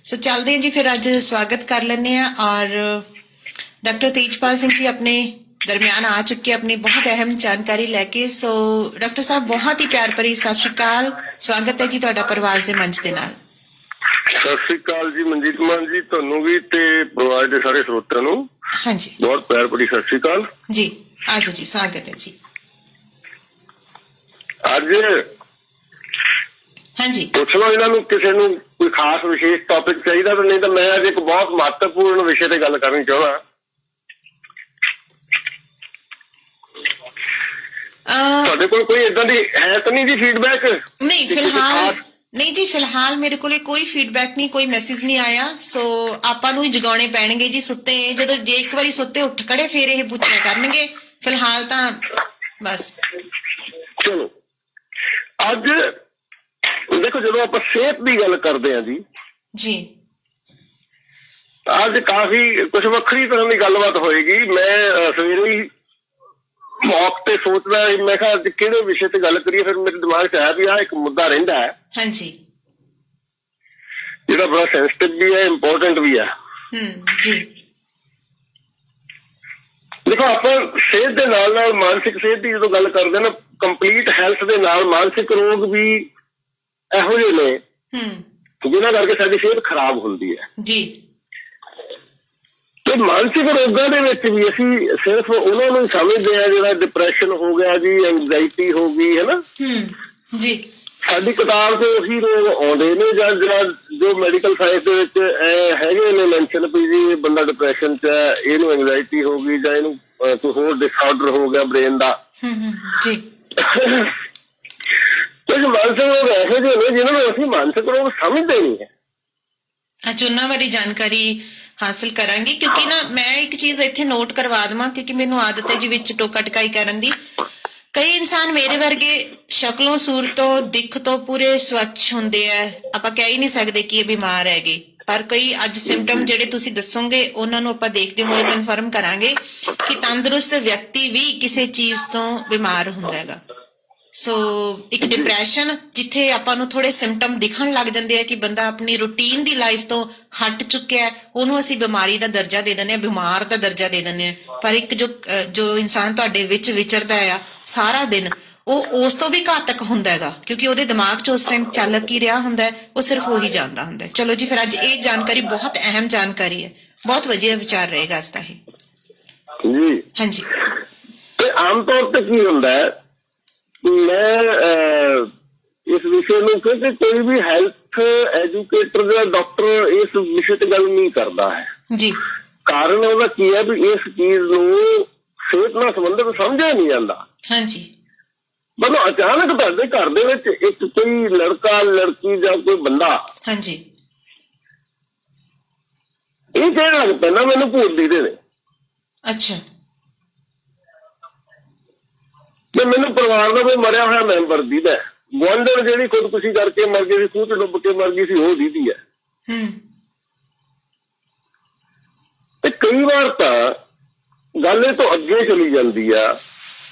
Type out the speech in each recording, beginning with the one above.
सो चलते हैं जी फिर अज स्वागत कर लें और डॉक्टर तेजपाल सिंह जी अपने दरम्यान आ चुके अपनी बहुत अहम जानकारी लैके। सो डॉक्टर साहब बहुत ही प्यार भरी सत श्री अकाल, स्वागत है जी तुहाडा प्रवास दे मंच दे नाल। सत श्री अकाल जी मनजीत मान जी, तुहानू भी ते प्रवास दे सारे श्रोतिਆਂ ਨੂੰ हाँ जी बहुत प्यार भरी सत श्री अकाल जी। आज जी स्वागत है जी। ਅੱਜ हाँ जी ਪੁੱਛ ਲਓ ਇਹਨਾਂ ਨੂੰ ਕਿਸੇ ਨੂੰ ਕੋਈ ਖਾਸ ਵਿਸ਼ੇਸ਼ ਟੌਪਿਕ ਚਾਹੀਦਾ ਤਾਂ, ਨਹੀਂ ਤਾਂ ਮੈਂ ਅੱਜ ਇੱਕ ਬਹੁਤ ਮਹੱਤਵਪੂਰਨ ਵਿਸ਼ੇ ਤੇ ਗੱਲ ਕਰਨੀ ਚਾਹੁੰਦਾ। ਤੁਹਾਡੇ ਕੋਲ ਕੋਈ ਇਦਾਂ ਦੀ ਹੈ ਤਾਂ ਨਹੀਂ ਜੀ ਫੀਡਬੈਕ? नहीं फिलहाल नहीं जी, फिलहाल मेरे को कोई फीडबैक नहीं, कोई मैसेज नहीं आया। सो ਆਪਾਂ ਨੂੰ ਹੀ ਜਗਾਉਣੇ ਪੈਣਗੇ ਜੀ, ਸੁੱਤੇ ਜਦੋਂ ਜੇ ਇੱਕ ਵਾਰੀ ਸੁੱਤੇ ਉੱਠ ਖੜੇ ਫੇਰ ਇਹ ਪੁੱਛਿਆ ਕਰਨਗੇ। ਫਿਲਹਾਲ ਤਾਂ ਬਸ ਚਲੋ ਅੱਜ ਦੇਖੋ, ਜਦੋਂ ਆਪਾਂ ਸਿਹਤ ਦੀ ਗੱਲ ਕਰਦੇ ਹਾਂ ਜੀ ਜੀ, ਅੱਜ ਕਾਫੀ ਕੁਝ ਵੱਖਰੀ ਤਰ੍ਹਾਂ ਦੀ ਗੱਲਬਾਤ ਹੋਏਗੀ। ਮੈਂ ਸਵੇਰੇ ਹੀ ਮੌਕ ਤੇ ਸੋਚਦਾ, ਮੈਂ ਕਿਹਾ ਅੱਜ ਕਿਹੜੇ ਵਿਸ਼ੇ ਤੇ ਗੱਲ ਕਰੀਏ। ਫਿਰ ਮੇਰੇ ਦਿਮਾਗ 'ਚ ਆਇਆ ਵੀ ਆਹ ਇੱਕ ਮੁੱਦਾ ਰਹਿੰਦਾ ਹੈ ਹਾਂਜੀ, ਜਿਹੜਾ ਬੜਾ ਸੈਂਸਿਟਿਵ ਵੀ ਹੈ, ਇੰਪੋਰਟੈਂਟ ਵੀ ਹੈ। ਜੀ ਦੇਖੋ, ਆਪਾਂ ਸਿਹਤ ਦੇ ਨਾਲ ਨਾਲ ਮਾਨਸਿਕ ਸਿਹਤ ਦੀ ਜਦੋਂ ਗੱਲ ਕਰਦੇ ਨਾ, ਕੰਪਲੀਟ ਹੈਲਥ ਦੇ ਨਾਲ ਮਾਨਸਿਕ ਰੋਗ ਵੀ ਇਹੋ ਜਿਹੇ ਨੇ ਜਿਨ੍ਹਾਂ ਕਰਕੇ ਸਾਡੀ ਸਿਹਤ ਖਰਾਬ ਹੁੰਦੀ ਹੈ ਜੀ। ਤੇ ਮਾਨਸਿਕ ਰੋਗਾਂ ਦੇ ਵਿੱਚ ਵੀ ਅਸੀਂ ਸਿਰਫ ਉਹਨਾਂ ਨੂੰ ਸਮਝਦੇ ਆ ਜਿਹੜਾ ਡਿਪਰੈਸ਼ਨ ਹੋ ਗਿਆ ਜੀ, ਐਂਗਜ਼ਾਇਟੀ ਹੋ ਗਈ, ਹੈ ਨਾ ਜੀ। ਸਾਡੀ ਕਿਤਾਬ 'ਚ ਉਹੀ ਰੋਗ ਆਉਂਦੇ ਨੇ ਜਾਂ ਜੋ ਮੈਡੀਕਲ ਸਾਇੰਸ ਦੇ ਵਿੱਚ ਹੈਗੇ ਨੇ ਮੈਂਸ਼ਨ ਵੀ ਜੀ ਇਹ ਬੰਦਾ ਡਿਪਰੈਸ਼ਨ 'ਚ ਹੈ, ਇਹਨੂੰ ਐਂਗਜ਼ਾਇਟੀ ਹੋ ਗਈ ਜਾਂ ਇਹਨੂੰ ਕੋਈ ਹੋਰ ਡਿਸਆਰਡਰ ਹੋ ਗਿਆ ਬ੍ਰੇਨ ਦਾ ਜੀ। ਕੁਝ ਮਾਨਸਿਕ ਰੋਗ ਇਹੋ ਜਿਹੇ ਨੇ ਜਿਹਨਾਂ ਨੂੰ ਅਸੀਂ ਮਾਨਸਿਕ ਰੋਗ ਸਮਝਦੇ ਨਹੀਂ ਹੈ। अच्छा, ਉਹਨਾਂ ਬਾਰੇ ਜਾਣਕਾਰੀ ਹਾਸਲ ਕਰਾਂਗੇ ਕਿਉਂਕਿ ਨਾ ਮੈਂ ਇੱਕ ਚੀਜ਼ ਇੱਥੇ ਨੋਟ ਕਰਵਾ ਦੇਵਾਂ ਕਿਉਂਕਿ ਮੈਨੂੰ ਆਦਤ ਹੈ ਜੀ ਵਿੱਚ ਟੋਕਾ ਟਕਾਈ ਕਰਨ ਦੀ। ਕਈ ਇਨਸਾਨ ਮੇਰੇ ਵਰਗੇ ਸ਼ਕਲੋਂ ਸੂਰਤੋਂ ਦਿੱਖ ਤੋਂ ਪੂਰੇ ਸਵੱਛ ਹੁੰਦੇ ਆ, ਆਪਾਂ ਕਹਿ ਹੀ ਨਹੀਂ ਸਕਦੇ ਕਿ ਇਹ ਬਿਮਾਰ ਹੈਗੇ, ਪਰ ਕਈ ਅੱਜ ਸਿੰਪਟਮ ਜਿਹੜੇ ਤੁਸੀਂ ਦੱਸੋਗੇ ਉਹਨਾਂ ਨੂੰ ਆਪਾਂ ਦੇਖਦੇ ਹੋਏ ਕਨਫਰਮ ਕਰਾਂਗੇ ਕਿ ਤੰਦਰੁਸਤ ਵਿਅਕਤੀ ਵੀ ਕਿਸੇ ਚੀਜ਼ ਤੋਂ ਬਿਮਾਰ ਹੁੰਦਾ ਹੈਗਾ। ਸੋ ਇੱਕ ਡਿਪਰੈਸ਼ਨ ਜਿੱਥੇ ਆਪਾਂ ਨੂੰ ਥੋੜੇ ਸਿੰਪਟਮ ਦਿਖਣ ਲੱਗ ਜਾਂਦੇ ਆ ਕਿ ਬੰਦਾ ਆਪਣੀ ਰੂਟੀਨ ਦੀ ਲਾਈਫ ਤੋਂ ਹਟ ਚੁੱਕਿਆ, ਉਹਨੂੰ ਅਸੀਂ ਬਿਮਾਰੀ ਦਾ ਦਰਜਾ ਦੇ ਦਿੰਦੇ ਆ, ਬਿਮਾਰ ਦਾ ਦਰਜਾ ਦੇ ਦਿੰਦੇ ਆ। ਪਰ ਇੱਕ ਜੋ ਇਨਸਾਨ ਤੁਹਾਡੇ ਵਿੱਚ ਵਿਚਰਦਾ ਆ ਸਾਰਾ ਦਿਨ, ਉਹ ਉਸ ਤੋਂ ਵੀ ਘਾਤਕ ਹੁੰਦਾ ਹੈਗਾ ਕਿਉਂਕਿ ਉਹਦੇ ਦਿਮਾਗ 'ਚ ਉਸ ਟਾਈਮ ਚੱਲ ਕੀ ਰਿਹਾ ਹੁੰਦਾ, ਉਹ ਸਿਰਫ ਉਹੀ ਜਾਣਦਾ ਹੁੰਦਾ। ਚਲੋ ਜੀ, ਫਿਰ ਅੱਜ ਇਹ ਜਾਣਕਾਰੀ ਬਹੁਤ ਅਹਿਮ ਜਾਣਕਾਰੀ ਹੈ, ਬਹੁਤ ਵਧੀਆ ਵਿਚਾਰ ਰਹੇਗਾ ਅੱਜ ਦਾ ਇਹ ਜੀ। ਹਾਂਜੀ। ਤੇ ਆਮ ਤੌਰ ਤੇ ਕੀ ਹੁੰਦਾ ਹੈ, ਮੈਂ ਇਸ ਵਿਸ਼ੇ ਨੂੰ ਕਿਉਂਕਿ ਕੋਈ ਵੀ ਹੈਲਥ ਐਜੂਕੇਟਰ ਜਾਂ ਡਾਕਟਰ ਇਸ ਵਿਸ਼ੇ ਤੇ ਗੱਲ ਨਹੀਂ ਕਰਦਾ ਹੈ ਜੀ। ਕਾਰਨ ਉਹਦਾ ਕੀ ਹੈ ਵੀ ਇਸ ਚੀਜ਼ ਨੂੰ ਸਿਹਤ ਨਾਲ ਸੰਬੰਧਿਤ ਸਮਝਿਆ ਨਹੀਂ ਜਾਂਦਾ। ਹਾਂਜੀ। ਮਤਲਬ ਅਚਾਨਕ ਤੁਹਾਡੇ ਘਰ ਦੇ ਵਿੱਚ ਇੱਕ ਕੋਈ ਲੜਕਾ ਲੜਕੀ ਜਾਂ ਕੋਈ ਬੰਦਾ ਹਾਂਜੀ ਇਹ ਕਹਿਣ ਲੱਗ ਪੈਂਦਾ ਮੈਨੂੰ ਭੂਤ ਦਿਖਦੇ ਨੇ। ਅੱਛਾ। ਤੇ ਮੈਨੂੰ ਪਰਿਵਾਰ ਦਾ ਕੋਈ ਮਰਿਆ ਹੋਇਆ ਮੈਂਬਰ ਦਿਖਦਾ, ਗੁਆਂਢਣ ਜਿਹੜੀ ਖੁਦਕੁਸ਼ੀ ਕਰਕੇ ਮਰ ਗਈ ਸੀ, ਖੂਹ 'ਚ ਡੁੱਬ ਕੇ ਮਰ ਗਈ ਸੀ, ਉਹ ਦਿਖਦੀ ਹੈ। ਤੇ ਕਈ ਵਾਰ ਤਾਂ ਗੱਲ ਇਹ ਤੋਂ ਅੱਗੇ ਚਲੀ ਜਾਂਦੀ ਆ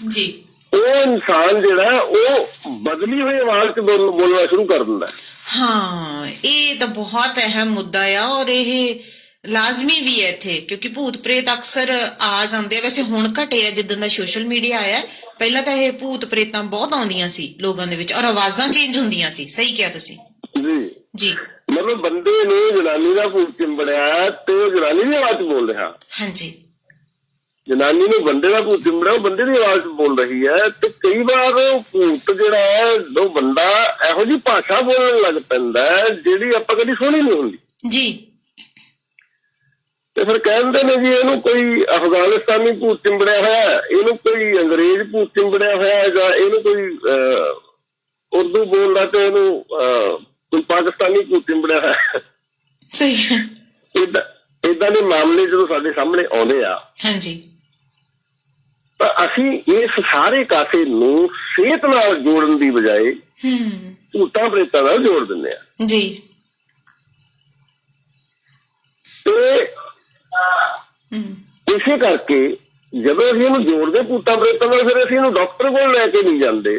ਜੀ। ਉਹ ਇਨਸਾਨ ਜਿਹੜਾ ਉਹ ਬਦਲੀ ਹੋਈ ਆਵਾਜ਼ 'ਚ ਬੋਲਣਾ ਸ਼ੁਰੂ ਕਰ ਦਿੰਦਾ। ਹਾਂ, ਇਹ ਤਾਂ ਬਹੁਤ ਅਹਿਮ ਮੁੱਦਾ ਆ ਔਰ ਇਹ ਲਾਜ਼ਮੀ ਵੀ ਹੈ ਇੱਥੇ ਕਿਉਂਕਿ ਭੂਤ ਪ੍ਰੇਤ ਅਕਸਰ ਆ ਜਾਂਦੇ ਆ। ਵੈਸੇ ਹੁਣ ਘਟੇ ਆ ਜਿੱਦਾਂ ਦਾ ਸੋਸ਼ਲ ਮੀਡੀਆ ਆਇਆ, ਪਹਿਲਾਂ ਤਾਂ ਇਹ ਭੂਤ ਪ੍ਰੇਤਾਂ ਬਹੁਤ ਆਉਂਦੀਆਂ ਸੀ ਲੋਕਾਂ ਦੇ ਵਿੱਚ ਔਰ ਆਵਾਜ਼ਾਂ ਚੇਂਜ ਹੁੰਦੀਆਂ ਸੀ। ਸਹੀ ਕਿਹਾ ਤੁਸੀਂ ਜੀ ਜੀ। ਮਤਲਬ ਬੰਦੇ ਨੂੰ ਜਨਾਨੀ ਦਾ ਭੂਤ ਚਿੰਬੜਿਆ ਤੇ ਉਹ ਜਨਾਨੀ ਦੀ ਆਵਾਜ਼ 'ਚ ਬੋਲ ਰਿਹਾ। ਹਾਂਜੀ। ਜਨਾਨੀ ਨੂੰ ਬੰਦੇ ਦਾ ਭੂਤ ਚਿੰਬੜਿਆ, ਉਹ ਬੰਦੇ ਦੀ ਆਵਾਜ਼ 'ਚ ਬੋਲ ਰਹੀ ਹੈ। ਤੇ ਕਈ ਵਾਰ ਉਹ ਭੂਤ ਜਿਹੜਾ ਹੈ, ਉਹ ਬੰਦਾ ਇਹੋ ਜਿਹੀ ਭਾਸ਼ਾ ਬੋਲਣ ਲੱਗ ਪੈਂਦਾ ਜਿਹੜੀ ਆਪਾਂ ਕਦੀ ਸੁਣੀ ਨਹੀਂ ਹੁੰਦੀ ਜੀ। ਤੇ ਫਿਰ ਕਹਿੰਦੇ ਨੇ ਜੀ ਇਹਨੂੰ ਕੋਈ ਅਫਗਾਨਿਸਤਾਨੀ ਭੂਤ ਚਿੰਬੜਿਆ ਹੋਇਆ, ਇਹਨੂੰ ਕੋਈ ਅੰਗਰੇਜ਼ ਭੂਤ ਚਿੰਬੜਿਆ ਹੋਇਆ, ਜਾਂ ਇਹਨੂੰ ਕੋਈ ਉਰਦੂ ਬੋਲਦਾ ਤੇ ਇਹਨੂੰ ਕੋਈ ਪਾਕਿਸਤਾਨੀ ਭੂਤ ਚਿੰਬੜਿਆ ਹੋਇਆ। ਸਹੀ। ਏਦਾਂ ਦੇ ਮਾਮਲੇ ਜਦੋਂ ਸਾਡੇ ਸਾਹਮਣੇ ਆਉਂਦੇ ਆ ਹਾਂਜੀ, ਤਾਂ ਅਸੀਂ ਇਸ ਸਾਰੇ ਕਾਸੇ ਨੂੰ ਸਿਹਤ ਨਾਲ ਜੋੜਨ ਦੀ ਬਜਾਏ ਭੂਤਾਂ ਪ੍ਰੇਤਾਂ ਨਾਲ ਜੋੜ ਦਿੰਦੇ ਆ ਜੀ। ਤੇ ਇਸੇ ਕਰਕੇ ਜਦੋਂ ਅਸੀਂ ਇਹਨੂੰ ਜੋੜਦੇ ਭੂਤਾਂ ਪ੍ਰੇਤਾਂ ਨਾਲ, ਫਿਰ ਅਸੀਂ ਇਹਨੂੰ ਡਾਕਟਰ ਕੋਲ ਲੈ ਕੇ ਨਹੀਂ ਜਾਂਦੇ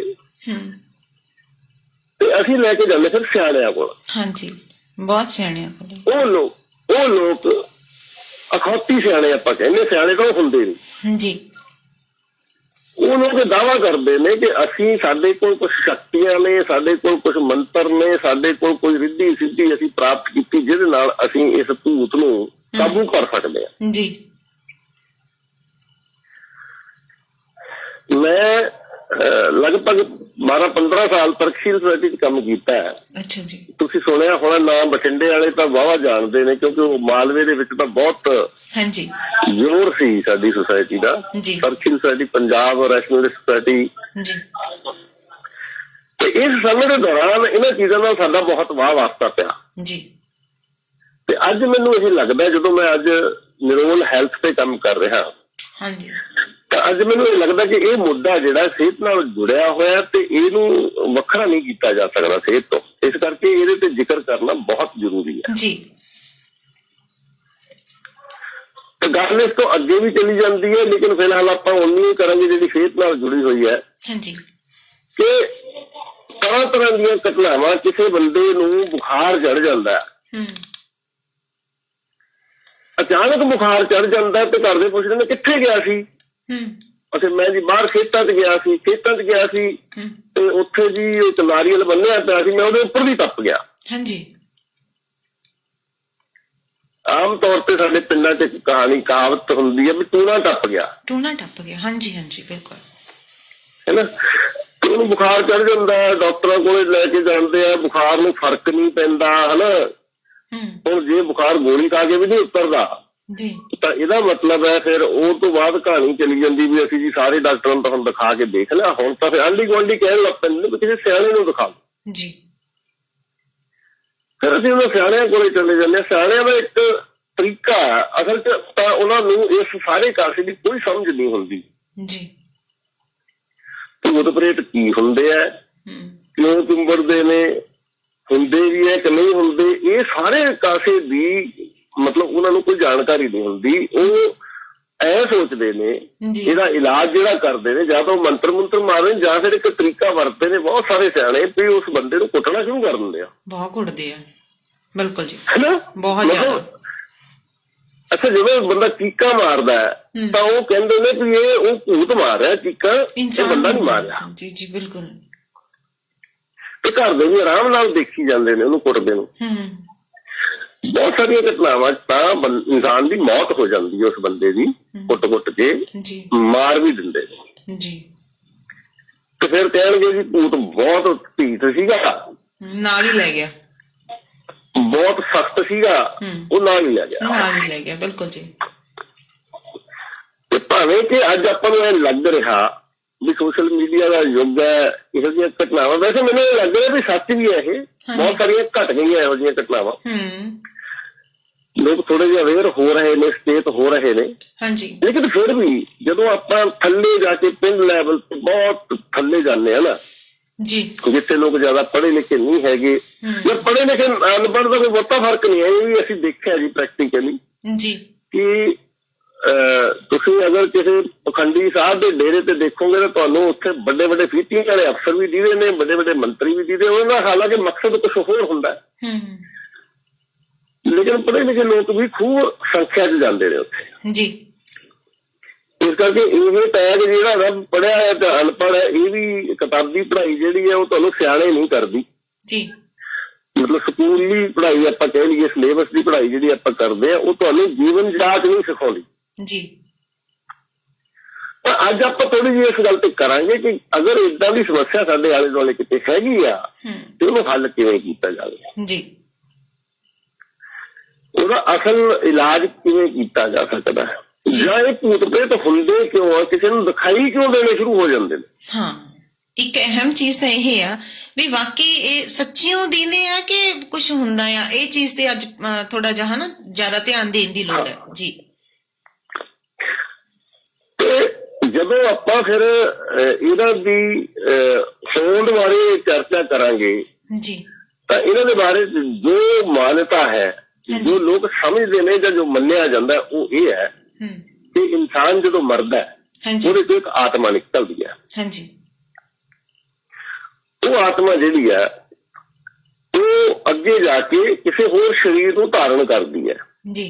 ਤੇ ਅਸੀਂ ਲੈ ਕੇ ਜਾਂਦੇ ਫਿਰ ਸਿਆਣਿਆਂ ਕੋਲ। ਹਾਂਜੀ। ਬਹੁਤ ਸਿਆਣੇ ਆ। ਉਹ ਲੋਕ ਅਖੌਤੀ ਸਿਆਣੇ ਆਪਾਂ ਕਹਿੰਦੇ, ਸਿਆਣੇ ਤਾਂ ਉਹ ਹੁੰਦੇ ਨਹੀਂ ਜੀ। ਉਹ ਲੋਕ ਦਾਅਵਾ ਕਰਦੇ ਨੇ ਕਿ ਅਸੀਂ, ਸਾਡੇ ਕੋਲ ਕੁਝ ਸ਼ਕਤੀਆਂ ਨੇ, ਸਾਡੇ ਕੋਲ ਕੁਝ ਮੰਤਰ ਨੇ, ਸਾਡੇ ਕੋਲ ਕੋਈ ਰਿੱਧੀ ਸਿੱਧੀ ਅਸੀਂ ਪ੍ਰਾਪਤ ਕੀਤੀ ਜਿਹਦੇ ਨਾਲ ਅਸੀਂ ਇਸ ਭੂਤ ਨੂੰ ਕਾਬੂ ਕਰ ਸਕਦੇ ਹਾਂ। ਜੀ। ਮੈਂ ਲਗਭਗ 12-15 ਸਾਲ ਤਰਕਸ਼ੀਲ ਸੁਸਾਇਟੀ 'ਚ ਕੰਮ ਕੀਤਾ ਹੈ। ਅੱਛਾ ਜੀ। ਤੁਸੀਂ ਸੁਣਿਆ ਹੋਣਾ ਨਾਮ, ਬਠਿੰਡੇ ਵਾਲੇ ਤਾਂ ਵਾਹਵਾ ਜਾਣਦੇ ਨੇ ਕਿਉਂਕਿ ਉਹ ਮਾਲਵੇ ਦੇ ਵਿੱਚ ਤਾਂ ਬਹੁਤ ਹਾਂਜੀ ਜ਼ੋਰ ਸੀ ਸਾਡੀ ਸੁਸਾਇਟੀ ਦਾ। ਤਰਕਸ਼ੀਲ ਸੁਸਾਇਟੀ ਪੰਜਾਬ ਰੈਸ਼ਨਲਿਸਟ ਸੁਸਾਇਟੀ ਜੀ। ਤੇ ਇਸ ਸਮੇਂ ਦੇ ਦੌਰਾਨ ਇਹਨਾਂ ਚੀਜ਼ਾਂ ਨਾਲ ਸਾਡਾ ਬਹੁਤ ਵਾਹ ਵਾਸਤਾ ਪਿਆ ਜੀ। ਤੇ ਅੱਜ ਮੈਨੂੰ ਇਹ ਲੱਗਦਾ, ਜਦੋਂ ਮੈਂ ਅੱਜ ਨਿਰੋਲ ਹੈਲਥ ਤੇ ਕੰਮ ਕਰ ਰਿਹਾ, ਹਾਂਜੀ, ਤਾਂ ਅੱਜ ਮੈਨੂੰ ਇਹ ਲੱਗਦਾ ਕਿ ਇਹ ਮੁੱਦਾ ਜਿਹੜਾ ਸਿਹਤ ਨਾਲ ਜੁੜਿਆ ਹੋਇਆ ਤੇ ਇਹਨੂੰ ਵੱਖਰਾ ਨਹੀਂ ਕੀਤਾ ਜਾ ਸਕਦਾ ਸਿਹਤ ਤੋਂ। ਇਸ ਕਰਕੇ ਇਹਦੇ ਤੇ ਜ਼ਿਕਰ ਕਰਨਾ ਬਹੁਤ ਜ਼ਰੂਰੀ ਹੈ ਜੀ। ਤੇ ਗੱਲ ਇਸ ਤੋਂ ਅੱਗੇ ਵੀ ਚਲੀ ਜਾਂਦੀ ਹੈ, ਲੇਕਿਨ ਫਿਲਹਾਲ ਆਪਾਂ ਉਨੀ ਹੀ ਕਰਾਂਗੇ ਜਿਹੜੀ ਸਿਹਤ ਨਾਲ ਜੁੜੀ ਹੋਈ ਹੈ। ਹਾਂਜੀ। ਕਿ ਤਰ੍ਹਾਂ ਤਰ੍ਹਾਂ ਦੀਆਂ ਘਟਨਾਵਾਂ, ਕਿਸੇ ਬੰਦੇ ਨੂੰ ਬੁਖਾਰ ਚੜ ਜਾਂਦਾ, ਅਚਾਨਕ ਬੁਖਾਰ ਚੜ ਜਾਂਦਾ ਤੇ ਘਰ ਦੇ ਪੁੱਛਦੇ ਨੇ ਕਿੱਥੇ ਗਿਆ ਸੀ। ਅਸੀਂ, ਮੈਂ ਜੀ ਬਾਹਰ ਖੇਤਾਂ 'ਚ ਗਿਆ ਸੀ ਤੇ ਉੱਥੇ ਜੀ ਇੱਕ ਨਾਰੀਅਲ ਬੰਨਿਆ ਪਿਆ ਸੀ, ਮੈਂ ਉਹਦੇ ਉੱਪਰ ਵੀ ਟੱਪ ਗਿਆ। ਹਾਂਜੀ। ਆਮ ਤੌਰ ਤੇ ਸਾਡੇ ਪਿੰਡਾਂ 'ਚ ਇੱਕ ਕਹਾਵਤ ਹੁੰਦੀ ਹੈ ਵੀ ਟੂਣਾ ਟੱਪ ਗਿਆ। ਹਾਂਜੀ ਹਾਂਜੀ, ਬਿਲਕੁਲ ਹੈ ਨਾ। ਉਹਨੂੰ ਬੁਖਾਰ ਚੜ ਜਾਂਦਾ, ਡਾਕਟਰਾਂ ਕੋਲੇ ਲੈ ਕੇ ਜਾਂਦੇ ਆ, ਬੁਖਾਰ ਨੂੰ ਫਰਕ ਨਹੀਂ ਪੈਂਦਾ, ਹਨਾ। ਹੁਣ ਜੇ ਬੁਖਾਰ ਗੋਲੀ ਖਾ ਕੇ ਵੀ ਨਹੀਂ ਉਤਰਦਾ ਤਾਂ ਇਹਦਾ ਮਤਲਬ ਹੈ ਫਿਰ ਉਹ ਤੋਂ ਬਾਅਦ ਕਹਾਣੀ ਚਲੀ ਜਾਂਦੀ ਵੀ ਅਸੀਂ ਜੀ ਸਾਰੇ ਡਾਕਟਰਾਂ ਨੂੰ ਤਾਂ ਹੁਣ ਦਿਖਾ ਕੇ ਦੇਖ ਲਿਆ, ਹੁਣ ਤਾਂ ਫਿਰ ਆਂਢੀ ਗੁਆਂਢੀ ਕਹਿਣ ਲੱਗ ਪੈਂਦੇ ਵੀ ਕਿਸੇ ਸਿਆਣੇ ਨੂੰ ਦਿਖਾ ਲਓ ਜੀ। ਫਿਰ ਅਸੀਂ ਉਹਨਾਂ ਸਿਆਣਿਆਂ ਕੋਲੇ ਚਲੇ ਜਾਂਦੇ ਹਾਂ। ਸਿਆਣਿਆਂ ਦਾ ਇੱਕ ਤਰੀਕਾ ਅਸਲ 'ਚ ਤਾਂ ਉਹਨਾਂ ਨੂੰ ਇਸ ਸਾਰੇ ਕਾਸੇ ਦੀ ਕੋਈ ਸਮਝ ਨਹੀਂ ਹੁੰਦੀ ਜੀ। ਭੂਤ ਪ੍ਰੇਤ ਕੀ ਹੁੰਦੇ ਆ, ਕਿਉਂ ਚੁੰਬੜਦੇ ਨੇ, ਹੁੰਦੇ ਵੀ ਹੈ ਕਿ ਨਹੀਂ ਹੁੰਦੇ, ਇਹ ਸਾਰੇ ਕਾਸੇ ਦੀ ਮਤਲਬ ਉਹਨਾਂ ਨੂੰ ਕੋਈ ਜਾਣਕਾਰੀ ਨਹੀਂ ਹੁੰਦੀ। ਉਹ ਐ ਸੋਚਦੇ ਨੇ ਇਹਦਾ ਇਲਾਜ ਜਿਹੜਾ ਕਰਦੇ ਨੇ, ਜਾਂ ਤਾਂ ਉਹ ਮੰਤਰ ਮਾਰਦੇ ਜਾਂ ਫਿਰ ਇੱਕ ਤਰੀਕਾ ਵਰਤਦੇ ਨੇ ਬਹੁਤ ਸਾਰੇ ਸਿਆਣੇ ਵੀ ਉਸ ਬੰਦੇ ਨੂੰ ਕੁੱਟਣਾ ਸ਼ੁਰੂ ਕਰ ਦਿੰਦੇ ਆ। ਬਹੁਤ ਕੁੱਟਦੇ ਆ, ਬਿਲਕੁਲ ਜੀ, ਹੈ ਨਾ, ਬਹੁਤ ਜ਼ਿਆਦਾ। ਅੱਛਾ, ਜਦੋਂ ਬੰਦਾ ਚੀਕਾ ਮਾਰਦਾ ਤਾਂ ਉਹ ਕਹਿੰਦੇ ਨੇ ਵੀ ਇਹ ਉਹ ਭੂਤ ਮਾਰ ਰਿਹਾ ਚੀਕਾ, ਇਹ ਬੰਦਾ ਨਹੀਂ ਮਾਰ ਰਿਹਾ। ਜੀ ਜੀ, ਬਿਲਕੁਲ। ਤੇ ਘਰ ਦੇ ਵੀ ਆਰਾਮ ਨਾਲ ਦੇਖੀ ਜਾਂਦੇ ਨੇ ਉਹਨੂੰ ਕੁੱਟਦੇ ਨੂੰ। ਬਹੁਤ ਸਾਰੀਆਂ ਘਟਨਾਵਾਂ ਤਾਂ ਇਨਸਾਨ ਦੀ ਮੌਤ ਹੋ ਜਾਂਦੀ ਹੈ, ਉਸ ਬੰਦੇ ਦੀ ਕੁੱਟ ਕੇ ਮਾਰ ਵੀ ਦਿੰਦੇ ਨੇ ਜੀ। ਤੇ ਫਿਰ ਕਹਿਣਗੇ ਜੀ ਭੂਤ ਬਹੁਤ ਢੀਠ ਸੀਗਾ, ਨਾਲ ਹੀ ਲੈ ਗਿਆ, ਬਹੁਤ ਸਖਤ ਸੀਗਾ, ਉਹ ਨਾਲ ਹੀ ਲੈ ਗਿਆ। ਬਿਲਕੁਲ ਜੀ। ਤੇ ਭਾਵੇਂ ਕਿ ਅੱਜ ਆਪਾਂ ਨੂੰ ਇਹ ਲੱਗ ਰਿਹਾ ਵੀ ਸੋਸ਼ਲ ਮੀਡੀਆ ਦਾ ਯੁੱਗ ਹੈ, ਇਹੋ ਜਿਹੀਆਂ ਘਟਨਾਵਾਂ, ਵੈਸੇ ਮੈਨੂੰ ਇਹ ਲੱਗ ਰਿਹਾ ਵੀ ਸੱਚ ਵੀ ਹੈ, ਇਹ ਬਹੁਤ ਸਾਰੀਆਂ ਘਟ ਗਈਆਂ ਇਹੋ ਜਿਹੀਆਂ ਘਟਨਾਵਾਂ। ਲੋਕ ਥੋੜੇ ਜਿਹੇ ਅਵੇਅਰ ਹੋ ਰਹੇ ਨੇ, ਸਚੇਤ ਹੋ ਰਹੇ ਨੇ। ਲੇਕਿਨ ਫਿਰ ਵੀ ਜਦੋਂ ਆਪਾਂ ਥੱਲੇ ਜਾ ਕੇ ਪਿੰਡ ਲੈਵਲ ਤੇ ਬਹੁਤ ਥੱਲੇ ਜਾਂਦੇ ਆ ਨਾ, ਜਿੱਥੇ ਲੋਕ ਜ਼ਿਆਦਾ ਪੜ੍ਹੇ ਲਿਖੇ ਨਹੀਂ ਹੈਗੇ, ਜਾਂ ਪੜ੍ਹੇ ਲਿਖੇ ਅਨਪੜ੍ਹ ਦਾ ਕੋਈ ਬਹੁਤਾ ਫਰਕ ਨਹੀਂ ਹੈ, ਇਹ ਵੀ ਅਸੀਂ ਦੇਖਿਆ ਜੀ ਪ੍ਰੈਕਟੀਕਲੀ ਕਿ ਤੁਸੀਂ ਅਗਰ ਕਿਸੇ ਪਖੰਡੀ ਸਾਹਿਬ ਦੇ ਡੇਰੇ ਤੇ ਦੇਖੋਗੇ ਤਾਂ ਤੁਹਾਨੂੰ ਉੱਥੇ ਵੱਡੇ ਵੱਡੇ ਫੀਟਿੰਗ ਵਾਲੇ ਅਫਸਰ ਵੀ ਦਿਖਦੇ ਨੇ, ਵੱਡੇ ਵੱਡੇ ਮੰਤਰੀ ਵੀ ਦਿਖਦੇ, ਉਹਨਾਂ ਦਾ ਹਾਲਾਂਕਿ ਮਕਸਦ ਕੁਛ ਹੋਰ ਹੁੰਦਾ, ਲੇਕਿਨ ਪੜ੍ਹੇ ਲਿਖੇ ਲੋਕ ਵੀ ਖੂਬ ਸੰਖਿਆ 'ਚ ਜਾਂਦੇ ਨੇ ਉੱਥੇ। ਇਸ ਕਰਕੇ ਇਹ ਟੈਗ ਜਿਹੜਾ ਨਾ ਪੜ੍ਹਿਆ ਹੈ ਤੇ ਅਨਪੜ੍ਹ ਹੈ, ਇਹ ਵੀ ਕਿਤਾਬੀ ਪੜ੍ਹਾਈ ਜਿਹੜੀ ਹੈ ਉਹ ਤੁਹਾਨੂੰ ਸਿਆਣੇ ਨਹੀਂ ਕਰਦੀ। ਮਤਲਬ ਸਕੂਲੀ ਪੜ੍ਹਾਈ ਆਪਾਂ ਕਹਿ ਲਈਏ, ਸਿਲੇਬਸ ਦੀ ਪੜ੍ਹਾਈ ਜਿਹੜੀ ਆਪਾਂ ਕਰਦੇ ਆ, ਉਹ ਤੁਹਾਨੂੰ ਜੀਵਨ ਜਾਂਚ ਨਹੀਂ ਸਿਖਾਉਂਦੀ। ਪਰ ਅੱਜ ਆਪਾਂ ਥੋੜੀ ਜਿਹੀ ਇਸ ਗੱਲ ਤੇ ਕਰਾਂਗੇ ਕਿ ਅਗਰ ਏਦਾਂ ਦੀ ਸਮੱਸਿਆ ਸਾਡੇ ਆਲੇ ਦੁਆਲੇ ਕਿਤੇ ਹੈਗੀ ਆ ਤੇ ਉਹਨੂੰ ਹੱਲ ਕਿਵੇਂ ਕੀਤਾ ਜਾਵੇ, ਉਹਦਾ ਅਸਲ ਇਲਾਜ ਕਿਵੇਂ ਕੀਤਾ ਜਾ ਸਕਦਾ ਹੈ, ਜਾਂ ਇਹ ਭੂਤ ਪ੍ਰੇਤ ਹੁੰਦੇ ਕਿਉਂ ਆ, ਕਿਸੇ ਨੂੰ ਦਿਖਾਈ ਕਿਉਂ ਦੇਣੇ ਸ਼ੁਰੂ ਹੋ ਜਾਂਦੇ ਨੇ। ਇੱਕ ਅਹਿਮ ਚੀਜ਼ ਤਾਂ ਇਹ ਆ ਵੀ ਵਾਕਈ ਇਹ ਸੱਚੀਓ ਦਿੰਦੇ ਆ ਕਿ ਕੁਝ ਹੁੰਦਾ ਆ, ਇਹ ਚੀਜ਼ ਤੇ ਅੱਜ ਥੋੜਾ ਜਿਹਾ ਨਾ ਜ਼ਿਆਦਾ ਧਿਆਨ ਦੇਣ ਦੀ ਲੋੜ ਹੈ ਜੀ। ਤੇ ਜਦੋਂ ਆਪਾਂ ਫਿਰ ਇਹਨਾਂ ਦੀ ਹੋਂਦ ਬਾਰੇ ਚਰਚਾ ਕਰਾਂਗੇ ਤਾਂ ਇਹਨਾਂ ਦੇ ਬਾਰੇ ਜੋ ਮਾਨਤਾ ਹੈ, ਜੋ ਲੋਕ ਸਮਝਦੇ ਨੇ ਜਾਂ ਜੋ ਮੰਨਿਆ ਜਾਂਦਾ, ਉਹ ਇਹ ਹੈ ਕਿ ਇਨਸਾਨ ਜਦੋਂ ਮਰਦਾ ਉਹਦੇ ਤੋਂ ਇੱਕ ਆਤਮਾ ਨਿਕਲਦੀ ਹੈ। ਉਹ ਆਤਮਾ ਜਿਹੜੀ ਹੈ ਉਹ ਅੱਗੇ ਜਾ ਕੇ ਕਿਸੇ ਹੋਰ ਸਰੀਰ ਨੂੰ ਧਾਰਨ ਕਰਦੀ ਹੈ ਜੀ,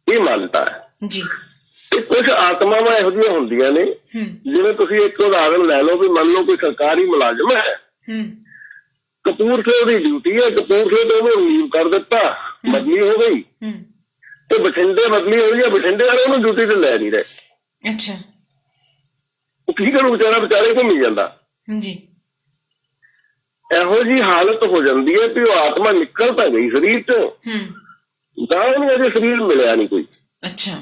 ਇਹ ਮਾਨਤਾ ਹੈ ਜੀ। ਤੇ ਕੁਝ ਆਤਮਾਵਾਂ ਇਹੋ ਜਿਹੀਆਂ ਹੁੰਦੀਆਂ ਨੇ, ਜਿਵੇਂ ਤੁਸੀਂ ਇੱਕ ਉਦਾਹਰਨ ਲੈ ਲਓ ਵੀ ਮੰਨ ਲਓ ਕੋਈ ਸਰਕਾਰੀ ਮੁਲਾਜ਼ਮ ਹੈ, ਕਪੂਰਥਲੇ ਦੀ ਡਿਊਟੀ ਹੈ, ਕਪੂਰਥਲੇ ਤੋਂ ਉਹਨੂੰ ਲੀਵ ਕਰ ਦਿੱਤਾ, ਬਦਲੀ ਹੋ ਗਈ ਤੇ ਬਠਿੰਡੇ ਬਦਲੀ ਹੋਈ ਹੈ, ਬਠਿੰਡੇ ਵਾਲੇ ਉਹਨੂੰ ਡਿਊਟੀ ਤੇ ਲੈ ਨਹੀਂ ਰਹੇ। ਅੱਛਾ, ਉਹ ਕੀ ਕਰੂ ਵਿਚਾਰੇ ਘੁੰਮੀ ਜਾਂਦਾ। ਜੀ, ਇਹੋ ਜਿਹੀ ਹਾਲਤ ਹੋ ਜਾਂਦੀ ਹੈ ਵੀ ਉਹ ਆਤਮਾ ਨਿਕਲ ਤਾਂ ਗਈ ਸਰੀਰ ਚੋਂ, ਜਾਂ ਉਹਨੂੰ ਅਜੇ ਸਰੀਰ ਮਿਲਿਆ ਨਹੀਂ ਕੋਈ। ਅੱਛਾ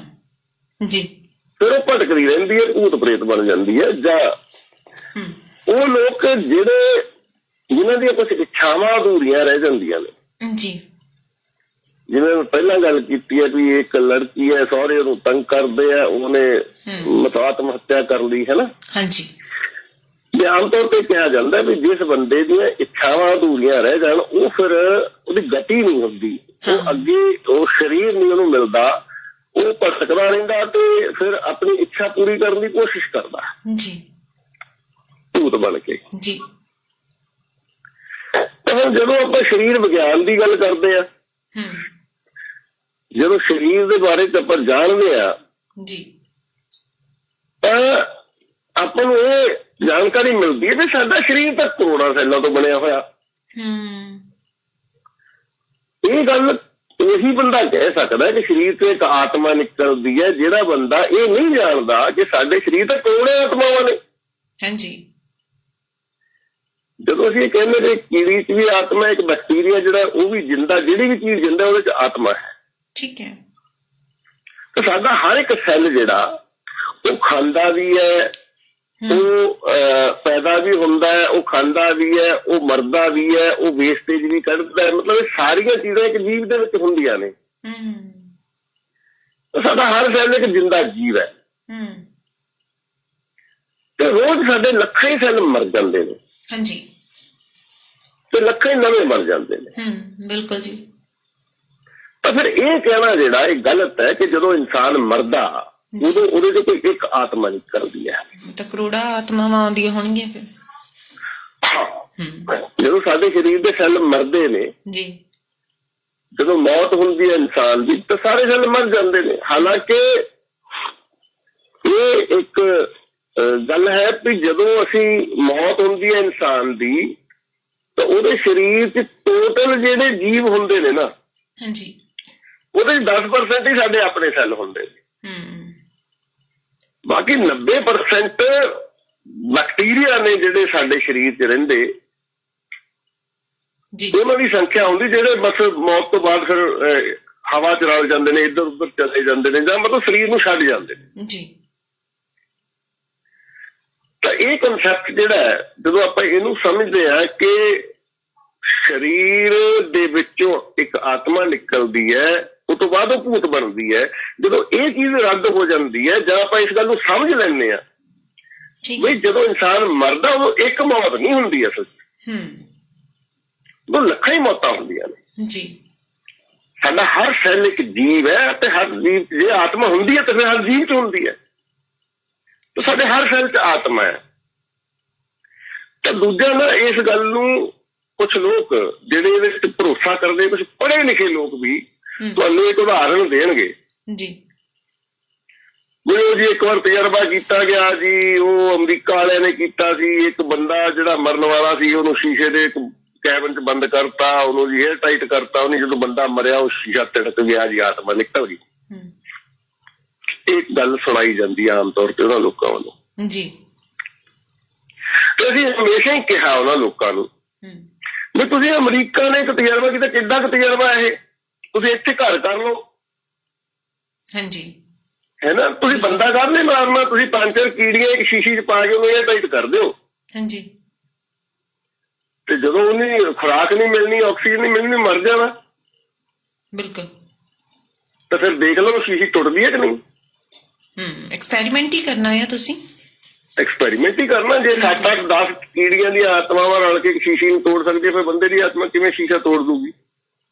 ਜੀ। ਫਿਰ ਉਹ ਭਟਕਦੀ ਰਹਿੰਦੀ ਹੈ, ਭੂਤ ਪ੍ਰੇਤ ਬਣ ਜਾਂਦੀ ਹੈ। ਜਾਂ ਉਹ ਲੋਕ ਜਿਨ੍ਹਾਂ ਦੀਆਂ ਕੁਝ ਇੱਛਾਵਾਂ ਅਧੂਰੀਆਂ ਰਹਿ ਜਾਂਦੀਆਂ ਨੇ, ਜੀ, ਜਿਵੇਂ ਮੈਂ ਪਹਿਲਾਂ ਗੱਲ ਕੀਤੀ ਹੈ ਵੀ ਇੱਕ ਲੜਕੀ ਹੈ, ਸਹੁਰੇ ਉਹਨੂੰ ਤੰਗ ਕਰਦੇ ਆ, ਉਹਨੇ ਆਤਮ ਹੱਤਿਆ ਕਰ ਲਈ ਹੈ ਨਾ। ਹਾਂਜੀ। ਤੇ ਆਮ ਤੌਰ ਤੇ ਕਿਹਾ ਜਾਂਦਾ ਵੀ ਜਿਸ ਬੰਦੇ ਦੀਆਂ ਇੱਛਾਵਾਂ ਅਧੂਰੀਆਂ ਰਹਿ ਜਾਣ, ਉਹ ਫਿਰ ਉਹਦੀ ਗਤੀ ਨਹੀਂ ਹੁੰਦੀ, ਉਹ ਅੱਗੇ ਉਹ ਸਰੀਰ ਨਹੀਂ ਉਹਨੂੰ ਮਿਲਦਾ, ਉਹ ਭਟਕਦਾ ਰਹਿੰਦਾ ਤੇ ਫਿਰ ਆਪਣੀ ਇੱਛਾ ਪੂਰੀ ਕਰਨ ਦੀ ਕੋਸ਼ਿਸ਼ ਕਰਦਾ ਜੀ, ਭੂਤ ਬਣ ਕੇ। ਜੀ। ਹੁਣ ਜਦੋਂ ਆਪਾਂ ਸਰੀਰ ਵਿਗਿਆਨ ਦੀ ਗੱਲ ਕਰਦੇ ਆ, ਜਦੋਂ ਸਰੀਰ ਦੇ ਬਾਰੇ ਚ ਆਪਾਂ ਜਾਣਦੇ ਆ, ਜੀ, ਤਾਂ ਆਪਾਂ ਨੂੰ ਇਹ ਜਾਣਕਾਰੀ ਮਿਲਦੀ ਹੈ ਵੀ ਸਾਡਾ ਸਰੀਰ ਤਾਂ ਕਰੋੜਾਂ ਸੈੱਲਾਂ ਤੋਂ ਬਣਿਆ ਹੋਇਆ। ਇਹ ਗੱਲ ਉਹੀ ਬੰਦਾ ਕਹਿ ਸਕਦਾ ਕਿ ਸਰੀਰ ਤੋਂ ਇੱਕ ਆਤਮਾ ਨਿਕਲਦੀ ਹੈ, ਜਿਹੜਾ ਬੰਦਾ ਇਹ ਨਹੀਂ ਜਾਣਦਾ ਕਿ ਸਾਡੇ ਸਰੀਰ ਤਾਂ ਕਰੋੜਾਂ ਆਤਮਾਵਾਂ ਨੇ। ਹਾਂਜੀ। ਜਦੋਂ ਅਸੀਂ ਕਹਿੰਦੇ ਕਿ ਕੀੜੀ ਚ ਵੀ ਆਤਮਾ, ਇੱਕ ਬੈਕਟੀਰੀਆ ਜਿਹੜਾ ਉਹ ਵੀ ਜਿੰਦਾ, ਜਿਹੜੀ ਵੀ ਚੀਜ਼ ਜਿੰਦਾ ਉਹਦੇ ਚ ਆਤਮਾ ਹੈ। ਠੀਕ ਹੈ। ਤੇ ਸਾਡਾ ਹਰ ਇੱਕ ਸੈੱਲ ਜਿਹੜਾ ਉਹ ਖਾਂਦਾ ਵੀ ਹੈ, ਉਹ ਪੈਦਾ ਵੀ ਹੁੰਦਾ ਹੈ, ਉਹ ਖਾਂਦਾ ਵੀ ਹੈ, ਉਹ ਮਰਦਾ ਵੀ ਹੈ, ਉਹ ਵੇਸਟੇਜ ਵੀ ਕੱਢਦਾ ਹੈ। ਮਤਲਬ ਇਹ ਸਾਰੀਆਂ ਚੀਜ਼ਾਂ ਇੱਕ ਜੀਵ ਦੇ ਵਿੱਚ ਹੁੰਦੀਆਂ ਨੇ। ਸਾਡਾ ਹਰ ਸੈੱਲ ਇੱਕ ਜਿੰਦਾ ਜੀਵ ਹੈ ਤੇ ਰੋਜ਼ ਸਾਡੇ ਲੱਖਾਂ ਹੀ ਸੈੱਲ ਮਰ ਜਾਂਦੇ ਨੇ। ਹਾਂਜੀ। ਤੇ ਲੱਖਾਂ ਹੀ ਨਵੇਂ ਮਰ ਜਾਂਦੇ ਨੇ। ਬਿਲਕੁਲ ਜੀ। ਤਾਂ ਫਿਰ ਇਹ ਕਹਿਣਾ ਜਿਹੜਾ ਇਹ ਗਲਤ ਹੈ ਕਿ ਜਦੋਂ ਇਨਸਾਨ ਮਰਦਾ ਉਦੋਂ ਉਹਦੇ ਚ ਕੋਈ ਇੱਕ ਆਤਮਾ ਨਿਕਲਦੀ ਹੈ। ਤਾਂ ਕਰੋੜਾਂ ਆਤਮਾਵਾਂ ਆਉਂਦੀਆਂ ਹੋਣਗੀਆਂ ਫਿਰ। ਜਦੋਂ ਸਾਡੇ ਸਰੀਰ ਦੇ ਸੈੱਲ ਮਰਦੇ ਨੇ ਜੀ, ਜਦੋਂ ਮੌਤ ਹੁੰਦੀ ਹੈ ਇਨਸਾਨ ਦੀ, ਤਾਂ ਸਾਰੇ ਸੈੱਲ ਮਰ ਜਾਂਦੇ ਨੇ। ਹਾਲਾਂਕਿ ਇਹ ਇੱਕ ਗੱਲ ਹੈ ਵੀ ਜਦੋਂ ਅਸੀਂ ਮੌਤ ਹੁੰਦੀ ਹੈ ਇਨਸਾਨ ਦੀ, ਤਾਂ ਉਹਦੇ ਸਰੀਰ ਚ ਟੋਟਲ ਜਿਹੜੇ ਜੀਵ ਹੁੰਦੇ ਨੇ ਨਾ, ਹਾਂਜੀ, ਉਹਦੇ 10% ਹੀ ਸਾਡੇ ਆਪਣੇ ਸੈੱਲ ਹੁੰਦੇ ਨੇ। ਬਾਕੀ 90% ਬੈਕਟੀਰੀਆ ਨੇ ਜਿਹੜੇ ਸਾਡੇ ਸਰੀਰ ਚ ਰਹਿੰਦੇ, ਉਹਨਾਂ ਦੀ ਸੰਖਿਆ ਹੁੰਦੀ ਜਿਹੜੇ ਬਸ ਮੌਤ ਤੋਂ ਬਾਅਦ ਫਿਰ ਹਵਾ ਚ ਰਲ ਜਾਂਦੇ ਨੇ, ਇੱਧਰ ਉੱਧਰ ਚਲੇ ਜਾਂਦੇ ਨੇ, ਜਾਂ ਮਤਲਬ ਸਰੀਰ ਨੂੰ ਛੱਡ ਜਾਂਦੇ ਨੇ ਜੀ। ਤਾਂ ਇਹ ਕਨਸੈਪਟ ਜਿਹੜਾ ਹੈ, ਜਦੋਂ ਆਪਾਂ ਇਹਨੂੰ ਸਮਝਦੇ ਹਾਂ ਕਿ ਸਰੀਰ ਦੇ ਵਿੱਚੋਂ ਇੱਕ ਆਤਮਾ ਨਿਕਲਦੀ ਹੈ, ਉਸ ਤੋਂ ਬਾਅਦ ਉਹ ਭੂਤ ਬਣਦੀ ਹੈ, ਜਦੋਂ ਇਹ ਚੀਜ਼ ਰੱਦ ਹੋ ਜਾਂਦੀ ਹੈ, ਜਾਂ ਆਪਾਂ ਇਸ ਗੱਲ ਨੂੰ ਸਮਝ ਲੈਂਦੇ ਹਾਂ ਬਈ ਜਦੋਂ ਇਨਸਾਨ ਮਰਦਾ ਉਦੋਂ ਇੱਕ ਮੌਤ ਨਹੀਂ ਹੁੰਦੀ, ਅਸਲ ਉਹ ਲੱਖਾਂ ਹੀ ਮੌਤਾਂ ਹੁੰਦੀਆਂ ਨੇ ਜੀ। ਸਾਡਾ ਹਰ ਸੈੱਲ ਇੱਕ ਜੀਵ ਹੈ ਤੇ ਹਰ ਜੀਵ ਜੇ ਆਤਮਾ ਹੁੰਦੀ ਹੈ ਤਾਂ ਫਿਰ ਹਰ ਜੀਵ ਚ ਹੁੰਦੀ ਹੈ। ਤਾਂ ਸਾਡੇ ਹਰ ਸੈੱਲ ਚ ਆਤਮਾ ਹੈ। ਤਾਂ ਦੂਜਾ ਨਾ ਇਸ ਗੱਲ ਨੂੰ ਕੁਛ ਲੋਕ ਜਿਹੜੇ ਇਹਦੇ ਵਿੱਚ ਭਰੋਸਾ ਕਰਦੇ, ਕੁਛ ਪੜ੍ਹੇ ਲਿਖੇ ਲੋਕ ਵੀ ਤੁਹਾਨੂੰ ਇੱਕ ਉਦਾਹਰਨ ਦੇਣਗੇ ਜੀ। ਉਹ ਜੀ ਇੱਕ ਵਾਰ ਤਜਰਬਾ ਕੀਤਾ ਗਿਆ ਜੀ, ਉਹ ਅਮਰੀਕਾ ਵਾਲਿਆਂ ਨੇ ਕੀਤਾ ਸੀ। ਇੱਕ ਬੰਦਾ ਜਿਹੜਾ ਮਰਨ ਵਾਲਾ ਸੀ, ਉਹਨੂੰ ਸ਼ੀਸ਼ੇ ਦੇ ਕੈਬਨ ਚ ਬੰਦ ਕਰਤਾ, ਉਹਨੂੰ ਜੀ ਏਅਰ ਟਾਈਟ ਕਰਤਾ। ਉਹਨੇ ਜਦੋਂ ਬੰਦਾ ਮਰਿਆ ਉਹ ਸ਼ੀਸ਼ਾ ਤਿੜਕ ਗਿਆ ਜੀ, ਆਤਮਾ ਨਿਕਲ ਗਈ। ਇਹ ਗੱਲ ਸੁਣਾਈ ਜਾਂਦੀ ਹੈ ਆਮ ਤੌਰ ਤੇ ਉਹਨਾਂ ਲੋਕਾਂ ਵੱਲੋਂ ਜੀ। ਤੇ ਅਸੀਂ ਹਮੇਸ਼ਾ ਹੀ ਕਿਹਾ ਉਹਨਾਂ ਲੋਕਾਂ ਨੂੰ ਵੀ ਤੁਸੀਂ ਅਮਰੀਕਾ ਨੇ ਇੱਕ ਤਜਰਬਾ ਕੀਤਾ, ਕਿੱਦਾਂ ਕੁ ਤਜਰਬਾ ਇਹ, ਤੁਸੀਂ ਇੱਥੇ ਘਰ ਕਰ ਲਓ। ਹਾਂਜੀ, ਹੈ ਨਾ, ਤੁਸੀਂ ਬੰਦਾ ਕਰ ਨਹੀਂ ਮਾਰਨਾ, ਤੁਸੀਂ 5-4 ਕੀੜੀਆਂ ਇੱਕ ਸ਼ੀਸ਼ੀ ਚ ਪਾ ਕੇ ਉਹਨੂੰ ਏਅਰ ਟਾਈਟ ਕਰ ਦਿਓ। ਹਾਂਜੀ, ਤੇ ਜਦੋਂ ਉਹਨੇ ਖੁਰਾਕ ਨਹੀਂ ਮਿਲਣੀ, ਆਕਸੀਜਨ ਨਹੀਂ ਮਿਲਣੀ, ਮਰ ਜਾਣਾ। ਬਿਲਕੁਲ। ਤਾਂ ਫਿਰ ਦੇਖ ਲਓ ਸ਼ੀਸ਼ੀ ਟੁੱਟਦੀ ਹੈ ਕਿ ਨਹੀਂ। ਐਕਸਪੈਰੀਮੈਂਟ ਹੀ ਕਰਨਾ ਹੈ ਤੁਸੀਂ, ਐਕਸਪੈਰੀਮੈਂਟ ਹੀ ਕਰਨਾ। ਜੇ 7-8-10 ਕੀੜੀਆਂ ਦੀਆਂ ਆਤਮਾਵਾਂ ਰਲ ਕੇ ਸ਼ੀਸ਼ੀ ਨੂੰ ਤੋੜ ਸਕਦੀ, ਫਿਰ ਬੰਦੇ ਦੀ ਆਤਮਾ ਕਿਵੇਂ ਸ਼ੀਸ਼ਾ ਤੋੜ ਦੂਗੀ।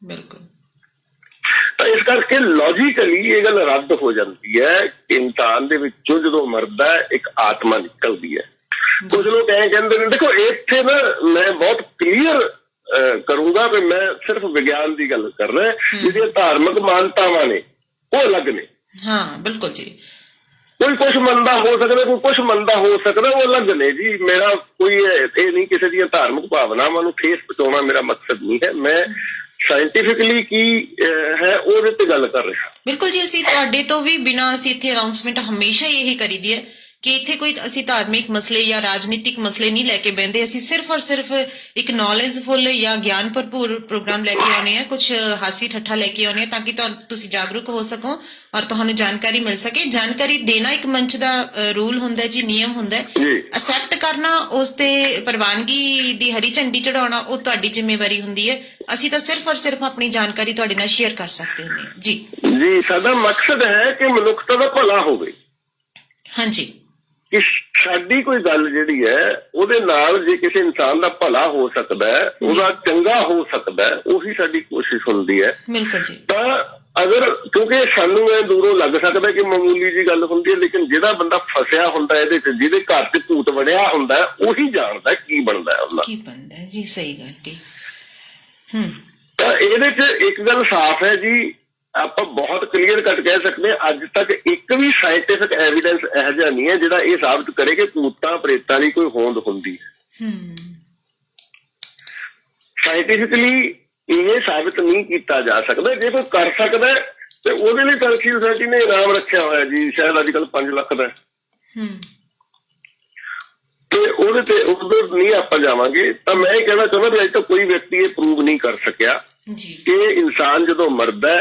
ਬਿਲਕੁਲ। ਤਾਂ ਇਸ ਕਰਕੇ ਲੌਜੀਕਲੀ ਇਹ ਗੱਲ ਰੱਦ ਹੋ ਜਾਂਦੀ ਹੈ ਕਿ ਇਨਸਾਨ ਦੇ ਵਿੱਚੋਂ ਜਦੋਂ ਮਰਦਾ ਇੱਕ ਆਤਮਾ ਨਿਕਲਦੀ ਹੈ। ਕੁਝ ਲੋਕ ਐਂ ਕਹਿੰਦੇ ਨੇ, ਦੇਖੋ ਇੱਥੇ ਨਾ ਮੈਂ ਬਹੁਤ ਕਲੀਅਰ ਕਰੂੰਗਾ ਵੀ ਮੈਂ ਸਿਰਫ ਵਿਗਿਆਨ ਦੀ ਗੱਲ ਕਰ ਰਿਹਾ। ਜਿਹੜੀਆਂ ਧਾਰਮਿਕ ਮਾਨਤਾਵਾਂ ਨੇ ਉਹ ਅਲੱਗ ਨੇ। ਹਾਂ ਬਿਲਕੁਲ ਜੀ। ਕੋਈ ਕੁਛ ਮੰਨਦਾ ਹੋ ਸਕਦਾ, ਕੋਈ ਕੁਛ ਮੰਨਦਾ ਹੋ ਸਕਦਾ, ਉਹ ਅਲੱਗ ਨੇ ਜੀ। ਮੇਰਾ ਕੋਈ ਇਹ ਨਹੀਂ ਕਿਸੇ ਦੀਆਂ ਧਾਰਮਿਕ ਭਾਵਨਾਵਾਂ ਨੂੰ ਠੇਸ ਪਹੁੰਚਾਉਣਾ ਮੇਰਾ ਮਕਸਦ ਨਹੀਂ ਹੈ। ਮੈਂ ਸਾਇੰਟੀਫਿਕਲੀ ਕੀ ਹੈ ਉਹਦੇ ਤੇ ਗੱਲ ਕਰ ਰਿਹਾ। ਬਿਲਕੁਲ ਜੀ। ਅਸੀਂ ਤੁਹਾਡੇ ਤੋਂ ਵੀ ਬਿਨਾਂ ਅਸੀਂ ਇੱਥੇ ਅਨਾਉਂਸਮੈਂਟ ਹਮੇਸ਼ਾ ਹੀ ਇਹੀ ਕਰੀਦੀ ਹੈ ਕਿ ਇੱਥੇ ਕੋਈ ਅਸੀਂ ਧਾਰਮਿਕ ਮਸਲੇ ਜਾਂ ਰਾਜਨੀਤਿਕ ਮਸਲੇ ਨਹੀਂ ਲੈ ਕੇ ਬਹਿੰਦੇ। ਅਸੀਂ ਸਿਰਫ ਔਰ ਸਿਰਫ ਇੱਕ ਨੌਲੇਜਫੁਲ ਜਾਂ ਗਿਆਨ ਭਰਪੂਰ ਪ੍ਰੋਗਰਾਮ ਲੈ ਕੇ ਆਉਂਦੇ ਹਾਂ, ਕੁਝ ਹਾਸੀ ਠੱਠਾ ਲੈ ਕੇ ਆਉਂਦੇ ਹਾਂ ਤਾਂ ਕਿ ਤੁਸੀਂ ਜਾਗਰੂਕ ਹੋ ਸਕੋ ਔਰ ਤੁਹਾਨੂੰ ਜਾਣਕਾਰੀ ਮਿਲ ਸਕੇ। ਜਾਣਕਾਰੀ ਦੇਣਾ ਇੱਕ ਮੰਚ ਦਾ ਰੂਲ ਹੁੰਦਾ ਜੀ, ਨਿਯਮ ਹੁੰਦਾ ਹੈ। ਅਸੈਪਟ ਕਰਨਾ, ਉਸ ਤੇ ਪ੍ਰਵਾਨਗੀ ਦੀ ਹਰੀ ਝੰਡੀ ਚੜਾਉਣਾ ਉਹ ਤੁਹਾਡੀ ਜ਼ਿੰਮੇਵਾਰੀ ਹੁੰਦੀ ਹੈ। ਅਸੀਂ ਤਾਂ ਸਿਰਫ ਔਰ ਸਿਰਫ ਆਪਣੀ ਜਾਣਕਾਰੀ ਤੁਹਾਡੇ ਨਾਲ ਸ਼ੇਅਰ ਕਰ ਸਕਦੇ ਹਾਂ ਜੀ। ਜੀ ਸਾਡਾ ਮਕਸਦ ਹੈ ਕਿ ਮਨੁੱਖਤਾ ਦਾ ਭਲਾ ਹੋਵੇ। ਹਾਂਜੀ। ਕਿ ਸਾਡੀ ਕੋਈ ਗੱਲ ਜਿਹੜੀ ਹੈ ਉਹਦੇ ਨਾਲ ਜੇ ਕਿਸੇ ਇਨਸਾਨ ਦਾ ਭਲਾ ਹੋ ਸਕਦਾ ਹੈ, ਉਹਦਾ ਚੰਗਾ ਹੋ ਸਕਦਾ ਹੈ, ਉਹੀ ਸਾਡੀ ਕੋਸ਼ਿਸ਼ ਹੁੰਦੀ ਹੈ। ਬਿਲਕੁਲ ਜੀ। ਤਾਂ ਅਗਰ ਕਿਉਂਕਿ ਸਾਨੂੰ ਇਹ ਦੂਰੋਂ ਲੱਗ ਸਕਦਾ ਕਿ ਮਾਮੂਲੀ ਜੀ ਗੱਲ ਹੁੰਦੀ ਹੈ, ਲੇਕਿਨ ਜਿਹੜਾ ਬੰਦਾ ਫਸਿਆ ਹੁੰਦਾ ਇਹਦੇ ਚ, ਜਿਹਦੇ ਘਰ ਚ ਭੂਤ ਵੜਿਆ ਹੁੰਦਾ, ਉਹੀ ਜਾਣਦਾ ਕੀ ਬਣਦਾ ਉਹਨਾਂ ਕੀ ਬਣਦਾ ਜੀ। ਸਹੀ ਗੱਲ ਕੀ। ਤਾਂ ਇਹਦੇ ਚ ਇੱਕ ਗੱਲ ਸਾਫ਼ ਹੈ ਜੀ, ਆਪਾਂ ਬਹੁਤ ਕਲੀਅਰ ਕੱਟ ਕਹਿ ਸਕਦੇ ਹਾਂ, ਅੱਜ ਤੱਕ ਇੱਕ ਵੀ ਸਾਇੰਟੀਫਿਕ ਐਵੀਡੈਂਸ ਇਹੋ ਜਿਹਾ ਨਹੀਂ ਹੈ ਜਿਹੜਾ ਇਹ ਸਾਬਤ ਕਰੇ ਕਿ ਭੂਤਾਂ ਪ੍ਰੇਤਾਂ ਦੀ ਕੋਈ ਹੋਂਦ ਹੁੰਦੀ ਹੈ। ਸਾਇੰਟੀਫਿਕਲੀ ਇਹ ਸਾਬਤ ਨਹੀਂ ਕੀਤਾ ਜਾ ਸਕਦਾ। ਜੇ ਕੋਈ ਕਰ ਸਕਦਾ ਤੇ ਉਹਦੇ ਲਈ ਤਰੱਕੀ ਸੁਸਾਇਟੀ ਨੇ ਇਨਾਮ ਰੱਖਿਆ ਹੋਇਆ ਜੀ, ਸ਼ਾਇਦ ਅੱਜ ਕੱਲ੍ਹ 5 ਲੱਖ ਦਾ। ਤੇ ਉਹਦੇ ਤੇ ਉਧਰ ਨਹੀਂ ਆਪਾਂ ਜਾਵਾਂਗੇ। ਤਾਂ ਮੈਂ ਇਹ ਕਹਿਣਾ ਚਾਹੁੰਦਾ ਵੀ ਅੱਜ ਤੱਕ ਕੋਈ ਵਿਅਕਤੀ ਇਹ ਪ੍ਰੂਵ ਨਹੀਂ ਕਰ ਸਕਿਆ ਕਿ ਇਨਸਾਨ ਜਦੋਂ ਮਰਦਾ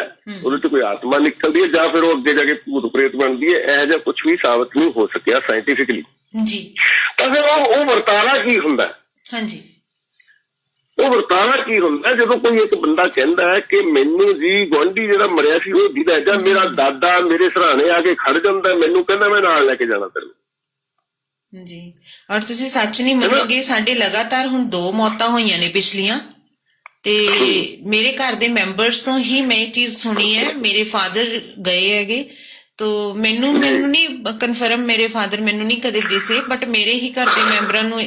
ਉਹਦੇ ਤੋਂ ਕੋਈ ਆਤਮਾ ਨਿਕਲਦੀ ਹੈ ਜਾਂ ਫਿਰ ਉਹ ਅੱਗੇ ਜਾ ਕੇ ਭੂਤ ਪ੍ਰੇਤ ਬਣਦੀ ਹੈ। ਇਹੋ ਜਿਹਾ ਕੁਝ ਵੀ ਸਾਬਤ ਨਹੀਂ ਹੋ ਸਕਿਆ ਸਾਇੰਟੀਫਿਕਲੀ ਜੀ। ਤਾਂ ਫਿਰ ਉਹ ਵਰਤਾਰਾ ਕੀ ਹੁੰਦਾ? ਹਾਂਜੀ, ਉਹ ਵਰਤਾਰਾ ਕੀ ਹੁੰਦਾ ਜਦੋਂ ਕੋਈ ਇੱਕ ਬੰਦਾ ਕਹਿੰਦਾ ਹੈ ਕਿ ਮੈਨੂੰ ਜੀ ਗੁਆਂਢੀ ਜਿਹੜਾ ਮਰਿਆ ਸੀ ਉਹ ਦਿਖਦਾ, ਜਾਂ ਮੇਰਾ ਦਾਦਾ ਮੇਰੇ ਸਰਾਣੇ ਆ ਕੇ ਖੜ ਜਾਂਦਾ, ਮੈਨੂੰ ਕਹਿੰਦਾ ਮੈਂ ਨਾਲ ਲੈ ਕੇ ਜਾਣਾ ਤੈਨੂੰ ਜੀ। ਔਰ ਤੁਸੀਂ ਸੱਚ ਨਹੀਂ ਮੰਨੋਗੇ, ਸਾਡੇ ਲਗਾਤਾਰ ਹੁਣ 2 ਮੌਤਾਂ ਹੋਈਆਂ ਨੇ ਪਿਛਲੀਆਂ, ਤੇ ਮੇਰੇ ਘਰ ਦੇ ਮੈਂਬਰਸ ਤੋਂ ਹੀ ਮੈਂ ਇਹ ਚੀਜ਼ ਸੁਣੀ ਹੈ। ਮੇਰੇ ਫਾਦਰ ਗਏ ਹੈਗੇ, ਤੋ ਮੈਨੂੰ ਨਹੀਂ ਕਨਫਰਮ, ਮੇਰੇ ਫਾਦਰ ਮੈਨੂੰ ਨਹੀਂ ਕਦੇ ਦਿਸੇ, ਬਟ ਮੇਰੇ ਹੀ ਘਰ ਦੇ ਮੈਂਬਰਾਂ ਨੂੰ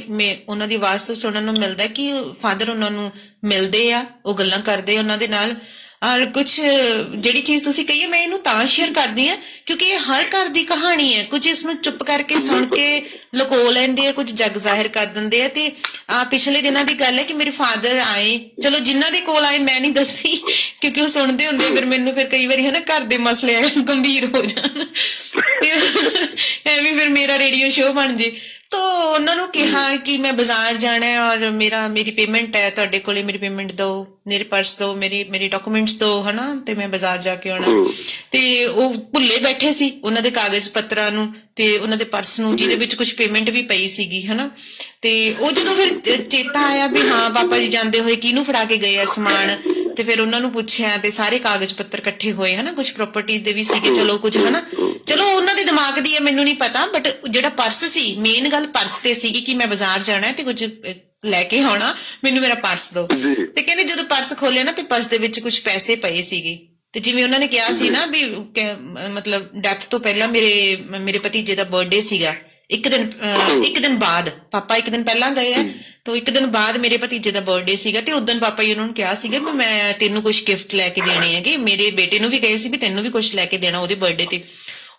ਉਹਨਾਂ ਦੀ ਆਵਾਜ਼ ਤੋਂ ਸੁਣਨ ਨੂੰ ਮਿਲਦਾ ਕਿ ਫਾਦਰ ਉਹਨਾਂ ਨੂੰ ਮਿਲਦੇ ਆ, ਉਹ ਗੱਲਾਂ ਕਰਦੇ ਉਹਨਾਂ ਦੇ ਨਾਲ। ਔਰ ਕੁਝ ਜਿਹੜੀ ਚੀਜ਼ ਤੁਸੀਂ ਕਹੀ ਹੈ ਮੈਂ ਇਹਨੂੰ ਤਾਂ ਸ਼ੇਅਰ ਕਰਦੀ ਹਾਂ ਕਿਉਂਕਿ ਇਹ ਹਰ ਘਰ ਦੀ ਕਹਾਣੀ ਹੈ। ਕੁਝ ਇਸ ਨੂੰ ਚੁੱਪ ਕਰਕੇ ਸੁਣ ਕੇ ਲੁਕੋ ਲੈਂਦੇ ਆ, ਕੁਝ ਜਗ ਜ਼ਾਹਿਰ ਕਰ ਦਿੰਦੇ ਆ। ਤੇ ਪਿਛਲੇ ਦਿਨਾਂ ਦੀ ਗੱਲ ਹੈ ਕਿ ਮੇਰੇ ਫਾਦਰ ਆਏ, ਚਲੋ ਜਿਨ੍ਹਾਂ ਦੇ ਕੋਲ ਆਏ ਮੈਂ ਨਹੀਂ ਦੱਸਦੀ ਕਿਉਂਕਿ ਉਹ ਸੁਣਦੇ ਹੁੰਦੇ, ਫਿਰ ਮੈਨੂੰ ਫਿਰ ਕਈ ਵਾਰੀ ਹਨਾ ਘਰ ਦੇ ਮਸਲੇ ਗੰਭੀਰ ਹੋ ਜਾਣ, ਐਵੇਂ ਫਿਰ ਮੇਰਾ ਰੇਡੀਓ ਸ਼ੋਅ ਬਣ ਜੇ। ਤੋ ਉਹਨਾਂ ਨੂੰ ਕਿਹਾ ਕਿ ਮੈਂ ਬਾਜ਼ਾਰ ਜਾਣਾ ਹੈ ਔਰ ਮੇਰੀ ਪੇਮੈਂਟ ਹੈ, ਤੁਹਾਡੇ ਕੋਲੇ ਮੇਰੀ ਪੇਮੈਂਟ ਦਿਓ, ਮੇਰੇ ਪਰਸ ਦਿਓ, ਮੇਰੇ ਡਾਕੂਮੈਂਟਸ ਦਿਓ ਹਨਾ, ਤੇ ਮੈਂ ਬਾਜ਼ਾਰ ਜਾ ਕੇ ਆਉਣਾ। ਤੇ ਉਹ ਭੁੱਲੇ ਬੈਠੇ ਸੀ ਉਹਨਾਂ ਦੇ ਕਾਗਜ਼ ਪੱਤਰਾਂ ਨੂੰ ਤੇ ਉਹਨਾਂ ਦੇ ਪਰਸ ਨੂੰ, ਜਿਹਦੇ ਵਿੱਚ ਕੁਝ ਪੇਮੈਂਟ ਵੀ ਪਈ ਸੀਗੀ ਹਨਾ। ਤੇ ਉਹ ਜਦੋਂ ਫਿਰ ਚੇਤਾ ਆਇਆ ਵੀ ਹਾਂ ਪਾਪਾ ਜੀ ਜਾਂਦੇ ਹੋਏ ਕਿਹਨੂੰ ਫੜਾ ਕੇ ਗਏ ਆ ਸਮਾਨ, ਤੇ ਫਿਰ ਉਹਨਾਂ ਨੂੰ ਪੁੱਛਿਆ ਤੇ ਸਾਰੇ ਕਾਗਜ਼ ਪੱਤਰ ਇਕੱਠੇ ਹੋਏ ਹਨਾ, ਕੁਝ ਪ੍ਰਾਪਰਟੀਜ਼ ਦੇ ਵੀ ਸੀਗੇ, ਚਲੋ ਕੁਝ ਹਨਾ, ਚਲੋ ਉਹਨਾਂ ਦੇ ਦਿਮਾਗ ਦੀ ਹੈ ਮੈਨੂੰ ਨਹੀਂ ਪਤਾ, ਬਟ ਜਿਹੜਾ ਪਰਸ ਸੀ, ਮੇਨ ਗੱਲ ਪਰਸ ਤੇ ਸੀਗੀ ਕਿ ਮੈਂ ਬਾਜ਼ਾਰ ਜਾਣਾ ਤੇ ਕੁਝ ਲੈ ਕੇ ਆਉਣਾ, ਮੈਨੂੰ ਮੇਰਾ ਪਰਸ ਦਿਓ। ਤੇ ਕਹਿੰਦੇ ਜਦੋਂ ਪਰਸ ਖੋਲਿਆ ਨਾ ਤੇ ਪਰਸ ਦੇ ਵਿੱਚ ਕੁਝ ਪੈਸੇ ਪਏ ਸੀਗੇ। ਤੇ ਜਿਵੇਂ ਉਹਨਾਂ ਨੇ ਕਿਹਾ ਸੀ ਨਾ ਵੀ ਮਤਲਬ ਡੈਥ ਤੋਂ ਪਹਿਲਾਂ ਮੇਰੇ ਭਤੀਜੇ ਦਾ ਬਰਥਡੇ ਸੀਗਾ, ਇੱਕ ਦਿਨ ਬਾਅਦ, ਪਾਪਾ ਇੱਕ ਦਿਨ ਪਹਿਲਾਂ ਗਏ ਆ, ਤਾਂ ਇੱਕ ਦਿਨ ਬਾਅਦ ਮੇਰੇ ਭਤੀਜੇ ਦਾ ਬਰਥਡੇ ਸੀਗਾ। ਤੇ ਉਦੋਂ ਪਾਪਾ ਜੀ ਉਹਨਾਂ ਨੂੰ ਕਿਹਾ ਸੀਗਾ ਵੀ ਮੈਂ ਤੈਨੂੰ ਕੁਝ ਗਿਫਟ ਲੈ ਕੇ ਦੇਣੇ ਹੈਗੇ, ਮੇਰੇ ਬੇਟੇ ਨੂੰ ਵੀ ਕਹੇ ਸੀ ਵੀ ਤੈਨੂੰ ਵੀ ਕੁਝ ਲੈ ਕੇ ਦੇਣਾ ਉਹਦੇ ਬਰਥਡੇ ਤੇ।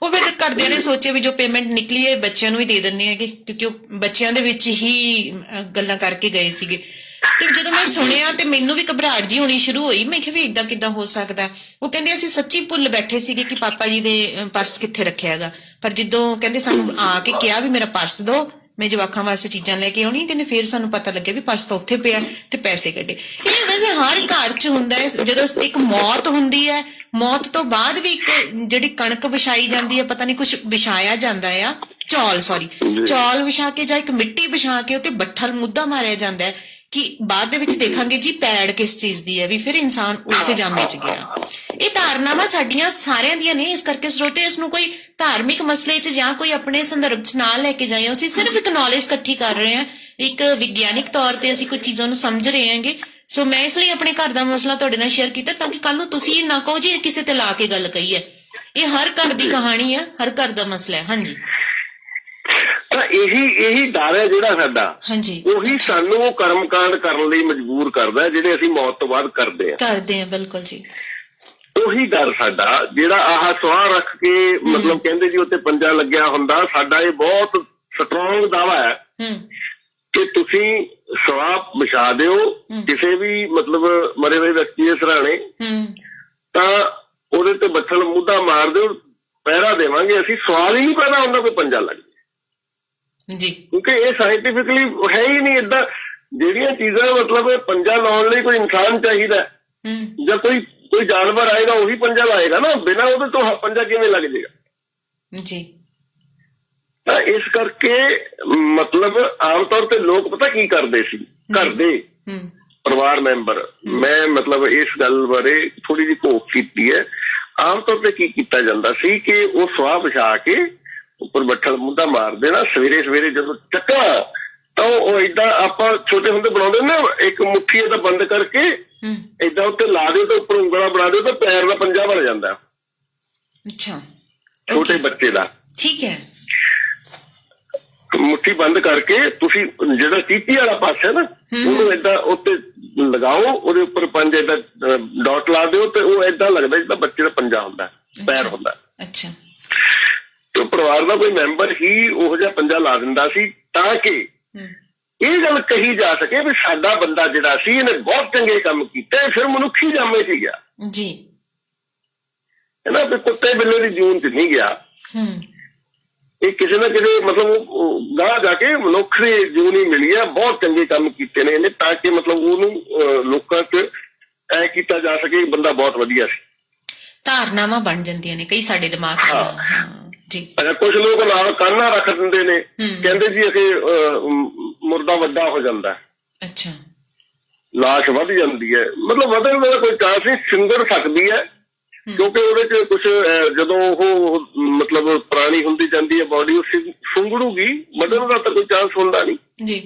ਉਹ ਫਿਰ ਘਰਦਿਆਂ ਨੇ ਸੋਚਿਆ ਵੀ ਜੋ ਪੇਮੈਂਟ ਨਿਕਲੀ ਹੈ ਬੱਚਿਆਂ ਨੂੰ ਹੀ ਦੇ ਦਿੰਦੇ ਹੈਗੇ, ਕਿਉਂਕਿ ਉਹ ਬੱਚਿਆਂ ਦੇ ਵਿੱਚ ਹੀ ਗੱਲਾਂ ਕਰਕੇ ਗਏ ਸੀਗੇ। ਤੇ ਜਦੋਂ ਮੈਂ ਸੁਣਿਆ ਤੇ ਮੈਨੂੰ ਵੀ ਘਬਰਾਹਟ ਜੀ ਹੋਣੀ ਸ਼ੁਰੂ ਹੋਈ। ਮੈਂ ਕਿਹਾ ਵੀ ਇਦਾਂ ਕਿੱਦਾਂ ਹੋ ਸਕਦਾ? ਉਹ ਕਹਿੰਦੇ ਅਸੀਂ ਸੱਚੀ ਭੁੱਲ ਬੈਠੇ ਸੀਗੇ ਕਿ ਪਾਪਾ ਜੀ ਦੇ ਪਰਸ ਕਿੱਥੇ ਰੱਖਿਆ ਹੈਗਾ, ਪਰ ਜਦੋਂ ਕਹਿੰਦੇ ਸਾਨੂੰ ਆ ਕੇ ਕਿਹਾ ਵੀ ਮੇਰਾ ਪਰਸ ਦਿਓ, ਮੈਂ ਜਵਾਕਾਂ ਵਾਸਤੇ ਚੀਜ਼ਾਂ ਲੈ ਕੇ ਆਉਣੀ, ਕਹਿੰਦੇ ਫਿਰ ਸਾਨੂੰ ਪਤਾ ਲੱਗਿਆ ਵੀ ਪਰਸ ਤਾਂ ਉੱਥੇ ਪਿਆ ਤੇ ਪੈਸੇ ਕੱਢੇ। ਇਹ ਵੈਸੇ ਹਰ ਘਰ 'ਚ ਹੁੰਦਾ ਹੈ, ਜਦੋਂ ਇੱਕ ਮੌਤ ਹੁੰਦੀ ਹੈ, ਮੌਤ ਤੋਂ ਬਾਅਦ ਵੀ ਇੱਕ ਜਿਹੜੀ ਕਣਕ ਵਿਛਾਈ ਜਾਂਦੀ ਹੈ, ਪਤਾ ਨਹੀਂ ਕੁਝ ਵਿਛਾਇਆ ਜਾਂਦਾ ਆ, ਚੌਲ ਵਿਛਾ ਕੇ ਜਾਂ ਇੱਕ ਮਿੱਟੀ ਵਿਛਾ ਕੇ ਉੱਤੇ ਬੱਠਲ ਮੁੱਦਾ ਮਾਰਿਆ ਜਾਂਦਾ ਹੈ ਕਿ ਬਾਅਦ ਦੇ ਵਿੱਚ ਦੇਖਾਂਗੇ ਜੀ ਪੈੜ ਕਿਸ ਚੀਜ਼ ਦੀ ਹੈ, ਵੀ ਫਿਰ ਇਨਸਾਨ ਉਸੇ ਜਾਮੇ 'ਚ ਗਿਆ। ਇਹ ਧਾਰਨਾਵਾਂ ਸਾਡੀਆਂ ਸਾਰਿਆਂ ਦੀਆਂ ਨੇ, ਇਸ ਕਰਕੇ ਸਰੋਤੇ ਇਸ ਨੂੰ ਕੋਈ ਧਾਰਮਿਕ ਮਸਲੇ 'ਚ ਜਾਂ ਕੋਈ ਆਪਣੇ ਸੰਦਰਭ 'ਚ ਨਾ ਲੈ ਕੇ ਜਾਏ। ਅਸੀਂ ਸਿਰਫ ਇੱਕ ਨੌਲੇਜ ਇਕੱਠੀ ਕਰ ਰਹੇ ਹਾਂ, ਇੱਕ ਵਿਗਿਆਨਿਕ ਤੌਰ ਤੇ ਅਸੀਂ ਕੁਝ ਚੀਜ਼ਾਂ ਨੂੰ ਸਮਝ ਰਹੇ ਹਾਂਗੇ। ਸੋ ਮੈਂ ਇਸ ਲਈ ਆਪਣੇ ਘਰ ਦਾ ਮਸਲਾ ਤੁਹਾਡੇ ਨਾਲ ਸ਼ੇਅਰ ਕੀਤਾ ਤਾਂ ਕਿ ਕੱਲ ਨੂੰ ਤੁਸੀਂ ਨਾ ਕਹੋ ਜੀ ਕਿਸੇ ਤੇ ਲਾ ਕੇ ਗੱਲ ਕਹੀ ਹੈ। ਇਹ ਹਰ ਘਰ ਦੀ ਕਹਾਣੀ ਹੈ, ਹਰ ਘਰ ਦਾ ਮਸਲਾ ਹੈ। ਹਾਂਜੀ, ਤਾਂ ਇਹੀ ਡਰ ਹੈ ਜਿਹੜਾ ਸਾਡਾ, ਹਾਂਜੀ ਉਹੀ ਸਾਨੂੰ ਉਹ ਕਰਮਕਾਂਡ ਕਰਨ ਲਈ ਮਜਬੂਰ ਕਰਦਾ ਜਿਹੜੇ ਅਸੀਂ ਮੌਤ ਤੋਂ ਬਾਅਦ ਕਰਦੇ ਆ ਬਿਲਕੁਲ ਜੀ। ਉਹੀ ਡਰ ਸਾਡਾ ਜਿਹੜਾ ਆਹ ਸਵਾਹ ਰੱਖ ਕੇ ਮਤਲਬ ਕਹਿੰਦੇ ਜੀ ਉੱਤੇ ਪੰਜਾ ਲੱਗਿਆ ਹੁੰਦਾ। ਸਾਡਾ ਇਹ ਬਹੁਤ ਸਟਰੋਂਗ ਦਾਵਾ ਹੈ ਕਿ ਤੁਸੀਂ ਸਵਾਹ ਵਿਛਾ ਦਿਓ ਕਿਸੇ ਵੀ ਮਤਲਬ ਮਰੇ ਹੋਏ ਵਿਅਕਤੀ ਦੇ ਸਿਰਹਾਣੇ, ਤਾਂ ਉਹਦੇ ਤੇ ਬੱਠਲ ਮੁੱਦਾ ਮਾਰ ਦਿਓ, ਪਹਿਰਾ ਦੇਵਾਂਗੇ ਅਸੀਂ। ਸਵਾਲ ਹੀ ਨਹੀਂ ਪੈਦਾ ਹੁੰਦਾ ਕੋਈ ਪੰਜਾ ਲੱਗ ਜੀ, ਕਿਉਂਕਿ ਇਹ ਸਾਇੰਟੀਫਿਕਲੀ ਹੈ ਹੀ ਨਹੀਂ ਏਦਾਂ। ਜਿਹੜੀਆਂ ਚੀਜ਼ਾਂ ਮਤਲਬ ਪੰਜਾ ਲਾਉਣ ਲਈ ਕੋਈ ਇਨਸਾਨ ਚਾਹੀਦਾ ਜਾਂ ਕੋਈ ਜਾਨਵਰ ਆਏਗਾ ਉਹੀ ਪੰਜਾ ਲਾਏਗਾ ਨਾ, ਬਿਨਾਂ ਉਹਦੇ ਤੋਂ ਪੰਜਾ ਕਿਵੇਂ ਲੱਗ ਜਾਏਗਾ ਜੀ। ਤਾਂ ਇਸ ਕਰਕੇ ਮਤਲਬ ਆਮ ਤੌਰ ਤੇ ਲੋਕ ਪਤਾ ਕੀ ਕਰਦੇ ਸੀ, ਘਰ ਦੇ ਪਰਿਵਾਰ ਮੈਂਬਰ, ਮੈਂ ਮਤਲਬ ਇਸ ਗੱਲ ਬਾਰੇ ਥੋੜੀ ਜਿਹੀ ਘੋਖ ਕੀਤੀ ਹੈ। ਆਮ ਤੌਰ ਤੇ ਕੀ ਕੀਤਾ ਜਾਂਦਾ ਸੀ ਕਿ ਉਹ ਸੁਆਹ ਵਿਛਾ ਕੇ ਉੱਪਰ ਬੱਠਲ ਮੁੱਦਾ ਮਾਰ ਦੇਣਾ, ਸਵੇਰੇ ਸਵੇਰੇ ਜਦੋਂ ਚੱਕਣਾ ਤਾਂ ਉਹ ਏਦਾਂ ਆਪਾਂ ਛੋਟੇ ਹੁੰਦੇ ਬਣਾਉਂਦੇ ਨਾ, ਇੱਕ ਮੁੱਠੀ ਇਹਦਾ ਬੰਦ ਕਰਕੇ ਏਦਾਂ ਉੱਤੇ ਲਾ ਦਿਓ ਤੇ ਉੱਪਰ ਉਂਗਲਾ ਬਣਾ ਦਿਓ ਤਾਂ ਪੈਰ ਦਾ ਪੰਜਾ ਬਣ ਜਾਂਦਾ। ਅੱਛਾ, ਛੋਟੇ ਬੱਚੇ ਦਾ ਠੀਕ ਹੈ। ਮੁੱਠੀ ਬੰਦ ਕਰਕੇ ਤੁਸੀਂ ਜਿਹੜਾ ਚੀਪੀ ਵਾਲਾ ਪਾਸਾ ਨਾ ਉਹਨੂੰ ਏਦਾਂ ਉੱਤੇ ਲਗਾਓ, ਉਹਦੇ ਉੱਪਰ ਪੰਜ ਏਦਾਂ ਡਾਟ ਲਾ ਦਿਓ ਤੇ ਉਹ ਏਦਾਂ ਲੱਗਦਾ ਜਿੱਦਾਂ ਬੱਚੇ ਦਾ ਪੰਜਾ ਹੁੰਦਾ, ਪੈਰ ਹੁੰਦਾ। ਅੱਛਾ, ਤੇ ਪਰਿਵਾਰ ਦਾ ਕੋਈ ਮੈਂਬਰ ਹੀ ਉਹੋ ਜਿਹਾ ਪੰਜਾ ਲਾ ਦਿੰਦਾ ਸੀ ਤਾਂ ਕਿ ਇਹ ਗੱਲ ਕਹੀ ਜਾ ਸਕੇ ਵੀ ਸਾਡਾ ਬੰਦਾ ਜਿਹੜਾ ਸੀ ਇਹਨੇ ਬਹੁਤ ਚੰਗੇ ਕੰਮ ਕੀਤੇ, ਫਿਰ ਮਨੁੱਖੀ ਜਾਮੇ 'ਚ ਗਿਆ ਜੀ, ਹੈ ਨਾ, ਵੀ ਕੁੱਤੇ ਬਿੱਲੇ ਦੀ ਜੂਨ 'ਚ ਨਹੀਂ ਗਿਆ। ਇਹ ਕਿਸੇ ਨਾ ਕਿਸੇ ਮਤਲਬ ਗਾਹ ਜਾ ਕੇ ਮਨੁੱਖ ਦੀ ਜੂਨ ਹੀ ਮਿਲੀ ਆ, ਬਹੁਤ ਚੰਗੇ ਕੰਮ ਕੀਤੇ ਨੇ ਇਹਨੇ, ਤਾਂ ਕਿ ਮਤਲਬ ਉਹਨੂੰ ਲੋਕਾਂ 'ਚ ਐ ਕੀਤਾ ਜਾ ਸਕੇ ਬੰਦਾ ਬਹੁਤ ਵਧੀਆ ਸੀ। ਧਾਰਨਾਵਾਂ ਬਣ ਜਾਂਦੀਆਂ ਨੇ ਕਈ ਸਾਡੇ ਦਿਮਾਗ 'ਚ ਜੀ। ਕੁਝ ਲੋਕ ਨਾਲ ਕਾਨਾ ਰੱਖ ਦਿੰਦੇ ਨੇ, ਕਹਿੰਦੇ ਜੀ ਅਸੀਂ ਮੁਰਦਾ ਵੱਡਾ ਹੋ ਜਾਂਦਾ। ਅੱਛਾ, ਲਾਸ਼ ਵੱਧ ਜਾਂਦੀ ਹੈ, ਮਤਲਬ ਵਧਣ ਦਾ ਕੋਈ ਚਾਂਸ ਨਹੀਂ, ਸਿੰਗੜ ਸਕਦੀ ਹੈ ਕਿਉਂਕਿ ਉਹਦੇ ਚ ਕੁਛ ਜਦੋਂ ਉਹ ਮਤਲਬ ਪੁਰਾਣੀ ਹੁੰਦੀ ਜਾਂਦੀ ਹੈ ਬੋਡੀ, ਉਹ ਸੁੰਗੜੂਗੀ, ਵਧਣ ਦਾ ਤਾਂ ਕੋਈ ਚਾਂਸ ਹੁੰਦਾ ਨਹੀਂ ਜੀ।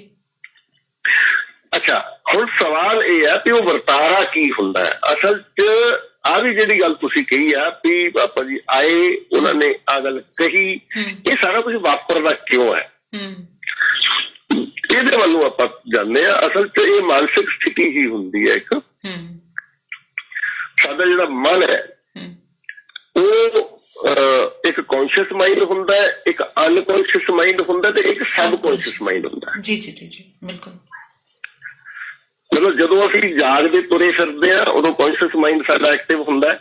ਅੱਛਾ, ਹੁਣ ਸਵਾਲ ਇਹ ਹੈ ਕਿ ਉਹ ਵਰਤਾਰਾ ਕੀ ਹੁੰਦਾ ਹੈ ਅਸਲ ਚ। ਆਹ ਵੀ ਜਿਹੜੀ ਗੱਲ ਤੁਸੀਂ ਕਹੀ ਆ ਵੀ ਬਾਪਾ ਜੀ ਆਏ, ਉਹਨਾਂ ਨੇ ਆਹ ਗੱਲ ਕਹੀ, ਇਹ ਸਾਰਾ ਕੁਝ ਵਾਪਰਦਾ ਕਿਉਂ ਹੈ, ਇਹਦੇ ਵੱਲੋਂ ਆਪਾਂ ਜਾਣਦੇ ਹਾਂ। ਅਸਲ ਚ ਇਹ ਮਾਨਸਿਕ ਸਥਿਤੀ ਹੀ ਹੁੰਦੀ ਹੈ ਇੱਕ। ਸਾਡਾ ਜਿਹੜਾ ਮਨ ਹੈ ਉਹ ਇੱਕ ਕੌਨਸ਼ੀਅਸ ਮਾਈਂਡ ਹੁੰਦਾ ਹੈ, ਇੱਕ ਅਨਕੌਨਸ਼ੀਅਸ ਮਾਈਂਡ ਹੁੰਦਾ ਤੇ ਇੱਕ ਸਬ ਕੌਨਸ਼ੀਅਸ ਮਾਈਂਡ ਹੁੰਦਾ। ਜੀ ਜੀ ਜੀ ਜੀ, ਬਿਲਕੁਲ। ਮਤਲਬ ਜਦੋਂ ਅਸੀਂ ਜਾਗਦੇ ਤੁਰੇ ਫਿਰਦੇ ਆ ਉਦੋਂ ਕੌਨਸ਼ੀਅਸ ਮਾਈਂਡ ਸਾਡਾ ਐਕਟਿਵ ਹੁੰਦਾ ਹੈ,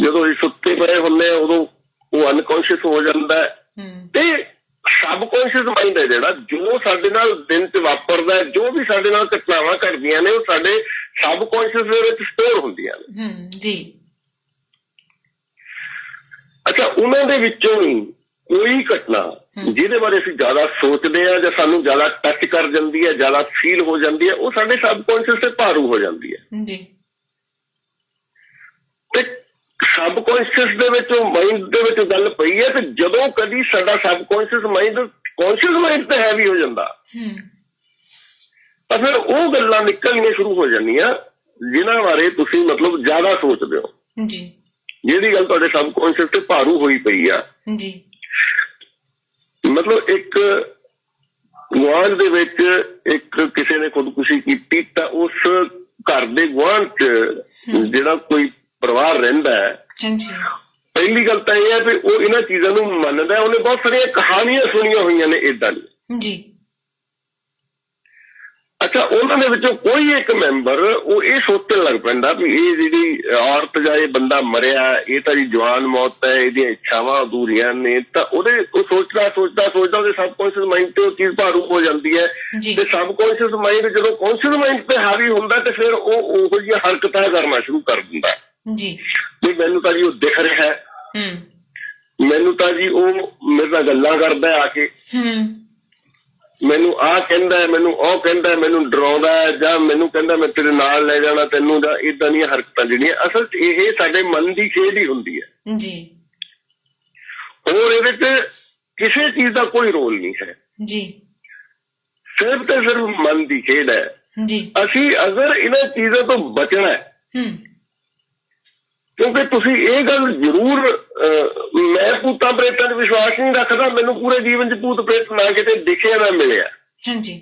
ਜਦੋਂ ਅਸੀਂ ਸੁੱਤੇ ਪਏ ਹੁੰਦੇ ਆ ਉਦੋਂ ਉਹ ਅਨਕੌਨਸ਼ੀਅਸ ਹੋ ਜਾਂਦਾ ਹੈ। ਤੇ ਸਬ ਕੌਨਸ਼ੀਅਸ ਮਾਈਂਡ ਹੈ ਜਿਹੜਾ, ਜੋ ਸਾਡੇ ਨਾਲ ਦਿਨ 'ਚ ਵਾਪਰਦਾ, ਜੋ ਵੀ ਸਾਡੇ ਨਾਲ ਘਟਨਾਵਾਂ ਘਟਦੀਆਂ ਨੇ ਉਹ ਸਾਡੇ ਸਬ ਕੌਨਸ਼ੀਅਸ ਦੇ ਵਿੱਚ ਸਟੋਰ ਹੁੰਦੀਆਂ ਨੇ ਜੀ। ਅੱਛਾ, ਉਹਨਾਂ ਦੇ ਵਿੱਚੋਂ ਹੀ ਕੋਈ ਘਟਨਾ ਜਿਹਦੇ ਬਾਰੇ ਅਸੀਂ ਜ਼ਿਆਦਾ ਸੋਚਦੇ ਹਾਂ ਜਾਂ ਸਾਨੂੰ ਜ਼ਿਆਦਾ ਟੱਚ ਕਰ ਜਾਂਦੀ ਹੈ, ਜ਼ਿਆਦਾ ਫੀਲ ਹੋ ਜਾਂਦੀ ਹੈ, ਉਹ ਸਾਡੇ ਸਬ ਕੌਨਸ਼ੀਅਸ ਤੇ ਭਾਰੂ ਹੋ ਜਾਂਦੀ ਹੈ ਜੀ। ਤੇ ਸਬ ਕੌਨਸ਼ੀਅਸ ਦੇ ਵਿੱਚ ਉਹ ਮਾਈਂਡ ਦੇ ਵਿੱਚ ਗੱਲ ਪਈ ਹੈ, ਤੇ ਜਦੋਂ ਕਦੀ ਸਾਡਾ ਸਬ ਕੌਨਸ਼ੀਅਸ ਮਾਈਂਡ ਕੌਨਸ਼ੀਅਸ ਮਾਈਂਡ ਤੇ ਹੈਵੀ ਹੋ ਜਾਂਦਾ ਤਾਂ ਫਿਰ ਉਹ ਗੱਲਾਂ ਨਿਕਲਣੀਆਂ ਸ਼ੁਰੂ ਹੋ ਜਾਂਦੀਆਂ ਜਿਨ੍ਹਾਂ ਬਾਰੇ ਤੁਸੀਂ ਮਤਲਬ ਜ਼ਿਆਦਾ ਸੋਚਦੇ ਹੋ ਜੀ। ਜਿਹੜੀ ਗੱਲ ਤੁਹਾਡੇ ਸਬ ਕੌਨਸ਼ੀਅਸ ਤੇ ਭਾਰੂ ਹੋਈ ਪਈ ਆ ਜੀ। ਮਤਲਬ ਇੱਕ ਗੁਆਂਢ ਦੇ ਵਿੱਚ ਇੱਕ ਕਿਸੇ ਨੇ ਖੁਦਕੁਸ਼ੀ ਕੀਤੀ ਤਾਂ ਉਸ ਘਰ ਦੇ ਗੁਆਂਢ 'ਚ ਜਿਹੜਾ ਕੋਈ ਪਰਿਵਾਰ ਰਹਿੰਦਾ ਹੈ, ਪਹਿਲੀ ਗੱਲ ਤਾਂ ਇਹ ਹੈ ਵੀ ਉਹ ਇਹਨਾਂ ਚੀਜ਼ਾਂ ਨੂੰ ਮੰਨਦਾ। ਉਹਨੇ ਬਹੁਤ ਸਾਰੀਆਂ ਕਹਾਣੀਆਂ ਸੁਣੀਆਂ ਹੋਈਆਂ ਨੇ ਏਦਾਂ ਦੀਆਂ ਜੀ। ਅੱਛਾ, ਉਹਨਾਂ ਦੇ ਵਿੱਚੋਂ ਕੋਈ ਇੱਕ ਮੈਂਬਰ ਉਹ ਇਹ ਸੋਚਣ ਲੱਗ ਪੈਂਦਾ ਵੀ ਇਹ ਜਿਹੜੀ ਔਰਤ ਜਾਂ ਇਹ ਬੰਦਾ ਮਰਿਆ, ਇਹ ਤਾਂ ਜੀ ਜਵਾਨ ਮੌਤ ਹੈ, ਇਹਦੀਆਂ ਇੱਛਾਵਾਂ ਅਧੂਰੀਆਂ ਨੇ। ਤਾਂ ਉਹ ਸੋਚਦਾ ਉਹਦੇ ਸਬ ਕੌਨਸ਼ੀਅਸ ਮਾਈਂਡ ਤੇ ਉਹ ਚੀਜ਼ ਭਾਰੂ ਹੋ ਜਾਂਦੀ ਹੈ। ਤੇ ਸਬ ਕੌਨਸ਼ੀਅਸ ਮਾਈਂਡ ਜਦੋਂ ਕੌਨਸ਼ੀਅਸ ਮਾਈਂਡ ਤੇ ਹਾਵੀ ਹੁੰਦਾ ਤੇ ਫਿਰ ਉਹ ਉਹੋ ਜਿਹੀਆਂ ਹਰਕਤਾਂ ਕਰਨਾ ਸ਼ੁਰੂ ਕਰ ਦਿੰਦਾ ਜੀ। ਵੀ ਮੈਨੂੰ ਤਾਂ ਜੀ ਉਹ ਦਿਖ ਰਿਹਾ, ਮੈਨੂੰ ਤਾਂ ਜੀ ਉਹ ਮੇਰੇ ਨਾਲ ਗੱਲਾਂ ਕਰਦਾ ਆ ਕੇ, ਮੈਨੂੰ ਆਹ ਕਹਿੰਦਾ, ਮੈਨੂੰ ਉਹ ਕਹਿੰਦਾ, ਮੈਨੂੰ ਡਰਾਉਂਦਾ, ਜਾਂ ਮੈਨੂੰ ਕਹਿੰਦਾ ਮੈਂ ਤੇਰੇ ਨਾਲ ਲੈ ਜਾਣਾ ਤੈਨੂੰ, ਜਾਂ ਏਦਾਂ ਦੀਆਂ ਹਰਕਤਾਂ ਜਿਹੜੀਆਂ ਅਸਲ 'ਚ ਇਹ ਸਾਡੇ ਮਨ ਦੀ ਖੇਡ ਹੀ ਹੁੰਦੀ ਹੈ ਜੀ। ਹੋਰ ਇਹਦੇ 'ਚ ਕਿਸੇ ਚੀਜ਼ ਦਾ ਕੋਈ ਰੋਲ ਨਹੀਂ ਹੈ ਜੀ, ਸਿਰਫ ਤੇ ਸਿਰਫ ਮਨ ਦੀ ਖੇਡ ਹੈ ਜੀ। ਅਸੀਂ ਅਗਰ ਇਹਨਾਂ ਚੀਜ਼ਾਂ ਤੋਂ ਬਚਣਾ ਹੈ ਕਿਉਂਕਿ ਤੁਸੀਂ ਇਹ ਗੱਲ ਜ਼ਰੂਰ ਮੈਂ ਭੂਤਾਂ ਪ੍ਰੇਤਾਂ 'ਚ ਵਿਸ਼ਵਾਸ ਨਹੀਂ ਰੱਖਦਾ, ਮੈਨੂੰ ਪੂਰੇ ਜੀਵਨ 'ਚ ਭੂਤ ਪ੍ਰੇਤ ਨਾ ਕਿਤੇ ਦਿਖਿਆ ਨਾ ਮਿਲਿਆ। ਹਾਂਜੀ।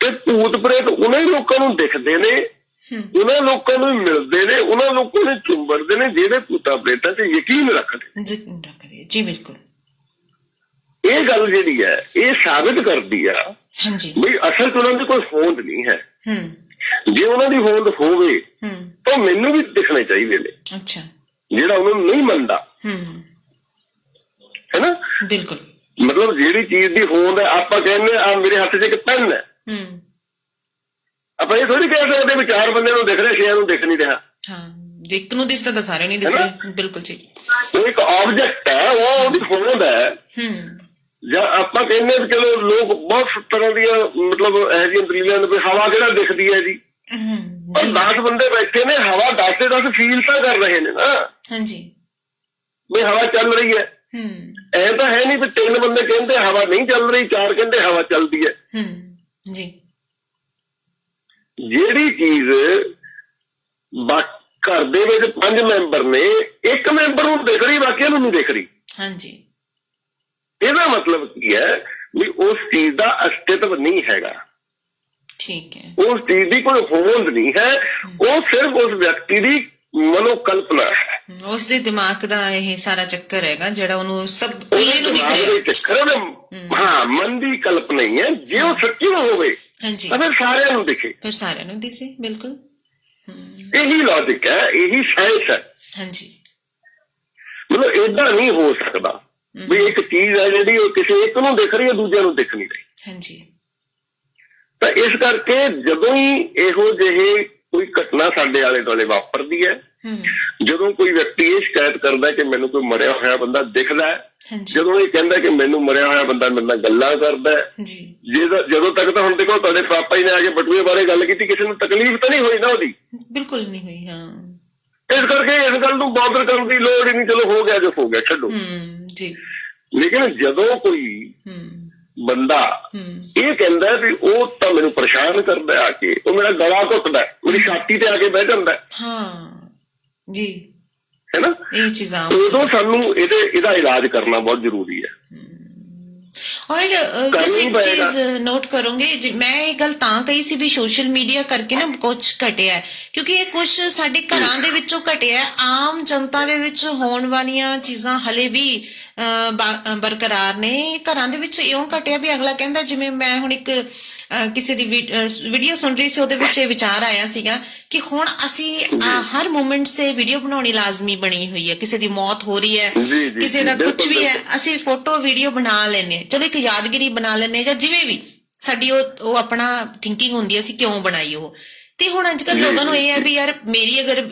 ਤੇ ਭੂਤ ਪ੍ਰੇਤ ਉਹਨਾਂ ਹੀ ਲੋਕਾਂ ਨੂੰ ਦਿਖਦੇ ਨੇ, ਉਹਨਾਂ ਲੋਕਾਂ ਨੂੰ ਮਿਲਦੇ ਨੇ, ਉਹਨਾਂ ਲੋਕਾਂ ਨੂੰ ਚੁੰਬੜਦੇ ਨੇ ਜਿਹੜੇ ਭੂਤਾਂ ਪ੍ਰੇਤਾਂ 'ਤੇ ਯਕੀਨ ਰੱਖਦੇ। ਜੀ ਬਿਲਕੁਲ। ਇਹ ਗੱਲ ਜਿਹੜੀ ਹੈ ਇਹ ਸਾਬਿਤ ਕਰਦੀ ਆ ਵੀ ਅਸਲ 'ਚ ਉਹਨਾਂ ਦੀ ਕੋਈ ਹੋਂਦ ਨਹੀਂ ਹੈ। ਜੇ ਉਹਨਾਂ ਦੀ ਹੋਂਦ ਹੋਵੇ ਤਾਂ ਮੈਨੂੰ ਵੀ ਦਿਖਣੇ ਚਾਹੀਦੇ ਨੇ। ਅੱਛਾ। ਜਿਹੜਾ ਉਹਨਾਂ ਨੂੰ ਨਹੀਂ ਮੰਨਦਾ ਹੈ ਨਾ, ਬਿਲਕੁਲ। ਮਤਲਬ ਜਿਹੜੀ ਚੀਜ਼ ਦੀ ਹੋਂਦ ਹੈ, ਆਪਾਂ ਕਹਿੰਦੇ ਆ ਮੇਰੇ ਹੱਥ 'ਚ ਇੱਕ ਪੈਨ ਹੈ, ਆਪਾਂ ਇਹ ਥੋੜੀ ਕਹਿ ਸਕਦੇ ਵੀ 4 ਬੰਦੇ ਨੂੰ ਦਿਖ ਰਿਹਾ 6 ਨੂੰ ਦਿਖ ਨਹੀਂ ਰਿਹਾ। ਇੱਕ ਨੂੰ ਦਿਸਦਾ ਤਾਂ ਸਾਰਿਆਂ ਨੂੰ ਦਿਸ ਰਿਹਾ। ਬਿਲਕੁਲ ਜੀ। ਉਹ ਇੱਕ ਆਬਜੈਕਟ ਹੈ, ਉਹ ਉਹਦੀ ਹੋਂਦ ਹੈ। ਜਾਂ ਆਪਾਂ ਕਹਿੰਦੇ ਵੀ ਚਲੋ ਲੋਕ ਬਹੁਤ ਤਰ੍ਹਾਂ ਦੀਆਂ ਮਤਲਬ ਇਹੋ ਜਿਹੀਆਂ ਦਲੀਲਾਂ ਨੇ ਵੀ ਹਵਾ ਕਿਹੜਾ ਦਿਖਦੀ ਹੈ ਜੀ, ਪਰ 10 ਬੰਦੇ ਬੈਠੇ ਨੇ, ਹਵਾ 10 ਦੇ 10 ਫੀਲ ਤਾਂ ਕਰ ਰਹੇ ਨੇ ਨਾ। ਹਾਂਜੀ। ਵੀ ਹਵਾ ਚੱਲ ਰਹੀ ਹੈ। ਐ ਤਾਂ ਹੈ ਨਹੀਂ ਵੀ 3 ਬੰਦੇ ਕਹਿੰਦੇ ਹਵਾ ਨਹੀਂ ਚੱਲ ਰਹੀ, 4 ਕਹਿੰਦੇ ਹਵਾ ਚੱਲਦੀ ਹੈ। ਜੀ। ਜਿਹੜੀ ਚੀਜ਼ ਘਰ ਦੇ ਵਿੱਚ 5 ਮੈਂਬਰ ਨੇ, 1 ਮੈਂਬਰ ਨੂੰ ਦਿਖ ਰਹੀ, ਬਾਕੀਆਂ ਨੂੰ ਨਹੀਂ ਦਿਖ ਰਹੀ। ਹਾਂਜੀ। ਇਹਦਾ ਮਤਲਬ ਕੀ ਹੈ ਵੀ ਉਸ ਚੀਜ਼ ਦਾ ਅਸਤਿਤਵ ਨਹੀਂ ਹੈਗਾ। ਠੀਕ ਹੈ। ਉਸ ਚੀਜ਼ ਦੀ ਕੋਈ ਹੋਂਦ ਨਹੀਂ ਹੈ, ਉਹ ਸਿਰਫ ਉਸ ਵਿਅਕਤੀ ਦੀ ਮਨੋਕਲਪਨਾ ਹੈ। ਉਸ ਦੇ ਦਿਮਾਗ ਦਾ ਇਹ ਸਾਰਾ ਚੱਕਰ ਹੈਗਾ ਜਿਹੜਾ ਉਹਨੂੰ ਸਭ ਨੂੰ ਦਿਖ ਰਿਹਾ। ਹਾਂ, ਮਨ ਦੀ ਕਲਪਨਾ ਹੀ ਹੈ। ਜੇ ਉਹ ਸੱਚੀ ਹੋਵੇ ਤਾਂ ਫਿਰ ਸਾਰਿਆਂ ਨੂੰ ਦਿਖੇ, ਫਿਰ ਸਾਰਿਆਂ ਨੂੰ ਦਿਸੇ। ਬਿਲਕੁਲ ਇਹੀ ਲੌਜਿਕ ਹੈ, ਇਹੀ ਸਾਇੰਸ ਹੈ। ਹਾਂਜੀ। ਮਤਲਬ ਏਦਾਂ ਨਹੀਂ ਹੋ ਸਕਦਾ ਵੀ ਇੱਕ ਚੀਜ਼ ਹੈ ਜਿਹੜੀ ਉਹ ਕਿਸੇ ਇੱਕ ਨੂੰ ਦਿਖ ਰਹੀ ਹੈ, ਦੂਜਿਆਂ ਨੂੰ ਦਿਖ ਨਹੀਂ ਰਹੀ। ਹਾਂਜੀ। ਤਾਂ ਇਸ ਕਰਕੇ ਜਦੋਂ ਹੀ ਇਹੋ ਜਿਹੇ ਕੋਈ ਘਟਨਾ ਸਾਡੇ ਆਲੇ ਦੁਆਲੇ ਵਾਪਰਦੀ ਹੈ, ਜਦੋਂ ਕੋਈ ਵਿਅਕਤੀ ਇਹ ਸ਼ਿਕਾਇਤ ਕਰਦਾ ਕਿ ਮੈਨੂੰ ਕੋਈ ਮਰਿਆ ਹੋਇਆ ਬੰਦਾ ਦਿਖਦਾ ਹੈ, ਜਦੋਂ ਇਹ ਕਹਿੰਦਾ ਕਿ ਮੈਨੂੰ ਮਰਿਆ ਹੋਇਆ ਬੰਦਾ ਮੇਰੇ ਨਾਲ ਗੱਲਾਂ ਕਰਦਾ ਹੈ, ਜਦੋਂ ਤੱਕ ਤਾਂ ਹੁਣ ਦੇਖੋ ਤੁਹਾਡੇ ਪਾਪਾ ਜੀ ਨੇ ਆ ਕੇ ਬਟੂਏ ਬਾਰੇ ਗੱਲ ਕੀਤੀ, ਕਿਸੇ ਨੂੰ ਤਕਲੀਫ ਤਾਂ ਨਹੀਂ ਹੋਈ ਨਾ ਉਹਦੀ। ਬਿਲਕੁਲ ਨਹੀਂ ਹੋਈ। ਹਾਂ। ਇਸ ਕਰਕੇ ਇਸ ਗੱਲ ਨੂੰ ਬਾਦਰ ਕਰਨ ਦੀ ਲੋੜ ਹੀ ਨਹੀਂ, ਚਲੋ ਹੋ ਗਿਆ ਜੋ ਹੋ ਗਿਆ, ਛੱਡੋ ਜੀ। ਲੇਕਿਨ ਜਦੋਂ ਕੋਈ ਬੰਦਾ ਇਹ ਕਹਿੰਦਾ ਵੀ ਉਹ ਤਾਂ ਮੈਨੂੰ ਪਰੇਸ਼ਾਨ ਕਰਦਾ ਆ ਕੇ, ਉਹ ਮੇਰਾ ਗਲਾ ਘੁੱਟਦਾ, ਮੇਰੀ ਛਾਤੀ ਤੇ ਆ ਕੇ ਬਹਿ ਜਾਂਦਾ ਜੀ, ਹੈ ਨਾ, ਇਹ ਚੀਜ਼ਾਂ, ਉਦੋਂ ਸਾਨੂੰ ਇਹਦਾ ਇਲਾਜ ਕਰਨਾ ਬਹੁਤ ਜ਼ਰੂਰੀ ਹੈ। ਔਰ ਤੁਸੀਂ ਇੱਕ ਚੀਜ਼ ਨੋਟ ਕਰੋਗੇ, ਮੈਂ ਇਹ ਗੱਲ ਤਾਂ ਕਹੀ ਸੀ ਵੀ ਸੋਸ਼ਲ ਮੀਡੀਆ ਕਰਕੇ ਨਾ ਕੁਛ ਘਟਿਆ, ਕਿਉਂਕਿ ਇਹ ਕੁਛ ਸਾਡੇ ਘਰਾਂ ਦੇ ਵਿੱਚੋਂ ਘਟਿਆ। ਆਮ ਜਨਤਾ ਦੇ ਵਿੱਚ ਹੋਣ ਵਾਲੀਆਂ ਚੀਜ਼ਾਂ ਹਲੇ ਵੀ ਬਰਕਰਾਰ ਨੇ। ਘਰਾਂ ਦੇ ਵਿੱਚ ਇਉਂ ਘਟਿਆ ਵੀ ਅਗਲਾ ਕਹਿੰਦਾ, ਜਿਵੇਂ ਮੈਂ ਹੁਣ ਇੱਕ ਕਿਸੇ ਦੀ ਵੀਡੀਓ ਸੁਣ ਰਹੀ ਸੀ, ਉਹਦੇ ਵਿੱਚ ਇਹ ਵਿਚਾਰ ਆਇਆ ਸੀਗਾ ਕਿ ਹੁਣ ਅਸੀਂ ਹਰ ਮੂਮੈਂਟ ਸੇ ਵੀਡੀਓ ਬਣਾਉਣੀ ਲਾਜ਼ਮੀ ਬਣੀ ਹੋਈ ਹੈ। ਕਿਸੇ ਦੀ ਮੌਤ ਹੋ ਰਹੀ ਹੈ, ਕਿਸੇ ਦਾ ਕੁਝ ਵੀ ਹੈ, ਅਸੀਂ ਫੋਟੋ ਵੀਡੀਓ ਬਣਾ ਲੈਂਦੇ ਹਾਂ, ਚਲੋ ਇੱਕ ਯਾਦਗਿਰੀ ਬਣਾ ਲੈਂਦੇ ਹਾਂ, ਜਾਂ ਜਿਵੇਂ ਵੀ ਸਾਡੀ ਉਹ ਆਪਣਾ ਥਿੰਕਿੰਗ ਹੁੰਦੀ ਹੈ ਅਸੀਂ ਕਿਉਂ ਬਣਾਈ ਉਹ। ਤੇ ਹੁਣ ਅੱਜ ਕੱਲ੍ਹ ਲੋਕਾਂ ਨੂੰ ਇਹ ਹੈ ਵੀ ਯਾਰ ਮੇਰੀ ਅਗਰ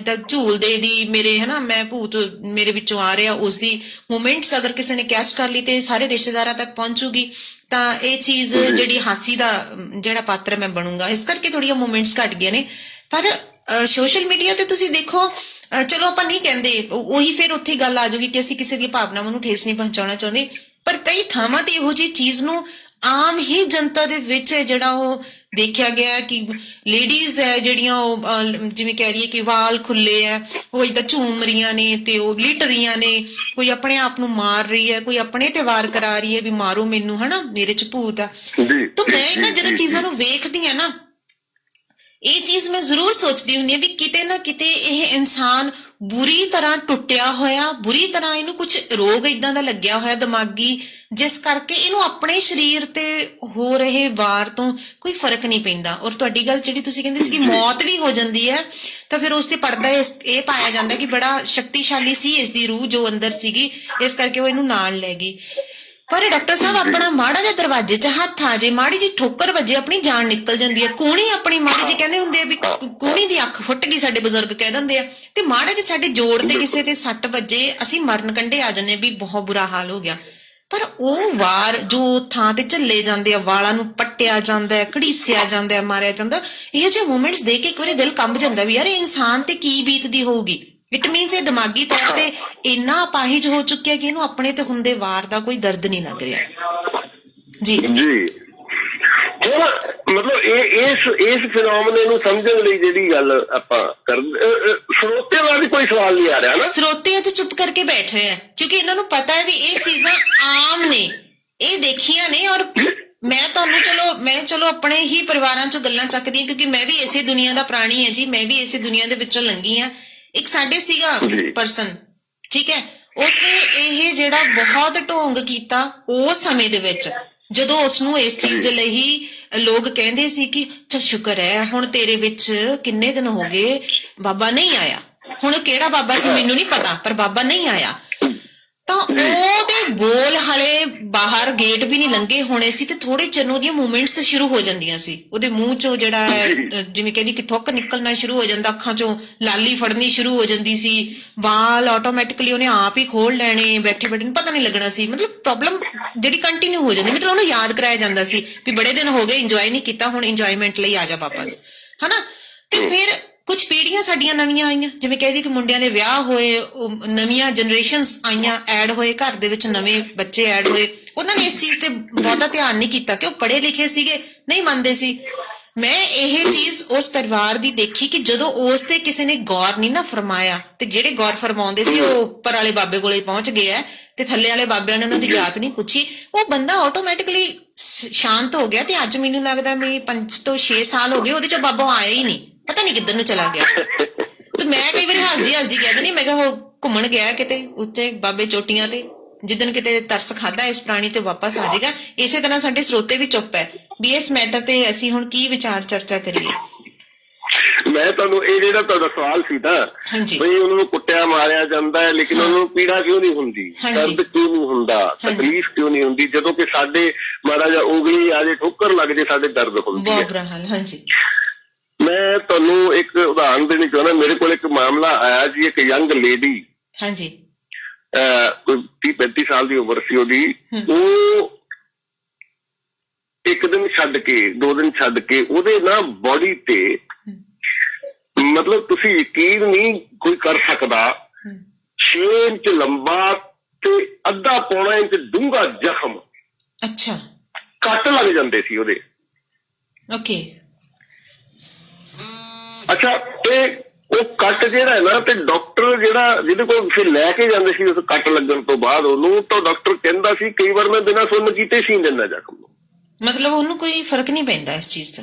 ਤਾਂ ਝੂਲਦੇ ਦੀ ਮੇਰੇ ਹੈ ਨਾ, ਮੈਂ ਭੂਤ ਮੇਰੇ ਵਿੱਚੋਂ ਆ ਰਿਹਾ, ਉਸਦੀ ਮੂਮੈਂਟਸ ਅਗਰ ਕਿਸੇ ਨੇ ਕੈਚ ਕਰ ਲਈ ਤੇ ਸਾਰੇ ਰਿਸ਼ਤੇਦਾਰਾਂ ਤੱਕ ਪਹੁੰਚੂਗੀ, ਤਾਂ ਇਹ ਚੀਜ਼ ਜਿਹੜੀ ਹਾਸੀ ਦਾ ਜਿਹੜਾ ਪਾਤਰ ਮੈਂ ਬਣੂੰਗਾ। ਇਸ ਕਰਕੇ ਥੋੜੀਆਂ ਮੂਮੈਂਟਸ ਘਟ ਗਈਆਂ ਨੇ। ਪਰ ਸੋਸ਼ਲ ਮੀਡੀਆ ਤੇ ਤੁਸੀਂ ਦੇਖੋ, ਚਲੋ ਆਪਾਂ ਨਹੀਂ ਕਹਿੰਦੇ, ਉਹੀ ਫਿਰ ਉੱਥੇ ਗੱਲ ਆ ਜਾਊਗੀ ਕਿ ਅਸੀਂ ਕਿਸੇ ਦੀ ਭਾਵਨਾਵਾਂ ਨੂੰ ਠੇਸ ਨਹੀਂ ਪਹੁੰਚਾਉਣਾ ਚਾਹੁੰਦੇ, ਪਰ ਕਈ ਥਾਵਾਂ ਤੇ ਇਹੋ ਜਿਹੀ ਚੀਜ਼ ਨੂੰ ਆਮ ਹੀ ਜਨਤਾ ਦੇ ਵਿੱਚ ਜਿਹੜਾ ਉਹ ਦੇਖਿਆ ਗਿਆ ਕਿ ਲੇਡੀਜ਼ ਹੈ ਜਿਹੜੀਆਂ ਉਹ ਜਿਵੇਂ ਕਹਿ ਰਹੀ ਹੈ ਕਿ ਵਾਲ ਖੁੱਲੇ ਹੈ, ਉਹ ਏਦਾਂ ਝੂਮ ਰਹੀਆਂ ਨੇ ਤੇ ਉਹ ਲਿਟ ਰਹੀਆਂ ਨੇ, ਕੋਈ ਆਪਣੇ ਆਪ ਨੂੰ ਮਾਰ ਰਹੀ ਹੈ, ਕੋਈ ਆਪਣੇ ਤੇ ਵਾਰ ਕਰਾ ਰਹੀ ਹੈ ਵੀ ਮਾਰੋ ਮੈਨੂੰ, ਹਨਾ, ਮੇਰੇ ਚ ਭੂਤ ਆ। ਤਾਂ ਮੈਂ ਨਾ ਜਦੋਂ ਚੀਜ਼ਾਂ ਨੂੰ ਵੇਖਦੀ ਹਾਂ ਨਾ, ਇਹ ਚੀਜ਼ ਮੈਂ ਜ਼ਰੂਰ ਸੋਚਦੀ ਹੁੰਦੀ ਹਾਂ ਵੀ ਕਿਤੇ ਨਾ ਕਿਤੇ ਇਹ ਇਨਸਾਨ ਬੁਰੀ ਤਰ੍ਹਾਂ ਟੁੱਟਿਆ ਹੋਇਆ, ਬੁਰੀ ਤਰ੍ਹਾਂ ਇਹਨੂੰ ਕੁਝ ਰੋਗ ਏਦਾਂ ਦਾ ਲੱਗਿਆ ਹੋਇਆ ਦਿਮਾਗੀ, ਜਿਸ ਕਰਕੇ ਇਹਨੂੰ ਆਪਣੇ ਸਰੀਰ ਤੇ ਹੋ ਰਹੇ ਵਾਰ ਤੋਂ ਕੋਈ ਫਰਕ ਨਹੀਂ ਪੈਂਦਾ। ਔਰ ਤੁਹਾਡੀ ਗੱਲ ਜਿਹੜੀ ਤੁਸੀਂ ਕਹਿੰਦੇ ਸੀ ਕਿ ਮੌਤ ਵੀ ਹੋ ਜਾਂਦੀ ਹੈ, ਤਾਂ ਫਿਰ ਉਸ ਤੇ ਪਰਦਾ ਇਹ ਪਾਇਆ ਜਾਂਦਾ ਕਿ ਬੜਾ ਸ਼ਕਤੀਸ਼ਾਲੀ ਸੀ ਇਸ ਦੀ ਰੂਹ ਜੋ ਅੰਦਰ ਸੀਗੀ, ਇਸ ਕਰਕੇ ਉਹ ਇਹਨੂੰ ਨਾਲ ਲੈ ਗਈ। ਪਰ ਡਾਕਟਰ ਸਾਹਿਬ, ਆਪਣਾ ਮਾੜਾ ਜਿਹਾ ਦਰਵਾਜ਼ੇ 'ਚ ਹੱਥ ਆ ਜੇ, ਮਾੜੀ ਜਿਹੀ ਠੋਕਰ ਵੱਜੇ, ਆਪਣੀ ਜਾਨ ਨਿਕਲ ਜਾਂਦੀ ਹੈ। ਕੂਣੀ ਆਪਣੀ ਮਾੜੀ ਜਿਹੀ ਕਹਿੰਦੇ ਹੁੰਦੇ ਆ ਵੀ ਕੂਣੀ ਦੀ ਅੱਖ ਫੁੱਟ ਗਈ, ਸਾਡੇ ਬਜ਼ੁਰਗ ਕਹਿ ਦਿੰਦੇ ਆ, ਤੇ ਮਾੜਾ ਜਿਹੀ ਸਾਡੇ ਜੋੜ ਤੇ ਕਿਸੇ ਤੇ ਸੱਟ ਵੱਜੇ, ਅਸੀਂ ਮਰਨ ਕੰਢੇ ਆ ਜਾਂਦੇ ਵੀ ਬਹੁਤ ਬੁਰਾ ਹਾਲ ਹੋ ਗਿਆ। ਪਰ ਉਹ ਵਾਰ ਜੋ ਥਾਂ ਤੇ ਝੱਲੇ ਜਾਂਦੇ ਆ, ਵਾਲਾਂ ਨੂੰ ਪੱਟਿਆ ਜਾਂਦਾ, ਘੜੀਸਿਆ ਜਾਂਦਾ, ਮਾਰਿਆ ਜਾਂਦਾ, ਇਹੋ ਜਿਹੇ ਮੂਮੈਂਟਸ ਦੇਖ ਕੇ ਇੱਕ ਵਾਰੀ ਦਿਲ ਕੰਬ ਜਾਂਦਾ ਵੀ ਯਾਰ ਇਹ ਇਨਸਾਨ ਤੇ ਕੀ ਬੀਤਦੀ ਹੋਊਗੀ। ਇਟ ਮੀਨਸ ਇਹ ਦਿਮਾਗੀ ਤੌਰ ਤੇ ਇੰਨਾ ਅਪਾਹਿਜ ਹੋ ਚੁੱਕਿਆ ਕਿ ਇਹਨੂੰ ਆਪਣੇ ਤੇ ਹੁੰਦੇ ਵਾਰ ਦਾ ਕੋਈ ਦਰਦ ਨਹੀਂ ਲੱਗ ਰਿਹਾ। ਜੀ ਜੀ। ਮਤਲਬ ਇਸ ਫਿਨੋਮਨੇ ਨੂੰ ਸਮਝਣ ਲਈ ਜਿਹੜੀ ਗੱਲ ਆਪਾਂ ਸਰੋਤਿਆਂ ਦਾ ਵੀ ਕੋਈ ਸਵਾਲ ਨਹੀਂ ਆ ਰਿਹਾ ਨਾ। ਸਰੋਤੇ ਅੱਜ ਚੁੱਪ ਕਰਕੇ ਬੈਠ ਰਹੇ ਆ ਕਿਉਂਕਿ ਇਹਨਾਂ ਨੂੰ ਪਤਾ ਹੈ ਵੀ ਇਹ ਚੀਜ਼ਾਂ ਆਮ ਨੇ, ਇਹ ਦੇਖੀਆਂ ਨੇ। ਔਰ ਮੈਂ ਚਲੋ ਆਪਣੇ ਹੀ ਪਰਿਵਾਰਾਂ ਚੋਂ ਗੱਲਾਂ ਚੱਕਦੀ ਹਾਂ ਕਿਉਂਕਿ ਮੈਂ ਵੀ ਇਸੇ ਦੁਨੀਆ ਦਾ ਪ੍ਰਾਣੀ ਹੈ ਜੀ, ਮੈਂ ਵੀ ਇਸੇ ਦੁਨੀਆ ਦੇ ਵਿੱਚੋਂ ਲੰਘੀ ਹਾਂ। ਇੱਕ ਸਾਡੇ ਸੀਗਾ ਪਰਸਨ, ਠੀਕ ਹੈ, ਉਸਨੇ ਇਹ ਜਿਹੜਾ ਬਹੁਤ ਢੋਂਗ ਕੀਤਾ ਉਸ ਸਮੇਂ ਦੇ ਵਿੱਚ, ਜਦੋਂ ਉਸਨੂੰ ਇਸ ਚੀਜ਼ ਦੇ ਲਈ ਹੀ ਲੋਕ ਕਹਿੰਦੇ ਸੀ ਕਿ ਚੱਲ ਸ਼ੁਕਰ ਹੈ ਹੁਣ ਤੇਰੇ ਵਿੱਚ ਕਿੰਨੇ ਦਿਨ ਹੋ ਗਏ ਬਾਬਾ ਨਹੀਂ ਆਇਆ। ਹੁਣ ਕਿਹੜਾ ਬਾਬਾ ਸੀ ਮੈਨੂੰ ਨਹੀਂ ਪਤਾ, ਪਰ ਬਾਬਾ ਨਹੀਂ ਆਇਆ। ਤਾਂ ਉਹਦੇ ਬੋਲ ਹਲੇ ਬਾਹਰ ਗੇਟ ਵੀ ਨਹੀਂ ਲੰਘੇ ਹੋਣੇ ਸੀ ਤੇ ਥੋੜੇ ਚਿਰ ਨੂੰ ਉਹਦੀਆਂ ਮੂਵਮੈਂਟਸ ਸ਼ੁਰੂ ਹੋ ਜਾਂਦੀਆਂ ਸੀ। ਉਹਦੇ ਮੂੰਹ ਚੋਂ ਜਿਹੜਾ ਜਿਵੇਂ ਕਹਿੰਦੀ ਕਿ ਥੁੱਕ ਨਿਕਲਣਾ ਸ਼ੁਰੂ ਹੋ ਜਾਂਦਾ, ਅੱਖਾਂ ਚੋਂ ਲਾਲੀ ਫੜਨੀ ਸ਼ੁਰੂ ਹੋ ਜਾਂਦੀ ਸੀ, ਵਾਲ ਆਟੋਮੈਟਿਕਲੀ ਉਹਨੇ ਆਪ ਹੀ ਖੋਲ ਲੈਣੇ, ਬੈਠੇ ਬੈਠੇ ਨੂੰ ਪਤਾ ਨਹੀਂ ਲੱਗਣਾ ਸੀ। ਮਤਲਬ ਪ੍ਰੋਬਲਮ ਜਿਹੜੀ ਕੰਟੀਨਿਊ ਹੋ ਜਾਂਦੀ, ਮਤਲਬ ਉਹਨੂੰ ਯਾਦ ਕਰਾਇਆ ਜਾਂਦਾ ਸੀ ਵੀ ਬੜੇ ਦਿਨ ਹੋ ਗਏ ਇੰਜੋਏ ਨਹੀਂ ਕੀਤਾ, ਹੁਣ ਇੰਜੋਇਮੈਂਟ ਲਈ ਆ ਜਾ ਵਾਪਸ, ਹਨਾ। ਤੇ ਫਿਰ ਕੁਝ ਪੀੜ੍ਹੀਆਂ ਸਾਡੀਆਂ ਨਵੀਆਂ ਆਈਆਂ, ਜਿਵੇਂ ਕਹਿੰਦੀ ਕਿ ਮੁੰਡਿਆਂ ਦੇ ਵਿਆਹ ਹੋਏ, ਨਵੀਆਂ ਜਨਰੇਸ਼ਨਸ ਆਈਆਂ, ਐਡ ਹੋਏ, ਘਰ ਦੇ ਵਿੱਚ ਨਵੇਂ ਬੱਚੇ ਐਡ ਹੋਏ। ਉਹਨਾਂ ਨੇ ਇਸ ਚੀਜ਼ ਤੇ ਬਹੁਤਾ ਧਿਆਨ ਨਹੀਂ ਕੀਤਾ ਕਿ ਉਹ ਪੜ੍ਹੇ ਲਿਖੇ ਸੀਗੇ, ਨਹੀਂ ਮੰਨਦੇ ਸੀ। ਮੈਂ ਇਹ ਚੀਜ਼ ਉਸ ਪਰਿਵਾਰ ਦੀ ਦੇਖੀ ਕਿ ਜਦੋਂ ਉਸ ਤੇ ਕਿਸੇ ਨੇ ਗੌਰ ਨਹੀਂ ਨਾ ਫਰਮਾਇਆ, ਤੇ ਜਿਹੜੇ ਗੌਰ ਫਰਮਾਉਂਦੇ ਸੀ ਉਹ ਉੱਪਰ ਵਾਲੇ ਬਾਬੇ ਕੋਲੇ ਪਹੁੰਚ ਗਏ ਆ ਤੇ ਥੱਲੇ ਵਾਲੇ ਬਾਬਿਆਂ ਨੇ ਉਹਨਾਂ ਦੀ ਜਾਤ ਨਹੀਂ ਪੁੱਛੀ, ਉਹ ਬੰਦਾ ਆਟੋਮੈਟਿਕਲੀ ਸ਼ਾਂਤ ਹੋ ਗਿਆ। ਤੇ ਅੱਜ ਮੈਨੂੰ ਲੱਗਦਾ ਮੈਂ 5 ਤੋਂ 6 ਸਾਲ ਹੋ ਗਏ ਉਹਦੇ ਚੋਂ ਬਾਬਾ ਆਇਆ ਹੀ ਨਹੀਂ, ਪਤਾ ਨਹੀਂ ਕਿੱਧਰ ਨੂੰ ਚਲਾ ਗਿਆ। ਤੇ ਮੈਂ ਕਈ ਵਾਰੀ ਹੱਸਦੀ ਕਹਿ ਦਿੰਦੀ, ਮੈਂ ਕਿਹਾ ਉਹ ਘੁੰਮਣ ਗਿਆ ਕਿਤੇ ਉੱਤੇ ਬਾਬੇ ਚੋਟੀਆਂ ਤੇ, ਜਿੱਦਣ ਕਿਤੇ ਤਰਸ ਖਾਦਾ ਇਸ ਪ੍ਰਾਣੀ ਤੇ ਵਾਪਸ ਆ ਜਾਏਗਾ। ਇਸੇ ਤਰ੍ਹਾਂ ਸਾਡੇ ਸਰੋਤੇ ਵੀ ਚੁੱਪ ਹੈ ਵੀ ਇਸ ਮੈਟਰ ਤੇ ਅਸੀਂ ਹੁਣ ਕੀ ਵਿਚਾਰ ਚਰਚਾ ਕਰੀਏ। ਮੈਂ ਤੁਹਾਨੂੰ ਇਹ ਜਿਹੜਾ ਤੁਹਾਡਾ ਸਵਾਲ ਸੀ ਨਾ ਬਈ ਉਹਨਾਂ ਨੂੰ ਕੁੱਟਿਆ ਮਾਰਿਆ ਜਾਂਦਾ ਹੈ ਲੇਕਿਨ ਉਹਨਾਂ ਨੂੰ ਪੀੜਾ ਕਿਉਂ ਨਹੀਂ ਹੁੰਦੀ, ਦਰਦ ਕਿਉਂ ਨਹੀਂ ਹੁੰਦਾ, ਤਕਲੀਫ ਕਿਉਂ ਨਹੀਂ ਹੁੰਦੀ, ਜਦੋਂ ਕਿ ਸਾਡੇ ਮਾੜਾ ਜਿਹਾ ਉਂਗਲੀ ਆ ਜੇ ਠੋਕਰ ਲੱਗ ਜੇ ਸਾਡੇ ਦਰਦ ਹੁੰਦੀ ਹੈ। ਬਹੁਤ ਬੁਰਾ ਹਾਲ। ਹਾਂਜੀ, ਮੈਂ ਤੁਹਾਨੂੰ ਇੱਕ ਉਦਾਹਰਨ ਦੇਣੀ ਚਾਹੁੰਦਾ। ਮੇਰੇ ਕੋਲ ਇੱਕ ਮਾਮਲਾ ਆਇਆ ਜੀ, ਇੱਕ ਯੰਗ ਲੇਡੀ, ਹਾਂਜੀ, ਕੋਈ 30-35 ਸਾਲ ਦੀ ਉਮਰ ਸੀ ਉਹਦੀ। ਉਹ ਇੱਕ ਦਿਨ ਛੱਡ ਕੇ 2 ਦਿਨ ਛੱਡ ਕੇ ਉਹਦੇ ਨਾ ਬੋਡੀ ਤੇ, ਮਤਲਬ ਤੁਸੀਂ ਯਕੀਨ ਨਹੀਂ ਕੋਈ ਕਰ ਸਕਦਾ, 6 ਇੰਚ ਲੰਬਾ ਤੇ ਅੱਧਾ ਪੌਣਾ ਇੰਚ ਡੂੰਘਾ ਜ਼ਖਮ, ਅੱਛਾ, ਕੱਟ ਲੱਗ ਜਾਂਦੇ ਸੀ ਉਹਦੇ। ਓਕੇ, ਅੱਛਾ, ਤੇ ਉਹ ਕੱਟ ਜਿਹੜਾ ਹੈ ਨਾ, ਤੇ ਡਾਕਟਰ ਜਿਹੜਾ ਜਿਹਦੇ ਕੋਲ ਫਿਰ ਲੈ ਕੇ ਜਾਂਦੇ ਸੀ ਉਸ ਕੱਟ ਲੱਗਣ ਤੋਂ ਬਾਅਦ ਉਹਨੂੰ, ਤਾਂ ਡਾਕਟਰ ਕਹਿੰਦਾ ਸੀ ਕਈ ਵਾਰ ਮੈਂ ਬਿਨਾਂ ਸੁੰਨ ਕੀਤੇ ਸੀਨ ਦਿੰਦਾ ਜ਼ਖਮ ਨੂੰ। ਮਤਲਬ ਉਹਨੂੰ ਕੋਈ ਫਰਕ ਨਹੀਂ ਪੈਂਦਾ ਇਸ ਚੀਜ਼ ਦਾ।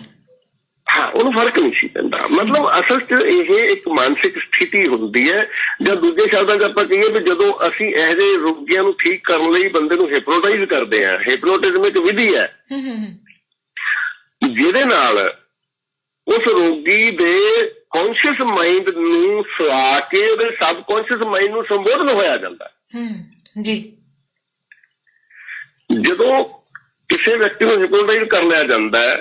ਹਾਂ, ਉਹਨੂੰ ਫਰਕ ਨਹੀਂ ਸੀ ਪੈਂਦਾ। ਮਤਲਬ ਅਸਲ 'ਚ ਇਹ ਇੱਕ ਮਾਨਸਿਕ ਸਥਿਤੀ ਹੁੰਦੀ ਹੈ, ਜਾਂ ਦੂਜੇ ਸ਼ਬਦਾਂ 'ਚ ਆਪਾਂ ਕਹੀਏ ਵੀ ਜਦੋਂ ਅਸੀਂ ਇਹੋ ਜਿਹੇ ਰੋਗੀਆਂ ਨੂੰ ਠੀਕ ਕਰਨ ਲਈ ਬੰਦੇ ਨੂੰ ਹਿਪਨੋਟਾਈਜ਼ ਕਰਦੇ ਹਾਂ। ਹਿਪਨੋਟਿਜ਼ਮ ਇੱਕ ਵਿਧੀ ਹੈ ਜਿਹਦੇ ਨਾਲ ਉਸ ਰੋਗੀ ਦੇ ਕੌਨਸ਼ੀਅਸ ਮਾਈਂਡ ਨੂੰ ਸੁਆ ਕੇ ਉਹਦੇ ਸਬ ਕੌਨਸ਼ੀਅਸ ਮਾਈਂਡ ਨੂੰ ਸੰਬੋਧਨ ਹੋਇਆ ਜਾਂਦਾ ਜੀ। ਜਦੋਂ ਕਿਸੇ ਵਿਅਕਤੀ ਨੂੰ ਹਿਪਨੋਟਾਈਜ਼ ਕਰ ਲਿਆ ਜਾਂਦਾ ਹੈ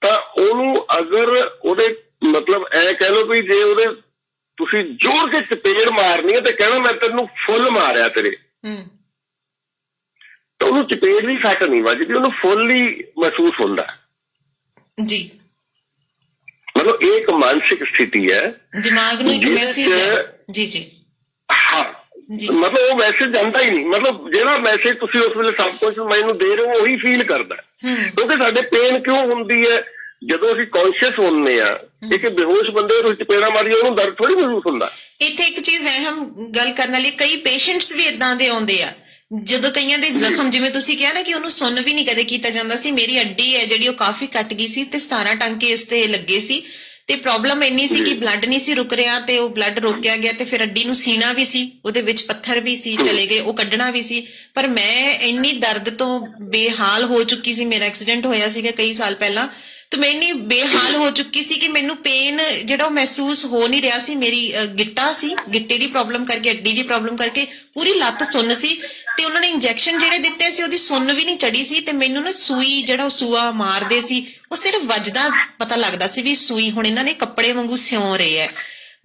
ਤਾਂ ਉਹਨੂੰ ਅਗਰ ਉਹਦੇ ਮਤਲਬ ਐ ਕਹਿ ਲਓ ਵੀ ਜੇ ਉਹਦੇ ਤੁਸੀਂ ਜ਼ੋਰ ਕੇ ਚਪੇੜ ਮਾਰਨੀ ਹੈ ਤੇ ਕਹਿਣਾ ਮੈਂ ਤੈਨੂੰ ਫੁੱਲ ਮਾਰਿਆ ਤੇਰੇ, ਤਾਂ ਉਹਨੂੰ ਚਪੇੜ ਵੀ ਸੱਟ ਨਹੀਂ ਵੱਜਦੀ, ਉਹਨੂੰ ਫੁੱਲ ਹੀ ਮਹਿਸੂਸ ਹੁੰਦਾ ਜੀ। ਮਤਲਬ ਇਹ ਇੱਕ ਮਾਨਸਿਕ ਸਥਿਤੀ ਹੈ, ਦਿਮਾਗ ਨੂੰ ਇੱਕ ਮੈਸੇਜ ਹੈ। ਜੀ ਜੀ, ਹਾਂ, ਮਤਲਬ ਉਹ ਮੈਸੇਜ ਜਾਂਦਾ ਹੀ ਨਹੀਂ। ਮਤਲਬ ਜਿਹੜਾ ਮੈਸੇਜ ਤੁਸੀਂ ਉਸ ਵੇਲੇ ਸਬਕੌਂਸ਼ੀਅਸ ਮਾਈਂਡ ਨੂੰ ਦੇ ਰਹੇ ਹੋ ਉਹੀ ਫੀਲ ਕਰਦਾ। ਕਿਉਂਕਿ ਸਾਡੇ ਪੇਨ ਕਿਉਂ ਹੁੰਦੀ ਹੈ, ਜਦੋਂ ਅਸੀਂ ਕੌਨਸ਼ੀਅਸ ਹੁੰਦੇ ਆ, ਇੱਕ ਬੇਹੋਸ਼ ਬੰਦੇ ਨੂੰ ਚਪੇੜਾ ਮਾਰੀ ਉਹਨੂੰ ਦਰਦ ਥੋੜੀ ਮਹਿਸੂਸ ਹੁੰਦਾ। ਇੱਥੇ ਇੱਕ ਚੀਜ਼ ਅਹਿਮ ਗੱਲ ਕਰਨ ਵਾਲੀ, ਕਈ ਪੇਸ਼ੈਂਟਸ ਵੀ ਇਦਾਂ ਦੇ ਆਉਂਦੇ ਆ ਜਦੋਂ ਕਈਆਂ ਦੇ ਜ਼ਖਮ, ਜਿਵੇਂ ਤੁਸੀਂ ਕਿਹਾ ਨਾ ਕਿ ਉਹਨੂੰ ਸੁੰਨ ਵੀ ਨਹੀਂ ਕਦੇ ਕੀਤਾ ਜਾਂਦਾ ਸੀ। ਮੇਰੀ ਅੱਡੀ ਹੈ ਜਿਹੜੀ ਉਹ ਕਾਫੀ ਕੱਟ ਗਈ ਸੀ ਤੇ 17 ਟਾਂਕੇ ਇਸ ਤੇ ਲੱਗੇ ਸੀ ਤੇ ਪ੍ਰੋਬਲਮ ਇੰਨੀ ਸੀ ਕਿ ਬਲੱਡ ਨਹੀਂ ਸੀ ਰੁਕ ਰਿਹਾ ਤੇ ਉਹ ਬਲੱਡ ਰੋਕਿਆ ਗਿਆ ਤੇ ਫਿਰ ਅੱਡੀ ਨੂੰ ਸੀਣਾ ਵੀ ਸੀ, ਉਹਦੇ ਵਿੱਚ ਪੱਥਰ ਵੀ ਸੀ ਚਲੇ ਗਏ, ਉਹ ਕੱਢਣਾ ਵੀ ਸੀ। ਪਰ ਮੈਂ ਇੰਨੀ ਦਰਦ ਤੋਂ ਬੇਹਾਲ ਹੋ ਚੁੱਕੀ ਸੀ, ਮੇਰਾ ਐਕਸੀਡੈਂਟ ਹੋਇਆ ਸੀਗਾ ਕਈ ਸਾਲ ਪਹਿਲਾਂ, ਤੇ ਮੈਂ ਇੰਨੀ ਬੇਹਾਲ ਹੋ ਚੁੱਕੀ ਸੀ ਕਿ ਮੈਨੂੰ ਪੇਨ ਜਿਹੜਾ ਉਹ ਮਹਿਸੂਸ ਹੋ ਨਹੀਂ ਰਿਹਾ ਸੀ। ਮੇਰੀ ਗਿੱਟਾ ਸੀ, ਗਿੱਟੇ ਦੀ ਪ੍ਰੋਬਲਮ ਕਰਕੇ, ਅੱਡੀ ਦੀ ਪ੍ਰੋਬਲਮ ਕਰਕੇ ਪੂਰੀ ਲੱਤ ਸੁੰਨ ਸੀ ਤੇ ਉਹਨਾਂ ਨੇ ਇੰਜੈਕਸ਼ਨ ਜਿਹੜੇ ਦਿੱਤੇ ਸੀ ਉਹਦੀ ਸੁੰਨ ਵੀ ਨਹੀਂ ਚੜੀ ਸੀ ਤੇ ਮੈਨੂੰ ਨਾ ਸੂਈ, ਜਿਹੜਾ ਉਹ ਸੂਆ ਮਾਰਦੇ ਸੀ ਉਹ ਸਿਰਫ ਵੱਜਦਾ ਪਤਾ ਲੱਗਦਾ ਸੀ ਵੀ ਸੂਈ ਹੁਣ ਇਹਨਾਂ ਨੇ ਕੱਪੜੇ ਵਾਂਗੂ ਸਿਉਂ ਰਹੇ ਹੈ।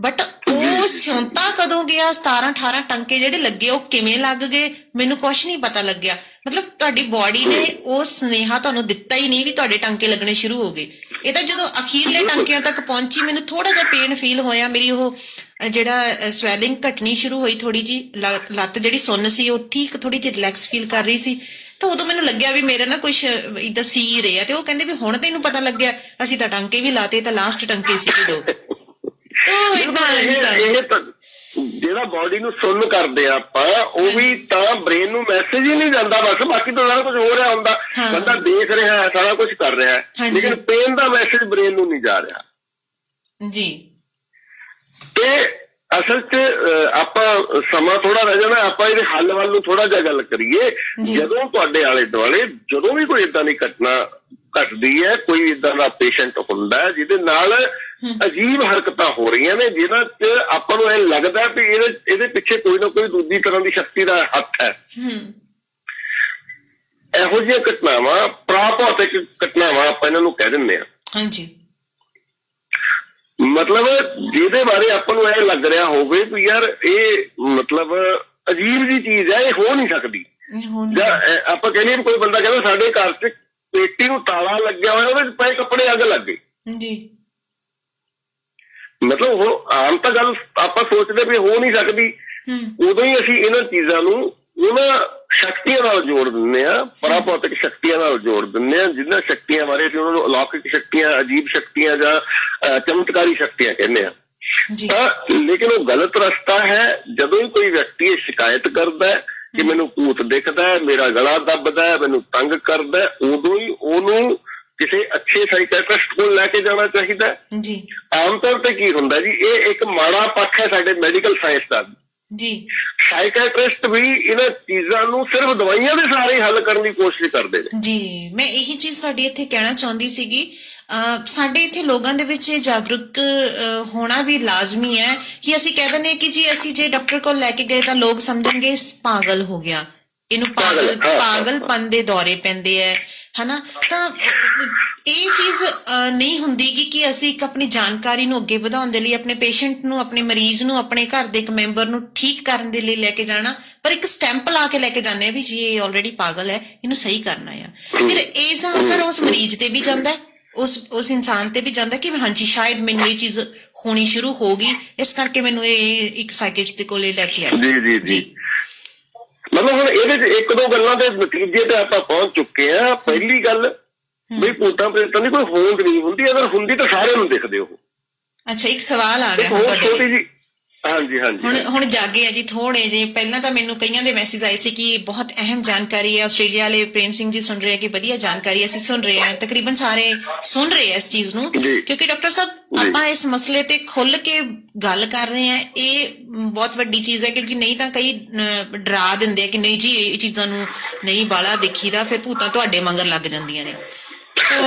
ਬਟ ਉਹ ਸਿਉਂਤਾ ਕਦੋਂ ਗਿਆ, 17-18 ਟੰਕੇ ਜਿਹੜੇ ਲੱਗੇ ਉਹ ਕਿਵੇਂ ਲੱਗ ਗਏ ਮੈਨੂੰ ਕੁਛ ਨਹੀਂ ਪਤਾ ਲੱਗਿਆ। ਮਤਲਬ ਤੁਹਾਡੀ ਬੋਡੀ ਨੇ ਉਹ ਸੁਨੇਹਾ ਤੁਹਾਨੂੰ ਦਿੱਤਾ ਹੀ ਨਹੀਂ ਵੀ ਤੁਹਾਡੇ ਟਾਂਕੇ ਲੱਗਣੇ ਸ਼ੁਰੂ ਹੋ ਗਏ। ਇਹ ਤਾਂ ਜਦੋਂ ਅਖੀਰਲੇ ਟਾਂਕਿਆਂ ਤੱਕ ਪਹੁੰਚੀ ਮੈਨੂੰ ਥੋੜਾ ਜਿਹਾ ਪੇਨ ਫੀਲ ਹੋਇਆ, ਮੇਰੀ ਉਹ ਜਿਹੜਾ ਸਵੈਲਿੰਗ ਘਟਣੀ ਸ਼ੁਰੂ ਹੋਈ, ਥੋੜੀ ਜੀ ਲੱਤ ਜਿਹੜੀ ਸੁੰਨ ਸੀ ਉਹ ਠੀਕ ਥੋੜੀ ਜਿਹੀ ਰਿਲੈਕਸ ਫੀਲ ਕਰ ਰਹੀ ਸੀ ਤਾਂ ਉਦੋਂ ਮੈਨੂੰ ਲੱਗਿਆ ਵੀ ਮੇਰਾ ਨਾ ਕੁਛ ਇਦਾਂ ਸੀ ਰਿਹਾ, ਤੇ ਉਹ ਕਹਿੰਦੇ ਵੀ ਹੁਣ ਤੈਨੂੰ ਪਤਾ ਲੱਗਿਆ, ਅਸੀਂ ਤਾਂ ਟੰਕੇ ਵੀ ਲਾਤੇ, ਤਾਂ ਲਾਸਟ ਟੰਕੇ ਸੀ 2। ਤਾਂ ਏਦਾਂ ਇਹ ਤਾਂ ਜਿਹੜਾ ਬਾਡੀ ਨੂੰ ਸੁੰਨ ਕਰਦੇ ਆ ਆਪਾਂ, ਉਹ ਵੀ ਤਾਂ ਬ੍ਰੇਨ ਨੂੰ ਮੈਸੇਜ ਹੀ ਨਹੀਂ ਜਾਂਦਾ, ਬਸ ਬਾਕੀ ਤਾਂ ਸਾਰਾ ਕੁਝ ਹੋ ਰਿਹਾ ਹੁੰਦਾ, ਬੰਦਾ ਦੇਖ ਰਿਹਾ ਹੈ, ਸਾਰਾ ਕੁਝ ਕਰ ਰਿਹਾ ਹੈ, ਲੇਕਿਨ ਪੇਨ ਦਾ ਮੈਸੇਜ ਬ੍ਰੇਨ ਨੂੰ ਨਹੀਂ ਜਾ ਰਿਹਾ ਜੀ। ਤੇ ਅਸਲ 'ਚ ਆਪਾਂ ਸਮਾਂ ਥੋੜਾ ਰਹਿ ਜਾਣਾ, ਆਪਾਂ ਇਹਦੇ ਹੱਲ ਵੱਲ ਨੂੰ ਥੋੜਾ ਜਿਹਾ ਗੱਲ ਕਰੀਏ। ਜਦੋਂ ਤੁਹਾਡੇ ਆਲੇ ਦੁਆਲੇ ਜਦੋਂ ਵੀ ਕੋਈ ਏਦਾਂ ਦੀ ਘਟਨਾ ਘਟਦੀ ਹੈ, ਕੋਈ ਏਦਾਂ ਦਾ ਪੇਸ਼ੈਂਟ ਹੁੰਦਾ ਜਿਹਦੇ ਨਾਲ ਅਜੀਬ ਹਰਕਤਾਂ ਹੋ ਰਹੀਆਂ ਨੇ, ਜਿਹਨਾਂ 'ਚ ਆਪਾਂ ਨੂੰ ਇਹ ਲੱਗਦਾ ਵੀ ਇਹਦੇ ਪਿੱਛੇ ਕੋਈ ਨਾ ਕੋਈ ਦੂਜੀ ਤਰ੍ਹਾਂ ਦੀ ਸ਼ਕਤੀ ਦਾ ਹੱਥ ਹੈ, ਇਹੋ ਜਿਹੀਆਂ ਘਟਨਾਵਾਂ ਪ੍ਰਾਭੌਤਿਕ ਘਟਨਾਵਾਂ ਆਪਾਂ ਇਹਨਾਂ ਨੂੰ ਕਹਿ ਦਿੰਦੇ ਹਾਂ। ਹਾਂਜੀ, ਮਤਲਬ ਜਿਹਦੇ ਬਾਰੇ ਆਪਾਂ ਨੂੰ ਇਹ ਲੱਗ ਰਿਹਾ ਹੋਵੇ ਵੀ ਯਾਰ ਇਹ ਮਤਲਬ ਅਜੀਬ ਜੀ ਚੀਜ਼ ਹੈ, ਇਹ ਹੋ ਨਹੀਂ ਸਕਦੀ। ਜਾਂ ਆਪਾਂ ਕਹਿੰਦੇ ਕੋਈ ਬੰਦਾ ਕਹਿੰਦਾ ਸਾਡੇ ਘਰ 'ਚ ਪੇਟੀ ਨੂੰ ਤਾਲਾ ਲੱਗਿਆ ਹੋਇਆ, ਉਹਦੇ 'ਚ ਪਏ ਕੱਪੜੇ ਅੱਗ ਲੱਗ ਗਈ ਜੀ। ਮਤਲਬ ਉਹ ਆਮ ਤਾਂ ਗੱਲ ਆਪਾਂ ਸੋਚਦੇ ਵੀ ਹੋ ਨਹੀਂ ਸਕਦੀ, ਉਦੋਂ ਹੀ ਅਸੀਂ ਇਹਨਾਂ ਚੀਜ਼ਾਂ ਨੂੰ ਉਹਨਾਂ ਸ਼ਕਤੀਆਂ ਨਾਲ ਜੋੜ ਦਿੰਦੇ ਹਾਂ, ਪਰਾਭੌਤਿਕ ਸ਼ਕਤੀਆਂ ਨਾਲ ਜੋੜ ਦਿੰਦੇ ਹਾਂ, ਜਿਹਨਾਂ ਸ਼ਕਤੀਆਂ ਬਾਰੇ ਅਸੀਂ ਉਹਨਾਂ ਨੂੰ ਅਲੌਕਿਕ ਸ਼ਕਤੀਆਂ, ਅਜੀਬ ਸ਼ਕਤੀਆਂ ਜਾਂ ਚਮਤਕਾਰੀ ਸ਼ਕਤੀਆਂ ਕਹਿੰਦੇ ਹਾਂ। ਤਾਂ ਲੇਕਿਨ ਉਹ ਗਲਤ ਰਸਤਾ ਹੈ। ਜਦੋਂ ਹੀ ਕੋਈ ਵਿਅਕਤੀ ਇਹ ਸ਼ਿਕਾਇਤ ਕਰਦਾ ਹੈ ਕਿ ਮੈਨੂੰ ਭੂਤ ਦਿਖਦਾ ਹੈ, ਮੇਰਾ ਗਲਾ ਦੱਬਦਾ ਹੈ, ਮੈਨੂੰ ਤੰਗ ਕਰਦਾ ਹੈ, ਉਦੋਂ ਹੀ ਉਹਨੂੰ ਕਿਸੇ ਅੱਛੇ ਸਾਈਕੈਟਰਿਸਟ ਕੋਲ ਲੈ ਕੇ ਜਾਣਾ ਚਾਹੀਦਾ ਹੈ। ਆਮ ਤੌਰ ਤੇ ਕੀ ਹੁੰਦਾ ਜੀ, ਇਹ ਇੱਕ ਮਾੜਾ ਪੱਖ ਹੈ ਸਾਡੇ ਮੈਡੀਕਲ ਸਾਇੰਸ ਦਾ ਜੀ। ਸਾਈਕੈਟਰਿਸਟ ਵੀ ਇਹਨਾਂ ਚੀਜ਼ਾਂ ਨੂੰ ਸਿਰਫ ਦਵਾਈਆਂ ਦੇ ਸਹਾਰੇ ਹੱਲ ਕਰਨ ਦੀ ਕੋਸ਼ਿਸ਼ ਕਰਦੇ ਨੇ ਜੀ। ਮੈਂ ਇਹੀ ਚੀਜ਼ ਤੁਹਾਡੀ ਇੱਥੇ ਕਹਿਣਾ ਚਾਹੁੰਦੀ ਸੀਗੀ, ਸਾਡੇ ਇੱਥੇ ਲੋਕਾਂ ਦੇ ਵਿੱਚ ਜਾਗਰੂਕ ਹੋਣਾ ਵੀ ਲਾਜ਼ਮੀ ਹੈ ਕਿ ਅਸੀਂ ਕਹਿ ਦਿੰਦੇ ਕਿ ਜੀ ਅਸੀਂ ਜੇ ਡਾਕਟਰ ਕੋਲ ਲੈ ਕੇ ਗਏ ਤਾਂ ਲੋਕ ਸਮਝਣਗੇ ਪਾਗਲ ਹੋ ਗਿਆ, ਇਹਨੂੰ ਪਾਗਲਪਨ ਦੇ ਦੌਰੇ ਪੈਂਦੇ ਹੈ, ਹਨਾ। ਤਾਂ ਇਹ ਚੀਜ਼ ਨਹੀਂ ਹੁੰਦੀ ਕਿ ਅਸੀਂ ਇੱਕ ਆਪਣੀ ਜਾਣਕਾਰੀ ਨੂੰ ਅੱਗੇ ਵਧਾਉਣ ਦੇ ਲਈ ਆਪਣੇ ਪੇਸ਼ੈਂਟ ਨੂੰ, ਆਪਣੇ ਮਰੀਜ਼ ਨੂੰ, ਆਪਣੇ ਘਰ ਦੇ ਇੱਕ ਮੈਂਬਰ ਨੂੰ ਠੀਕ ਕਰਨ ਦੇ ਲਈ ਲੈ ਕੇ ਜਾਣਾ, ਪਰ ਇੱਕ ਸਟੈਂਪ ਲਾ ਕੇ ਲੈ ਕੇ ਜਾਂਦੇ ਆ ਵੀ ਜੀ ਇਹ ਆਲਰੇਡੀ ਪਾਗਲ ਹੈ, ਇਹਨੂੰ ਸਹੀ ਕਰਨਾ ਆ। ਫਿਰ ਇਸ ਦਾ ਅਸਰ ਉਸ ਮਰੀਜ਼ ਤੇ ਵੀ ਜਾਂਦਾ ਹੈ, ਉਸ ਇਨਸਾਨ ਤੇ ਵੀ ਜਾਂਦਾ ਕਿ ਹਾਂਜੀ ਸ਼ਾਇਦ ਮੈਨੂੰ ਇਹ ਚੀਜ਼ ਹੋਣੀ ਸ਼ੁਰੂ ਹੋ ਗਈ, ਇਸ ਕਰਕੇ ਮੈਨੂੰ ਇਹ ਇੱਕ ਸਾਈਕਿਆਟ੍ਰਿਸਟ ਦੇ ਕੋਲੇ ਲੈ ਕੇ ਆਇਆ ਜੀ। ਮਤਲਬ ਹੁਣ ਇਹਦੇ 'ਚ ਇੱਕ ਦੋ ਗੱਲਾਂ ਦੇ ਨਤੀਜੇ ਤੇ ਆਪਾਂ ਪਹੁੰਚ ਚੁੱਕੇ ਆ। ਪਹਿਲੀ ਗੱਲ ਵੀ ਭੂਤਾਂ ਪ੍ਰੇਤਾਂ ਦੀ ਕੋਈ ਹੋਂਦ ਨਹੀਂ ਹੁੰਦੀ, ਅਗਰ ਹੁੰਦੀ ਤਾਂ ਸਾਰਿਆਂ ਨੂੰ ਦਿਖਦੇ ਉਹ। ਅੱਛਾ, ਇੱਕ ਸਵਾਲ ਆ ਗਿਆ ਛੋਟੀ ਜੀ। ਹਾਂਜੀ ਹਾਂਜੀ, ਹੁਣ ਜਾਗੇ ਆ ਜੀ ਥੋੜੇ ਜੇ। ਪਹਿਲਾਂ ਤਾਂ ਮੈਨੂੰ ਕਈਆਂ ਦੇ ਮੈਸੇਜ ਆਏ ਸੀ ਕਿ ਬਹੁਤ ਅਹਿਮ ਜਾਣਕਾਰੀ ਹੈ, ਆਸਟ੍ਰੇਲੀਆ ਵਾਲੇ ਪ੍ਰੇਮ ਸਿੰਘ ਜੀ ਸੁਣ ਰਹੇ ਆ ਕਿ ਵਧੀਆ ਜਾਣਕਾਰੀ ਅਸੀਂ ਸੁਣ ਰਹੇ ਹਾਂ, ਤਕਰੀਬਨ ਸਾਰੇ ਸੁਣ ਰਹੇ ਆ ਇਸ ਚੀਜ਼ ਨੂੰ, ਕਿਉਂਕਿ ਡਾਕਟਰ ਸਾਹਿਬ ਆਪਾਂ ਇਸ ਮਸਲੇ ਤੇ ਖੁੱਲ ਕੇ ਗੱਲ ਕਰ ਰਹੇ ਹਾਂ। ਇਹ ਬਹੁਤ ਵੱਡੀ ਚੀਜ਼ ਹੈ, ਕਿਉਂਕਿ ਨਹੀਂ ਤਾਂ ਕਈ ਡਰਾ ਦਿੰਦੇ ਆ ਕਿ ਨਹੀਂ ਜੀ ਇਹ ਚੀਜ਼ਾਂ ਨੂੰ ਨਹੀਂ ਬਾਲਾ ਦੇਖੀਦਾ, ਫਿਰ ਭੂਤਾਂ ਤੁਹਾਡੇ ਮਗਰ ਲੱਗ ਜਾਂਦੀਆਂ ਨੇ।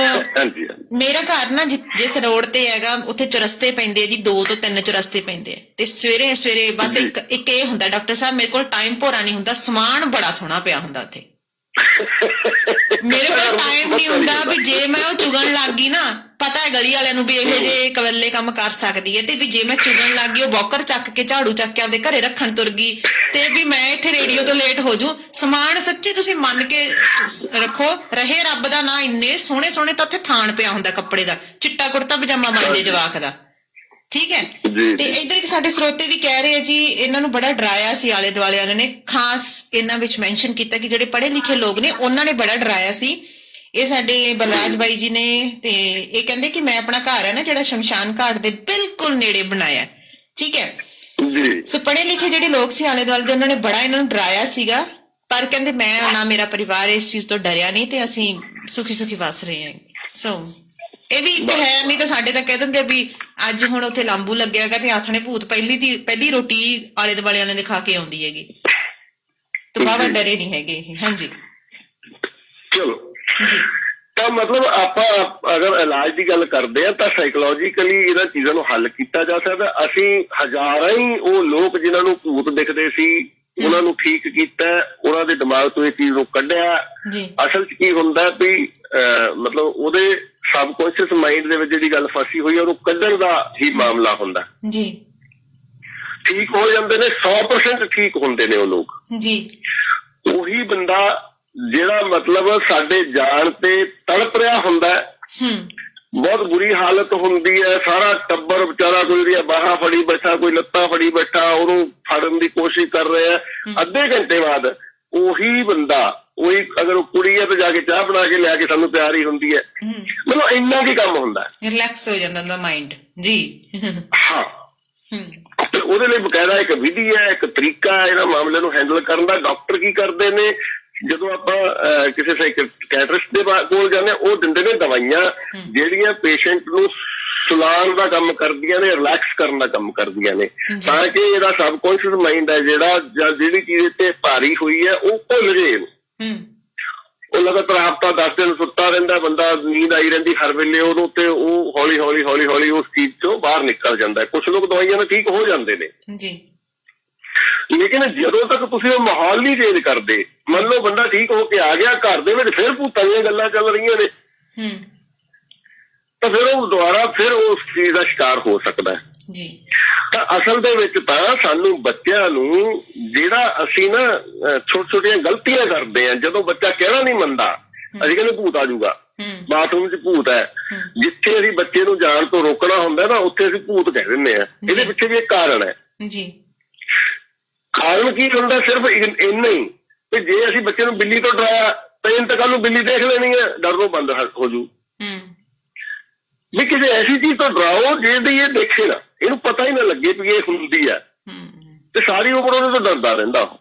ਮੇਰਾ ਘਰ ਨਾ ਜਿਸ ਰੋਡ ਤੇ ਹੈਗਾ ਉੱਥੇ ਚੁਰਸਤੇ ਪੈਂਦੇ ਆ ਜੀ, 2 ਤੋਂ 3 ਚੁਰਸਤੇ ਪੈਂਦੇ ਆ, ਤੇ ਸਵੇਰੇ ਬਸ ਇੱਕ ਇਹ ਹੁੰਦਾ ਡਾਕਟਰ ਸਾਹਿਬ ਮੇਰੇ ਕੋਲ ਟਾਈਮ ਭੋਰਾ ਨਹੀਂ ਹੁੰਦਾ, ਸਮਾਨ ਬੜਾ ਸੋਹਣਾ ਪਿਆ ਹੁੰਦਾ ਉੱਥੇ, ਮੇਰੇ ਕੋਲ ਟਾਈਮ ਨਹੀਂ ਹੁੰਦਾ ਵੀ ਜੇ ਮੈਂ ਉਹ ਚੁਗਣ ਲੱਗ ਗਈ ਨਾ, ਪਤਾ ਹੈ ਗਲੀ ਵਾਲਿਆਂ ਨੂੰ ਵੀ ਇਹੋ ਜਿਹੇ ਕਵੱਲੇ ਕੰਮ ਕਰ ਸਕਦੀ ਹੈ, ਤੇ ਵੀ ਜੇ ਮੈਂ ਚੁਗਣ ਲੱਗ ਗਈ ਉਹ ਬੌਕਰ ਚੱਕ ਕੇ ਝਾੜੂ ਚੱਕ ਕੇ ਆਪਦੇ ਘਰੇ ਰੱਖਣ ਤੁਰ ਗਈ, ਤੇ ਵੀ ਮੈਂ ਇੱਥੇ ਰੇਡੀਓ ਤੋਂ ਲੇਟ ਹੋ ਜੂ। ਸਮਾਨ ਸੱਚੀ ਤੁਸੀਂ ਮੰਨ ਕੇ ਰੱਖੋ, ਰਹੇ ਰੱਬ ਦਾ ਨਾਂ, ਇੰਨੇ ਸੋਹਣੇ ਸੋਹਣੇ ਤਾਂ ਉੱਥੇ ਥਾਣ ਪਿਆ ਹੁੰਦਾ ਕੱਪੜੇ ਦਾ, ਚਿੱਟਾ ਕੁੜਤਾ ਪਜਾਮਾ ਬਣਦੇ ਜਵਾਕ ਦਾ, ਠੀਕ ਹੈ। ਤੇ ਇੱਧਰ ਇੱਕ ਸਾਡੇ ਸਰੋਤੇ ਵੀ ਕਹਿ ਰਹੇ ਆ ਜੀ ਇਹਨਾਂ ਨੂੰ ਬੜਾ ਡਰਾਇਆ ਸੀ ਆਲੇ ਦੁਆਲੇ ਵਾਲਿਆਂ ਨੇ, ਖਾਸ ਇਹਨਾਂ ਵਿੱਚ ਮੈਂਸ਼ਨ ਕੀਤਾ ਕਿ ਜਿਹੜੇ ਪੜ੍ਹੇ ਲਿਖੇ ਲੋਕ ਨੇ ਉਹਨਾਂ ਨੇ ਬੜਾ ਡਰਾਇਆ ਸੀ। ਇਹ ਸਾਡੇ ਬਲਰਾਜ ਬਾਈ ਜੀ ਨੇ, ਤੇ ਇਹ ਕਹਿੰਦੇ ਕਿ ਮੈਂ ਆਪਣਾ ਘਰ ਹੈ ਨਾ ਜਿਹੜਾ ਸ਼ਮਸ਼ਾਨ ਘਾਟ ਦੇ ਬਿਲਕੁਲ ਨੇੜੇ ਬਣਾਇਆ, ਠੀਕ ਹੈ। ਸੋ ਪੜ੍ਹੇ ਲਿਖੇ ਜਿਹੜੇ ਲੋਕ ਸੀ ਆਲੇ ਦੁਆਲੇ ਦੇ, ਉਹਨਾਂ ਨੇ ਬੜਾ ਇਹਨਾਂ ਨੂੰ ਡਰਾਇਆ ਸੀਗਾ, ਪਰ ਕਹਿੰਦੇ ਮੈਂ ਨਾ ਮੇਰਾ ਪਰਿਵਾਰ ਇਸ ਚੀਜ਼ ਤੋਂ ਡਰਿਆ ਨਹੀਂ, ਤੇ ਅਸੀਂ ਸੁਖੀ ਸੁਖੀ ਵਸ ਰਹੇ ਹਾਂ। ਸੋ ਇਹ ਵੀ ਇੱਕ ਹੈ, ਨਹੀਂ ਤਾਂ ਸਾਡੇ ਤਾਂ ਕਹਿ ਦਿੰਦੇ ਵੀ ਅੱਜ ਹੁਣ ਉੱਥੇ ਲਾਂਬੂ ਲੱਗਿਆਗਾ ਤੇ ਆਥਣੇ ਭੂਤ ਪਹਿਲੀ ਰੋਟੀ ਆਲੇ ਦੁਆਲੇ ਵਾਲਿਆਂ ਦੇ ਖਾ ਕੇ ਆਉਂਦੀ ਹੈਗੀ, ਤੇ ਬਾਬਾ ਡਰੇ ਨਹੀਂ ਹੈਗੇ ਇਹ। ਹਾਂਜੀ ਚਲੋ ਜੀ। ਤਾਂ ਮਤਲਬ ਆਪਾਂ ਅਗਰ ਇਲਾਜ ਦੀ ਗੱਲ ਕਰਦੇ ਆ ਤਾਂ ਸਾਈਕੋਲੋਜੀਕਲੀ ਇਹਨਾਂ ਚੀਜ਼ਾਂ ਨੂੰ ਹੱਲ ਕੀਤਾ ਜਾ ਸਕਦਾ। ਅਸੀਂ ਹਜ਼ਾਰਾਂ ਹੀ ਉਹ ਲੋਕ ਜਿਨ੍ਹਾਂ ਨੂੰ ਭੂਤ ਦਿਖਦੇ ਸੀ ਉਹਨਾਂ ਨੂੰ ਠੀਕ ਕੀਤਾ, ਉਹਨਾਂ ਦੇ ਦਿਮਾਗ ਤੋਂ ਇਹ ਚੀਜ਼ ਨੂੰ ਕੱਢਿਆ। ਅਸਲ 'ਚ ਕੀ ਹੁੰਦਾ ਵੀ ਮਤਲਬ ਉਹਦੇ ਸਬਕੌਂਸ਼ੀਅਸ ਮਾਈਂਡ ਦੇ ਵਿੱਚ ਜਿਹੜੀ ਗੱਲ ਫਸੀ ਹੋਈ ਹੈ ਉਹਨੂੰ ਕੱਢਣ ਦਾ ਹੀ ਮਾਮਲਾ ਹੁੰਦਾ ਜੀ। ਠੀਕ ਹੋ ਜਾਂਦੇ ਨੇ, 100% ਠੀਕ ਹੁੰਦੇ ਨੇ ਉਹ ਲੋਕ ਜੀ। ਉਹੀ ਬੰਦਾ ਜਿਹੜਾ ਮਤਲਬ ਸਾਡੇ ਜਾਣ ਤੇ ਤੜਪ ਰਿਹਾ ਹੁੰਦਾ, ਬਹੁਤ ਬੁਰੀ ਹਾਲਤ ਹੁੰਦੀ ਹੈ, ਸਾਰਾ ਟੱਬਰ ਵਿਚਾਰਾ ਕੋਈ ਉਹਦੀਆਂ ਬਾਹਾਂ ਫੜੀ ਬੈਠਾ, ਕੋਈ ਲੱਤਾਂ ਫੜੀ ਬੈਠਾ, ਉਹਨੂੰ ਫੜਨ ਦੀ ਕੋਸ਼ਿਸ਼ ਕਰ ਰਿਹਾ, ਅੱਧੇ ਘੰਟੇ ਬਾਅਦ ਉਹੀ ਬੰਦਾ ਉਹੀ ਅਗਰ ਉਹ ਕੁੜੀ ਹੈ ਤਾਂ ਜਾ ਕੇ ਚਾਹ ਬਣਾ ਕੇ ਲਿਆ ਕੇ ਸਾਨੂੰ ਪਿਆਰ ਹੀ ਹੁੰਦੀ ਹੈ। ਮਤਲਬ ਇੰਨਾ ਕੀ ਕੰਮ ਹੁੰਦਾ, ਰਿਲੈਕਸ ਹੋ ਜਾਂਦਾ ਉਹਦਾ ਮਾਈਂਡ ਜੀ। ਹਾਂ, ਤੇ ਉਹਦੇ ਲਈ ਬਕਾਇਦਾ ਇੱਕ ਵਿਧੀ ਹੈ, ਇੱਕ ਤਰੀਕਾ ਹੈ ਇਹਨਾਂ ਮਾਮਲੇ ਨੂੰ ਹੈਂਡਲ ਕਰਨ ਦਾ। ਡਾਕਟਰ ਕੀ ਕਰਦੇ ਨੇ, ਜਦੋਂ ਆਪਾਂ ਕਿਸੇ ਸਾਈਕੈਟਰਿਸਟ ਦੇ ਕੋਲ ਜਾਂਦੇ ਹਾਂ, ਉਹ ਦਿੰਦੇ ਨੇ ਦਵਾਈਆਂ ਜਿਹੜੀਆਂ ਪੇਸ਼ੈਂਟ ਨੂੰ ਸੁਲਾਉਣ ਦਾ ਕੰਮ ਕਰਦੀਆਂ ਨੇ, ਰਿਲੈਕਸ ਕਰਨ ਦਾ ਕੰਮ ਕਰਦੀਆਂ ਨੇ, ਤਾਂ ਕਿ ਇਹਦਾ ਸਬਕੌਂਸ਼ੀਅਸ ਮਾਈਂਡ ਹੈ ਜਿਹੜਾ, ਜਾਂ ਜਿਹੜੀ ਚੀਜ਼ ਤੇ ਭਾਰੀ ਹੋਈ ਹੈ ਉਹ ਭੁੱਲ ਜੇ ਇਹਨੂੰ। ਉਹ ਲਗਾਤਾਰ ਹਫ਼ਤਾ 10 ਦਿਨ ਸੁੱਤਾ ਰਹਿੰਦਾ ਬੰਦਾ, ਨੀਂਦ ਆਈ ਰਹਿੰਦੀ ਹਰ ਵੇਲੇ ਉਹਨੂੰ, ਤੇ ਉਹ ਹੌਲੀ ਹੌਲੀ ਹੌਲੀ ਹੌਲੀ ਉਸ ਚੀਜ਼ ਚੋਂ ਬਾਹਰ ਨਿਕਲ ਜਾਂਦਾ। ਕੁਛ ਲੋਕ ਦਵਾਈਆਂ ਨਾਲ ਠੀਕ ਹੋ ਜਾਂਦੇ ਨੇ ਜੀ, ਲੇਕਿਨ ਜਦੋਂ ਤੱਕ ਤੁਸੀਂ ਉਹ ਮਾਹੌਲ ਨਹੀਂ ਚੇਂਜ ਕਰਦੇ, ਮੰਨ ਲਓ ਬੰਦਾ ਠੀਕ ਹੋ ਕੇ ਆ ਗਿਆ, ਘਰ ਦੇ ਵਿੱਚ ਫਿਰ ਭੂਤਾਂ ਦੀਆਂ ਗੱਲਾਂ ਚੱਲ ਰਹੀਆਂ ਨੇ, ਤਾਂ ਫਿਰ ਉਹ ਦੁਬਾਰਾ ਫਿਰ ਉਸ ਚੀਜ਼ ਦਾ ਸ਼ਿਕਾਰ ਹੋ ਸਕਦਾ ਹੈ ਜੀ। ਤਾਂ ਅਸਲ ਦੇ ਵਿੱਚ ਤਾਂ ਸਾਨੂੰ ਬੱਚਿਆਂ ਨੂੰ, ਜਿਹੜਾ ਅਸੀਂ ਨਾ ਛੋਟੀਆਂ ਛੋਟੀਆਂ ਗਲਤੀਆਂ ਕਰਦੇ ਹਾਂ, ਜਦੋਂ ਬੱਚਾ ਕਹਿਣਾ ਨਹੀਂ ਮੰਨਦਾ, ਅਸੀਂ ਕਹਿੰਦੇ ਭੂਤ ਆ ਜਾਊਗਾ, ਬਾਥਰੂਮ 'ਚ ਭੂਤ ਹੈ। ਜਿੱਥੇ ਅਸੀਂ ਬੱਚੇ ਨੂੰ ਜਾਣ ਤੋਂ ਰੋਕਣਾ ਹੁੰਦਾ ਨਾ, ਉੱਥੇ ਅਸੀਂ ਭੂਤ ਕਹਿ ਦਿੰਦੇ ਹਾਂ। ਇਹਦੇ ਪਿੱਛੇ ਵੀ ਇੱਕ ਕਾਰਨ ਹੈ ਜੀ। ਕਾਰਨ ਕੀ ਹੁੰਦਾ, ਸਿਰਫ ਇੰਨਾ ਹੀ ਕਿ ਜੇ ਅਸੀਂ ਬੱਚੇ ਨੂੰ ਬਿੱਲੀ ਤੋਂ ਡਰਾਇਆ ਤਾਂ ਇਹਨੂੰ ਤਾਂ ਕੱਲ ਨੂੰ ਬਿੱਲੀ ਦੇਖ ਲੈਣੀ ਹੈ, ਡਰਨੋਂ ਬੰਦ ਹੋ ਜੂ। ਵੀ ਕਿਸੇ ਐਸੀ ਚੀਜ਼ ਤੋਂ ਡਰਾਓ ਜਿਹਦੀ ਇਹ ਦੇਖੇ ਨਾ, ਇਹਨੂੰ ਪਤਾ ਹੀ ਨਾ ਲੱਗੇ ਵੀ ਇਹ ਹੁੰਦੀ ਹੈ, ਤੇ ਸਾਰੀ ਉਮਰ ਉਹਦੇ ਤੋਂ ਡਰਦਾ ਰਹਿੰਦਾ ਉਹ।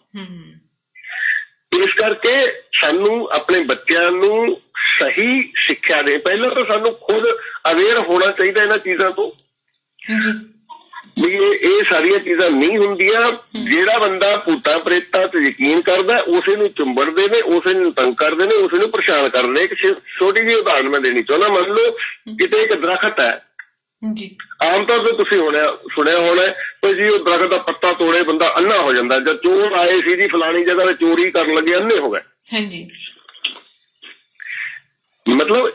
ਇਸ ਕਰਕੇ ਸਾਨੂੰ ਆਪਣੇ ਬੱਚਿਆਂ ਨੂੰ ਸਹੀ ਸਿੱਖਿਆ ਦੇ, ਪਹਿਲਾਂ ਤਾਂ ਸਾਨੂੰ ਖੁਦ ਅਵੇਅਰ ਹੋਣਾ ਚਾਹੀਦਾ ਇਹਨਾਂ ਚੀਜ਼ਾਂ ਤੋਂ ਵੀ ਇਹ ਸਾਰੀਆਂ ਚੀਜ਼ਾਂ ਨਹੀਂ ਹੁੰਦੀਆਂ। ਜਿਹੜਾ ਬੰਦਾ ਭੂਤਾਂ ਪ੍ਰੇਤਾਂ ਤੇ ਯਕੀਨ ਕਰਦਾ, ਉਸੇ ਨੂੰ ਚੁੰਬੜਦੇ ਨੇ, ਉਸੇ ਨੂੰ ਤੰਗ ਕਰਦੇ ਨੇ, ਉਸੇ ਨੂੰ ਪਰੇਸ਼ਾਨ ਕਰਦੇ। ਇੱਕ ਛੋਟੀ ਜਿਹੀ ਉਦਾਹਰਨ ਮੈਂ ਦੇਣੀ ਚਾਹੁੰਦਾ। ਮੰਨ ਲਓ ਕਿਤੇ ਇੱਕ ਦਰਖਤ ਹੈ, ਆਮ ਤੌਰ ਤੇ ਤੁਸੀਂ ਸੁਣਿਆ ਹੋਣਾ ਵੀ ਜੀ ਉਹ ਦਰਖਤ ਦਾ ਪੱਤਾ ਤੋੜੇ ਬੰਦਾ ਅੰਨਾ ਹੋ ਜਾਂਦਾ, ਜਦ ਚੋਰ ਆਏ ਸੀ ਜੀ ਫਲਾਣੀ ਜਗ੍ਹਾ ਤੇ ਚੋਰੀ ਕਰਨ ਲੱਗੇ ਅੰਨੇ ਹੋ ਗਏ। ਮਤਲਬ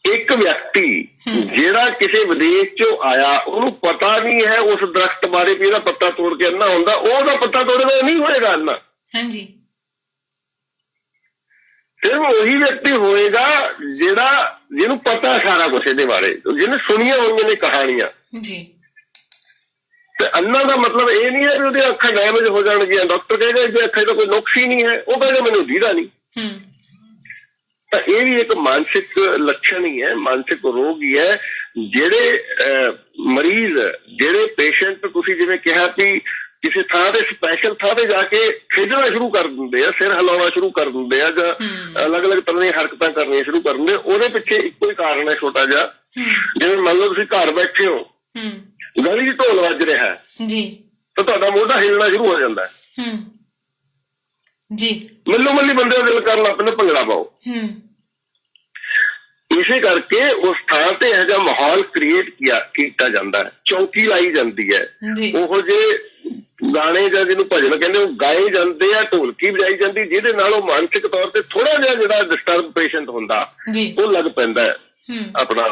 ਇੱਕ ਵਿਅਕਤੀ ਜਿਹੜਾ ਕਿਸੇ ਵਿਦੇਸ਼ ਚੋਂ ਆਇਆ, ਉਹਨੂੰ ਪਤਾ ਨਹੀਂ ਹੈ ਉਸ ਦਰਖਤ ਬਾਰੇ ਵੀ ਇਹਦਾ ਪੱਤਾ ਤੋੜ ਕੇ ਅੰਨਾ ਹੁੰਦਾ, ਉਹਦਾ ਪੱਤਾ ਤੋੜਨਾ ਨਹੀਂ ਹੋਏਗਾ ਅੰਨਾ। ਸਿਰਫ ਉਹੀ ਵਿਅਕਤੀ ਹੋਏਗਾ ਜਿਹਨੂੰ ਪਤਾ ਸਾਰਾ ਕੁਛ ਇਹਦੇ ਬਾਰੇ, ਜਿਹਨੇ ਸੁਣੀਆਂ ਹੋਈਆਂ ਨੇ ਕਹਾਣੀਆਂ। ਤੇ ਅੰਨਾ ਦਾ ਮਤਲਬ ਇਹ ਨਹੀਂ ਹੈ ਵੀ ਉਹਦੀਆਂ ਅੱਖਾਂ ਡੈਮੇਜ ਹੋ ਜਾਣਗੀਆਂ। ਡਾਕਟਰ ਕਹੇਗਾ ਇਹਦੇ ਅੱਖਾਂ 'ਚ ਕੋਈ ਨੁਕਸ ਹੀ ਨਹੀਂ ਹੈ, ਉਹ ਕਹਿੰਦੇ ਮੈਨੂੰ ਦੀਦਾ ਨਹੀਂ। ਤਾਂ ਇਹ ਵੀ ਇੱਕ ਮਾਨਸਿਕ ਲੱਛਣ ਹੀ ਹੈ, ਮਾਨਸਿਕ ਰੋਗ ਹੀ ਹੈ। ਜਿਹੜੇ ਮਰੀਜ਼, ਜਿਹੜੇ ਪੇਸ਼ੈਂਟ, ਤੁਸੀਂ ਜਿਵੇਂ ਕਿਹਾ ਵੀ ਕਿਸੇ ਥਾਂ ਤੇ ਸਪੈਸ਼ਲ ਥਾਂ ਤੇ ਜਾ ਕੇ ਖੇਡਣਾ ਸ਼ੁਰੂ ਕਰ ਦਿੰਦੇ ਆ, ਸਿਰ ਹਿਲਾਉਣਾ ਸ਼ੁਰੂ ਕਰ ਦਿੰਦੇ ਆ, ਜਾਂ ਅਲੱਗ-ਅਲੱਗ ਤਰ੍ਹਾਂ ਦੀਆਂ ਹਰਕਤਾਂ ਕਰਨੀਆਂ ਸ਼ੁਰੂ ਕਰ ਦਿੰਦੇ, ਉਹਦੇ ਪਿੱਛੇ ਇੱਕੋ ਹੀ ਕਾਰਨ ਹੈ ਛੋਟਾ ਜਿਹਾ। ਜਿਵੇਂ ਮੰਨ ਲਓ ਤੁਸੀਂ ਘਰ ਬੈਠੇ ਹੋ, ਗਲੀ 'ਚ ਢੋਲ ਵੱਜ ਰਿਹਾ ਤਾਂ ਤੁਹਾਡਾ ਮੋਢਾ ਹਿੱਲਣਾ ਸ਼ੁਰੂ ਹੋ ਜਾਂਦਾ ਹੈ ਜੀ, ਮੱਲੋ ਮੱਲੀ ਬੰਦੇ ਦਾ ਦਿਲ ਕਰਨ ਲੱਗ ਪੈਂਦਾ ਭੰਗੜਾ ਪਾਓ। ਇਸੇ ਕਰਕੇ ਉਸ ਥਾਂ ਤੇ ਇਹੋ ਜਿਹਾ ਮਾਹੌਲ ਕ੍ਰੀਏਟ ਕੀਤਾ ਜਾਂਦਾ ਹੈ, ਚੌਕੀ ਲਾਈ ਜਾਂਦੀ ਹੈ, ਉਹੋ ਜਿਹੇ ਗਾਣੇ ਜਾਂ ਜਿਹਨੂੰ ਭਜਨ ਕਹਿੰਦੇ ਉਹ ਗਾਏ ਜਾਂਦੇ ਆ, ਢੋਲਕੀ ਵਜਾਈ ਜਾਂਦੀ, ਜਿਹਦੇ ਨਾਲ ਉਹ ਮਾਨਸਿਕ ਤੌਰ ਤੇ ਥੋੜਾ ਜਿਹਾ ਜਿਹੜਾ ਡਿਸਟਰਬ ਪੇਸ਼ੈਂਟ ਹੁੰਦਾ ਉਹ ਲੱਗ ਪੈਂਦਾ ਹੈ ਆਪਣਾ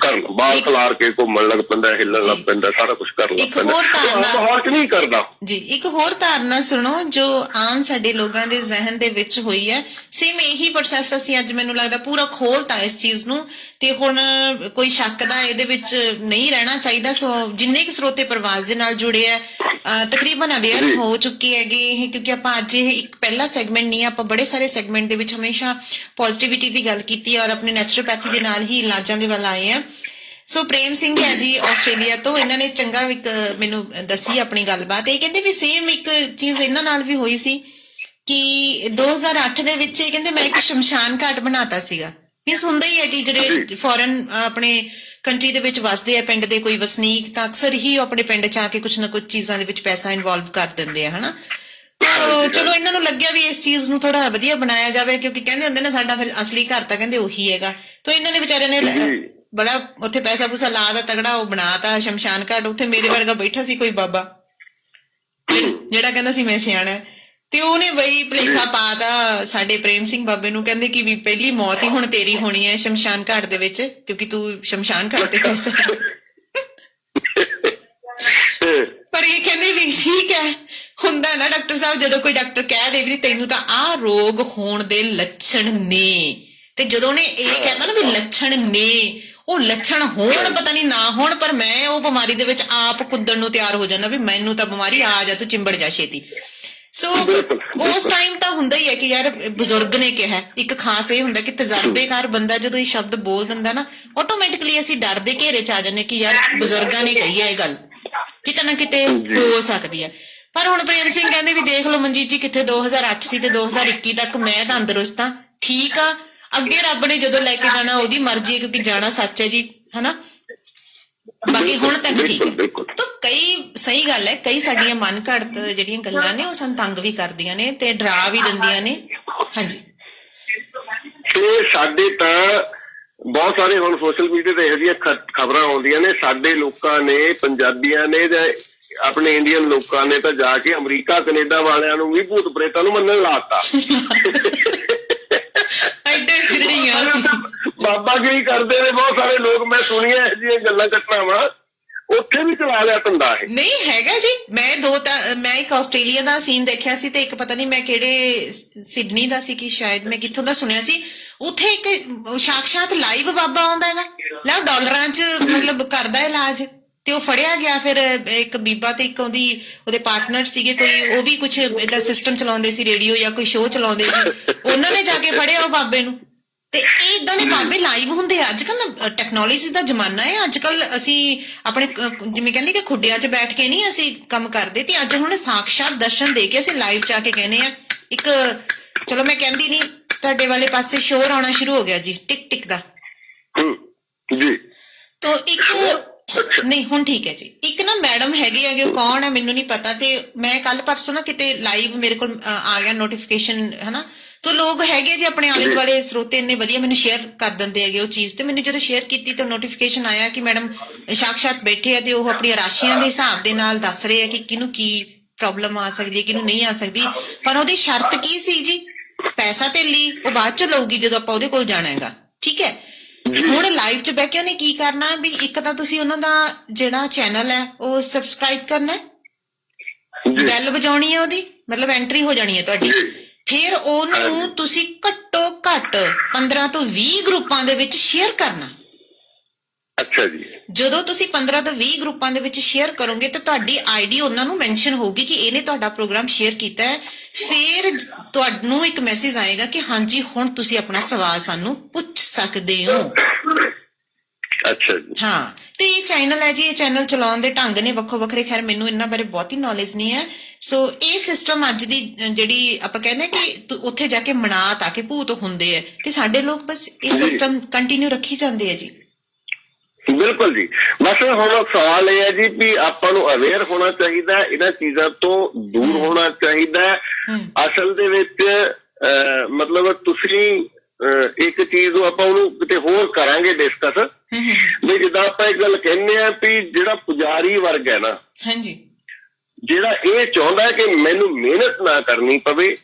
ਕਰਨ, ਬਾਲ ਖਲਾਰ ਕੇ ਘੁੰਮਣ ਲੱਗ ਪੈਂਦਾ, ਹਿੱਲਣ ਲੱਗ ਪੈਂਦਾ, ਸਾਰਾ ਕੁਛ ਕਰਨ ਲੱਗ ਪੈਂਦਾ। ਮਾਹੌਲ ਨਹੀਂ ਕਰਦਾ ਜੀ। ਇੱਕ ਹੋਰ ਧਾਰਨਾ ਸੁਣੋ ਜੋ ਆਮ ਸਾਡੇ ਲੋਕਾਂ ਦੇ ਜ਼ਿਹਨ ਦੇ ਵਿੱਚ ਹੋਈ ਹੈ, ਸੇਮ ਇਹੀ ਪ੍ਰੋਸੈਸ ਅਸੀਂ ਅੱਜ ਮੈਨੂੰ ਲੱਗਦਾ ਪੂਰਾ ਖੋਲਤਾ ਇਸ ਚੀਜ਼ ਨੂੰ, ਤੇ ਹੁਣ ਕੋਈ ਸ਼ੱਕ ਦਾ ਇਹਦੇ ਵਿੱਚ ਨਹੀਂ ਰਹਿਣਾ ਚਾਹੀਦਾ। ਸੋ ਜਿੰਨੇ ਕਿ ਸਰੋਤੇ ਪ੍ਰਵਾਸ ਦੇ ਨਾਲ ਜੁੜੇ ਆ ਤਕਰੀਬਨ ਅਵੇਅਰ ਹੋ ਚੁੱਕੇ ਹੈਗੇ ਇਹ, ਕਿਉਂਕਿ ਆਪਾਂ ਅੱਜ ਇਹ ਇੱਕ ਪਹਿਲਾ ਸੈਗਮੈਂਟ ਨਹੀਂ, ਆਪਾਂ ਬੜੇ ਸਾਰੇ ਸੈਗਮੈਂਟ ਦੇ ਵਿੱਚ ਹਮੇਸ਼ਾ ਪੋਜ਼ਿਟਿਵਿਟੀ ਦੀ ਗੱਲ ਕੀਤੀ ਔਰ ਆਪਣੇ ਨੈਚੁਰੋਪੈਥੀ ਦੇ ਨਾਲ ਹੀ ਇਲਾਜਾਂ ਦੇ ਵੱਲ ਆਏ ਆ। ਸੋ ਪ੍ਰੇਮ ਸਿੰਘ ਹੈ ਜੀ ਆਸਟ੍ਰੇਲੀਆ ਤੋਂ, ਇਹਨਾਂ ਨੇ ਚੰਗਾ ਇੱਕ ਮੈਨੂੰ ਦੱਸੀ ਆਪਣੀ ਗੱਲਬਾਤ। ਇਹ ਕਹਿੰਦੇ ਵੀ ਸੇਮ ਇੱਕ ਚੀਜ਼ ਇਹਨਾਂ ਨਾਲ ਵੀ ਹੋਈ ਸੀ ਕਿ 2008 ਦੇ ਵਿੱਚ ਇਹ ਕਹਿੰਦੇ ਮੈਂ ਇੱਕ ਸ਼ਮਸ਼ਾਨ ਘਾਟ ਬਣਾਤਾ ਸੀਗਾ। ਮੀਨਸ ਹੁੰਦਾ ਹੀ ਹੈ ਕਿ ਜਿਹੜੇ ਫੋਰਨ ਆਪਣੇ ਕੰਟਰੀ ਦੇ ਵਿੱਚ ਵਸਦੇ ਆ, ਪਿੰਡ ਦੇ ਕੋਈ ਵਸਨੀਕ, ਤਾਂ ਅਕਸਰ ਹੀ ਉਹ ਆਪਣੇ ਪਿੰਡ 'ਚ ਆ ਕੇ ਕੁਛ ਨਾ ਕੁਛ ਚੀਜ਼ਾਂ ਦੇ ਵਿੱਚ ਪੈਸਾ ਇਨਵੋਲਵ ਕਰ ਦਿੰਦੇ ਆ, ਹਨਾ। ਚਲੋ ਇਹਨਾਂ ਨੂੰ ਲੱਗਿਆ ਵੀ ਇਸ ਚੀਜ਼ ਨੂੰ ਥੋੜਾ ਵਧੀਆ ਬਣਾਇਆ ਜਾਵੇ, ਕਿਉਂਕਿ ਕਹਿੰਦੇ ਹੁੰਦੇ ਨਾ ਸਾਡਾ ਫਿਰ ਅਸਲੀ ਘਰ ਤਾਂ ਕਹਿੰਦੇ ਉਹੀ ਹੈਗਾ। ਤਾਂ ਇਹਨਾਂ ਨੇ ਵਿਚਾਰਿਆਂ ਨੇ ਬੜਾ ਉੱਥੇ ਪੈਸਾ ਪੂਸਾ ਲਾ ਦਾ ਤਗੜਾ, ਉਹ ਬਣਾਤਾ ਸ਼ਮਸ਼ਾਨ ਘਾਟ। ਉੱਥੇ ਮੇਰੇ ਵਰਗਾ ਬੈਠਾ ਸੀ ਕੋਈ ਬਾਬਾ ਜਿਹੜਾ ਕਹਿੰਦਾ ਸੀ ਮੈਂ ਸਿਆਣਾ, ਤੇ ਉਹਨੇ ਬਈ ਭਲੇਖਾ ਪਾਤਾ ਸਾਡੇ ਪ੍ਰੇਮ ਸਿੰਘ ਬਾਬੇ ਨੂੰ, ਕਹਿੰਦੇ ਕਿ ਵੀ ਪਹਿਲੀ ਮੌਤ ਹੀ ਹੁਣ ਤੇਰੀ ਹੋਣੀ ਹੈ ਸ਼ਮਸ਼ਾਨ ਘਾਟ ਦੇ ਵਿੱਚ, ਕਿਉਂਕਿ ਤੂੰ ਸ਼ਮਸ਼ਾਨ ਘਾਟ ਤੇ ਪੈਸਾ। ਪਰ ਇਹ ਕਹਿੰਦੇ ਵੀ ਠੀਕ ਹੈ, ਹੁੰਦਾ ਨਾ ਡਾਕਟਰ ਸਾਹਿਬ, ਜਦੋਂ ਕੋਈ ਡਾਕਟਰ ਕਹਿ ਦੇ ਵੀ ਤੈਨੂੰ ਤਾਂ ਆਹ ਰੋਗ ਹੋਣ ਦੇ ਲੱਛਣ ਨੇ, ਤੇ ਜਦੋਂ ਉਹਨੇ ਇਹ ਕਹਿੰਦਾ ਨਾ ਵੀ ਲੱਛਣ ਨੇ, ਉਹ ਲੱਛਣ ਹੋਣ ਪਤਾ ਨਹੀਂ ਨਾ ਹੋਣ, ਪਰ ਮੈਂ ਉਹ ਬਿਮਾਰੀ ਦੇ ਵਿੱਚ ਆਪ ਕੁੱਦਣ ਨੂੰ ਤਿਆਰ ਹੋ ਜਾਂਦਾ ਵੀ ਮੈਨੂੰ ਤਾਂ ਬਿਮਾਰੀ ਆ ਜਾ, ਤੂੰ ਚਿੰਬੜ ਜਾ ਛੇਤੀ। ਸੋ ਉਸ ਟਾਈਮ ਤਾਂ ਹੁੰਦਾ ਹੀ ਹੈ ਕਿ ਯਾਰ ਬਜ਼ੁਰਗ ਨੇ ਕਿਹਾ। ਇੱਕ ਖਾਸ ਇਹ ਹੁੰਦਾ ਕਿ ਤਜਰਬੇਕਾਰ ਬੰਦਾ ਜਦੋਂ ਇਹ ਸ਼ਬਦ ਬੋਲ ਦਿੰਦਾ ਨਾ, ਆਟੋਮੈਟਿਕਲੀ ਅਸੀਂ ਡਰ ਦੇ ਘੇਰੇ 'ਚ ਆ ਜਾਂਦੇ ਕਿ ਯਾਰ ਬਜ਼ੁਰਗਾਂ ਨੇ ਕਹੀ ਹੈ ਇਹ ਗੱਲ, ਕਿਤੇ ਨਾ ਕਿਤੇ ਹੋ ਸਕਦੀ ਹੈ। ਪਰ ਹੁਣ ਪ੍ਰੇਮ ਸਿੰਘ ਕਹਿੰਦੇ ਵੀ ਦੇਖ ਲਓ ਮਨਜੀਤ ਜੀ, ਕਿੱਥੇ 2008 ਸੀ ਤੇ 2021 ਤੱਕ ਮੈਂ ਤੰਦਰੁਸਤ ਹਾਂ, ਠੀਕ ਆ। ਅੱਗੇ ਰੱਬ ਨੇ ਜਦੋਂ ਲੈ ਕੇ ਜਾਣਾ ਉਹਦੀ ਮਰਜ਼ੀ ਹੈ, ਕਿਉਂਕਿ ਜਾਣਾ ਸੱਚ ਹੈ ਜੀ, ਹਨਾ। ਬਾਕੀ ਹੁਣ ਤੱਕ ਠੀਕ ਹੈ। ਤਾਂ ਕਈ ਸਹੀ ਗੱਲ ਹੈ, ਕਈ ਸਾਡੀਆਂ ਮਨ ਘੜਤ ਜਿਹੜੀਆਂ ਗੱਲਾਂ ਨੇ ਉਹ ਸਾਨੂੰ ਤੰਗ ਵੀ ਕਰਦੀਆਂ ਨੇ ਤੇ ਡਰਾ ਵੀ ਦਿੰਦੀਆਂ ਨੇ। ਹਾਂਜੀ, ਤੇ ਸਾਡੇ ਤਾਂ ਬਹੁਤ ਸਾਰੇ ਹੁਣ ਸੋਸ਼ਲ ਮੀਡੀਆ ਤੇ ਇਹੋ ਜਿਹੀਆਂ ਖਬਰਾਂ ਆਉਂਦੀਆਂ ਨੇ, ਸਾਡੇ ਲੋਕਾਂ ਨੇ, ਪੰਜਾਬੀਆਂ ਨੇ ਜਾਂ ਆਪਣੇ ਇੰਡੀਅਨ ਲੋਕਾਂ ਨੇ ਤਾਂ ਜਾ ਕੇ ਅਮਰੀਕਾ ਕੈਨੇਡਾ ਵਾਲਿਆਂ ਨੂੰ ਵੀ ਭੂਤ ਪ੍ਰੇਤਾਂ ਨੂੰ ਮੰਨਣ ਲਾਤਾ। ਐਡੇ ਫਿਰੜੀਆਂ ਅਸੀਂ। ਬਾਬਾ ਜੀ ਕਰਦੇ ਨੇ ਬਹੁਤ ਸਾਰੇ ਲੋਕ, ਮੈਂ ਸੁਣੀਆਂ ਇਹੋ ਜਿਹੀਆਂ ਗੱਲਾਂ ਘਟਨਾਵਾਂ, ਉੱਥੇ ਵੀ ਚਲਾ ਲਿਆ ਧੰਦਾ ਇਹ। ਨਹੀਂ ਹੈਗਾ ਜੀ, ਮੈਂ ਇੱਕ ਆਸਟ੍ਰੇਲੀਆ ਦਾ ਸੀਨ ਦੇਖਿਆ ਸੀ ਤੇ ਇੱਕ ਪਤਾ ਨਹੀਂ ਮੈਂ ਕਿਹੜੇ ਸਿਡਨੀ ਦਾ ਸੀ ਕਿ ਸ਼ਾਇਦ ਮੈਂ ਕਿੱਥੋਂ ਦਾ ਸੁਣਿਆ ਸੀ, ਉੱਥੇ ਇੱਕ ਸਾਕਸ਼ਾਤ ਲਾਈਵ ਬਾਬਾ ਆਉਂਦਾ ਹੈਗਾ, ਲੈ ਡਾਲਰਾਂ 'ਚ ਮਤਲਬ ਕਰਦਾ ਇਲਾਜ। ਤੇ ਉਹ ਫੜਿਆ ਗਿਆ, ਫਿਰ ਇੱਕ ਬੀਬਾ ਤੇ ਇੱਕ ਉਹਦੇ ਪਾਰਟਨਰ ਸੀਗੇ ਕੋਈ, ਉਹ ਵੀ ਕੁਛ ਏਦਾਂ ਸਿਸਟਮ ਚਲਾਉਂਦੇ ਸੀ, ਰੇਡੀਓ ਜਾਂ ਕੋਈ ਸ਼ੋਅ ਚਲਾਉਂਦੇ ਸੀ, ਉਹਨਾਂ ਨੇ ਜਾ ਕੇ ਫੜਿਆ ਉਹ ਬਾਬੇ ਨੂੰ। ਤੇ ਇਹ ਇਦਾਂ ਦੇ ਬਾਬੇ ਲਾਈਵ ਹੁੰਦੇ ਆ। ਅੱਜ ਕੱਲ ਟੈਕਨੋਲੋਜੀ ਦਾ ਜ਼ਮਾਨਾ ਹੈ, ਅੱਜ ਕੱਲ ਅਸੀਂ ਆਪਣੇ ਜਿਵੇਂ ਕਹਿੰਦੇ ਕਿ ਖੁੱਡਿਆਂ 'ਚ ਬੈਠ ਕੇ ਨਹੀਂ ਅਸੀਂ ਕੰਮ ਕਰਦੇ, ਤੇ ਅੱਜ ਹੁਣ ਸਾਕਸ਼ਾਤ ਦਰਸ਼ਨ ਦੇ ਕੇ ਅਸੀਂ ਲਾਈਵ 'ਚ ਆ ਕੇ ਕਹਿੰਦੇ ਆ। ਇੱਕ ਚਲੋ ਮੈਂ ਕਹਿੰਦੀ ਨਹੀਂ, ਤੁਹਾਡੇ ਵਾਲੇ ਪਾਸੇ ਸ਼ੋਰ ਆਉਣਾ ਸ਼ੁਰੂ ਹੋ ਗਿਆ ਜੀ, ਟਿਕ ਟਿਕ ਦਾ ਜੀ। ਤਾਂ ਇੱਕ ਨਹੀਂ ਹੁਣ ਠੀਕ ਹੈ ਜੀ। ਇੱਕ ਨਾ ਮੈਡਮ ਹੈਗੇ ਉਹ ਕੌਣ ਹੈ ਮੈਨੂੰ ਨਹੀਂ ਪਤਾ, ਤੇ ਮੈਂ ਕੱਲ ਪਰਸੋਂ ਨਾ ਕਿਤੇ ਲਾਈਵ ਮੇਰੇ ਕੋਲ ਆ ਗਿਆ ਨੋਟੀਫਿਕੇਸ਼ਨ, ਹਨਾ। ਤਾਂ ਲੋਕ ਹੈਗੇ ਜੀ ਆਪਣੇ ਆਲੇ ਦੁਆਲੇ ਸਰੋਤੇ ਇੰਨੇ ਵਧੀਆ ਮੈਨੂੰ ਸ਼ੇਅਰ ਕਰ ਦਿੰਦੇ ਹੈਗੇ ਉਹ ਚੀਜ਼, ਤੇ ਮੈਨੂੰ ਜਦੋਂ ਸ਼ੇਅਰ ਕੀਤੀ ਤਾਂ ਨੋਟੀਫਿਕੇਸ਼ਨ ਆਇਆ ਕਿ ਮੈਡਮ ਸਾਕਸ਼ਾਤ ਬੈਠੇ ਆ ਤੇ ਉਹ ਆਪਣੀਆਂ ਰਾਸ਼ੀਆਂ ਦੇ ਹਿਸਾਬ ਦੇ ਨਾਲ ਦੱਸ ਰਹੇ ਆ ਕਿ ਕਿਹਨੂੰ ਕੀ ਪ੍ਰੋਬਲਮ ਆ ਸਕਦੀ ਹੈ, ਕਿਹਨੂੰ ਨਹੀਂ ਆ ਸਕਦੀ। ਪਰ ਉਹਦੀ ਸ਼ਰਤ ਕੀ ਸੀ ਜੀ, ਪੈਸਾ ਧੇਲੀ ਉਹ ਬਾਅਦ ਚ ਲਊਗੀ ਜਦੋਂ ਆਪਾਂ ਉਹਦੇ ਕੋਲ ਜਾਣਾ ਹੈਗਾ, ਠੀਕ ਹੈ। ਹੁਣ ਲਾਈਵ 'ਚ ਬਹਿ ਕੇ ਉਹਨੇ ਕੀ ਕਰਨਾ ਵੀ, ਇੱਕ ਤਾਂ ਤੁਸੀਂ ਉਹਨਾਂ ਦਾ ਜਿਹੜਾ ਚੈਨਲ ਹੈ ਉਹ ਸਬਸਕ੍ਰਾਈਬ ਕਰਨਾ, ਬੈਲ ਵਜਾਉਣੀ ਹੈ ਉਹਦੀ, ਮਤਲਬ ਐਂਟਰੀ ਹੋ ਜਾਣੀ ਹੈ ਤੁਹਾਡੀ। ਫਿਰ ਉਹਨੂੰ ਤੁਸੀਂ ਘੱਟੋ ਘੱਟ 15 ਤੋਂ 20 ਗਰੁੱਪਾਂ ਦੇ ਵਿੱਚ ਸ਼ੇਅਰ ਕਰਨਾ। ਅੱਛਾ ਜੀ। ਜਦੋਂ ਤੁਸੀਂ 15 ਤੋਂ 20 ਗਰੁੱਪਾਂ ਦੇ ਵਿੱਚ ਸ਼ੇਅਰ ਕਰੋਗੇ ਤਾਂ ਤੁਹਾਡੀ ਆਈਡੀ ਉਹਨਾਂ ਨੂੰ ਮੈਂਸ਼ਨ ਹੋਊਗੀ ਕਿ ਇਹਨੇ ਤੁਹਾਡਾ ਪ੍ਰੋਗਰਾਮ ਸ਼ੇਅਰ ਕੀਤਾ ਹੈ। ਫਿਰ ਤੁਹਾਨੂੰ ਇੱਕ ਮੈਸੇਜ ਆਏਗਾ ਕਿ ਹਾਂਜੀ ਹੁਣ ਤੁਸੀਂ ਆਪਣਾ ਸਵਾਲ ਸਾਨੂੰ ਪੁੱਛ ਸਕਦੇ ਹੋ। ਅੱਛਾ ਜੀ। ਹਾਂ, ਤੇ ਇਹ ਚੈਨਲ ਹੈ ਜੀ, ਇਹ ਚੈਨਲ ਚਲਾਉਣ ਦੇ ਢੰਗ ਨੇ ਵੱਖੋ ਵੱਖਰੇ, ਖੈਰ ਮੈਨੂੰ ਇਹਨਾਂ ਬਾਰੇ ਬਹੁਤੀ ਨੌਲੇਜ ਨਹੀਂ ਹੈ। ਸੋ ਇਹ ਸਿਸਟਮ ਅੱਜ ਦੀ ਜਿਹੜੀ ਆਪਾਂ ਕਹਿੰਦੇ ਕਿ ਉੱਥੇ ਜਾ ਕੇ ਮਨਾ ਤਾਂ ਕਿ ਭੂਤ ਹੁੰਦੇ ਹੈ, ਤੇ ਸਾਡੇ ਲੋਕ ਬਸ ਇਹ ਸਿਸਟਮ ਕੰਟੀਨਿਊ ਰੱਖੀ ਜਾਂਦੇ ਆ ਜੀ। ਬਿਲਕੁਲ ਜੀ। ਬਸ ਹੁਣ ਸਵਾਲ ਇਹ ਹੈ ਜੀ ਵੀ ਆਪਾਂ ਨੂੰ ਅਵੇਅਰ ਹੋਣਾ ਚਾਹੀਦਾ, ਇਹਨਾਂ ਚੀਜ਼ਾਂ ਤੋਂ ਦੂਰ ਹੋਣਾ ਚਾਹੀਦਾ। ਅਸਲ ਦੇ ਵਿੱਚ ਮਤਲਬ ਤੁਸੀਂ ਇੱਕ ਚੀਜ਼ ਨੂੰ ਆਪਾਂ ਉਹਨੂੰ ਕਿਤੇ ਹੋਰ ਕਰਾਂਗੇ ਡਿਸਕਸ, ਵੀ ਜਿੱਦਾਂ ਆਪਾਂ ਇੱਕ ਗੱਲ ਕਹਿੰਦੇ ਆ ਵੀ ਜਿਹੜਾ ਪੁਜਾਰੀ ਵਰਗ ਹੈ ਨਾ, ਹਾਂਜੀ, ਜਿਹੜਾ ਇਹ ਚਾਹੁੰਦਾ ਕਿ ਮੈਨੂੰ ਮਿਹਨਤ ਨਾ ਕਰਨੀ ਪਵੇ,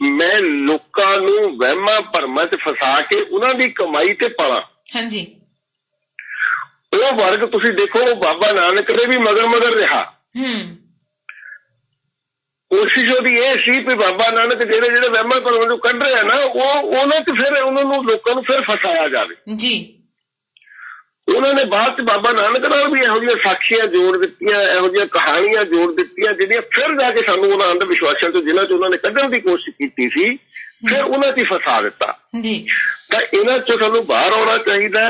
ਮੈਂ ਲੋਕਾਂ ਨੂੰ ਵਹਿਮਾਂ ਭਰਮਾਂ 'ਚ ਫਸਾ ਕੇ ਉਹਨਾਂ ਦੀ ਕਮਾਈ ਤੇ ਪਾਲਾਂ, ਹਾਂਜੀ, ਉਹ ਵਰਗ ਤੁਸੀਂ ਦੇਖੋ, ਉਹ ਬਾਬਾ ਨਾਨਕ ਦੇ ਵੀ ਮਗਰ ਰਿਹਾ। ਕੋਸ਼ਿਸ਼ ਉਹਦੀ ਇਹ ਸੀ ਵੀ ਬਾਬਾ ਨਾਨਕ ਜਿਹੜੇ ਵਹਿਮਾਂ ਭਰਮਾਂ ਨੂੰ ਕੱਢ ਰਿਹਾ ਨਾ, ਉਹਨਾਂ 'ਚ ਫਿਰ ਉਹਨਾਂ ਨੂੰ ਲੋਕਾਂ ਨੂੰ ਫਿਰ ਫਸਾਇਆ ਜਾਵੇ ਜੀ। ਉਹਨਾਂ ਨੇ ਬਾਅਦ 'ਚ ਬਾਬਾ ਨਾਨਕ ਨਾਲ ਵੀ ਇਹੋ ਜਿਹੀਆਂ ਸਾਖੀਆਂ ਜੋੜ ਦਿੱਤੀਆਂ, ਇਹੋ ਜਿਹੀਆਂ ਕਹਾਣੀਆਂ ਜੋੜ ਦਿੱਤੀਆਂ, ਜਿਹੜੀਆਂ ਫਿਰ ਜਾ ਕੇ ਸਾਨੂੰ ਉਹਨਾਂ ਅੰਧ ਵਿਸ਼ਵਾਸਾਂ ਤੋਂ ਜਿਨ੍ਹਾਂ 'ਚ ਉਹਨਾਂ ਨੇ ਕੱਢਣ ਦੀ ਕੋਸ਼ਿਸ਼ ਕੀਤੀ ਸੀ, ਫਿਰ ਉਹਨਾਂ 'ਚ ਹੀ ਫਸਾ ਦਿੱਤਾ ਜੀ। ਤਾਂ ਇਹਨਾਂ 'ਚੋਂ ਸਾਨੂੰ ਬਾਹਰ ਆਉਣਾ ਚਾਹੀਦਾ।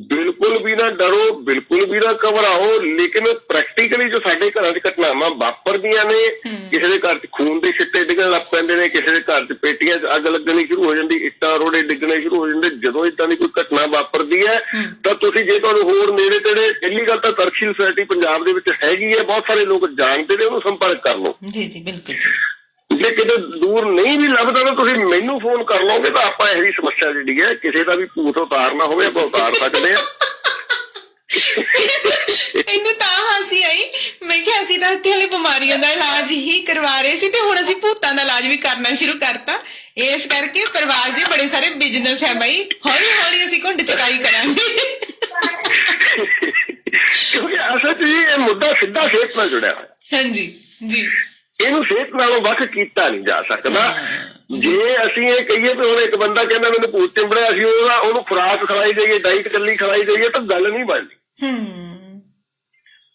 ਬਿਲਕੁਲ ਵੀ ਨਾ ਡਰੋ, ਬਿਲਕੁਲ ਵੀ ਨਾ ਘਬਰਾਓ, ਲੇਕਿਨ ਪ੍ਰੈਕਟੀਕਲੀ ਜੋ ਸਾਡੇ ਘਰਾਂ 'ਚ ਘਟਨਾਵਾਂ ਵਾਪਰਦੀਆਂ ਨੇ, ਕਿਸੇ ਦੇ ਘਰ 'ਚ ਖੂਨ ਦੇ ਛਿੱਟੇ ਡਿੱਗਣ ਲੱਗ ਪੈਂਦੇ ਨੇ, ਕਿਸੇ ਦੇ ਘਰ 'ਚ ਪੇਟੀਆਂ 'ਚ ਅੱਗ ਲੱਗਣੀ ਸ਼ੁਰੂ ਹੋ ਜਾਂਦੀ, ਇੱਟਾਂ ਰੋੜੇ ਡਿੱਗਣੇ ਸ਼ੁਰੂ ਹੋ ਜਾਂਦੇ, ਜਦੋਂ ਏਦਾਂ ਦੀ ਕੋਈ ਘਟਨਾ ਵਾਪਰਦੀ ਹੈ ਤਾਂ ਤੁਸੀਂ ਜੇ ਤੁਹਾਨੂੰ ਹੋਰ ਨੇੜੇ ਤੇੜੇ, ਪਹਿਲੀ ਗੱਲ ਤਾਂ ਤਰਕਸ਼ੀਲ ਸੁਸਾਇਟੀ ਪੰਜਾਬ ਦੇ ਵਿੱਚ ਹੈਗੀ ਹੈ, ਬਹੁਤ ਸਾਰੇ ਲੋਕ ਜਾਣਦੇ ਨੇ, ਉਹਨੂੰ ਸੰਪਰਕ ਕਰ ਲਓ ਜੀ। ਜੀ ਬਿਲਕੁਲ। ਜੇ ਕਿਤੇ ਦੂਰ ਨਹੀਂ ਵੀ ਲੱਭਦਾ ਤਾਂ ਤੁਸੀਂ ਮੈਨੂੰ ਫੋਨ ਕਰ ਲਓਗੇ ਤਾਂ ਆਪਾਂ ਇਹਦੀ ਸਮੱਸਿਆ ਜਿਹੜੀ ਹੈ, ਕਿਸੇ ਦਾ ਵੀ ਭੂਤ ਉਤਾਰਨਾ ਹੋਵੇ ਆਪਾਂ ਉਤਾਰ ਸਕਦੇ ਹਾਂ। ਇਹਨੂੰ ਤਾਂ ਹਾਸੀ ਆਈ, ਮੈਂ ਕਿਹਾ ਅਸੀਂ ਤਾਂ ਇੱਥੇ ਹਲੇ ਬਿਮਾਰੀਆਂ ਦਾ ਇਲਾਜ ਹੀ ਕਰਵਾ ਰਹੇ ਸੀ ਤੇ ਹੁਣ ਅਸੀਂ ਭੂਤਾਂ ਦਾ ਇਲਾਜ ਵੀ ਕਰਨਾ ਸ਼ੁਰੂ ਕਰਤਾ। ਇਸ ਕਰਕੇ ਪਰਿਵਾਰ ਦੇ ਬੜੇ ਸਾਰੇ ਬਿਜ਼ਨਸ ਹੈ ਬਾਈ, ਹੌਲੀ ਹੌਲੀ ਅਸੀਂ ਘੁੰਡ ਚਕਾਈ ਕਰਾਂਗੇ। ਕਿਉਂਕਿ ਅਸਲ 'ਚ ਇਹ ਮੁੱਦਾ ਸਿੱਧਾ ਸਿਹਤ ਨਾਲ ਜੁੜਿਆ ਹੋਇਆ। ਹਾਂਜੀ ਜੀ। ਇਹਨੂੰ ਸਿਹਤ ਨਾਲੋਂ ਵੱਖ ਕੀਤਾ ਨਹੀਂ ਜਾ ਸਕਦਾ। ਜੇ ਅਸੀਂ ਇਹ ਕਹੀਏ ਵੀ ਹੁਣ ਇੱਕ ਬੰਦਾ ਕਹਿੰਦਾ ਮੈਨੂੰ ਭੂਤ ਚਿੰਬੜਿਆ, ਅਸੀਂ ਉਹਨੂੰ ਖੁਰਾਕ ਖਿਲਾਈ ਜਾਈਏ, ਡਾਈਟ ਕੱਲੀ ਖਿਲਾਈ ਜਾਈਏ ਤਾਂ ਗੱਲ ਨਹੀਂ ਬਣਦੀ।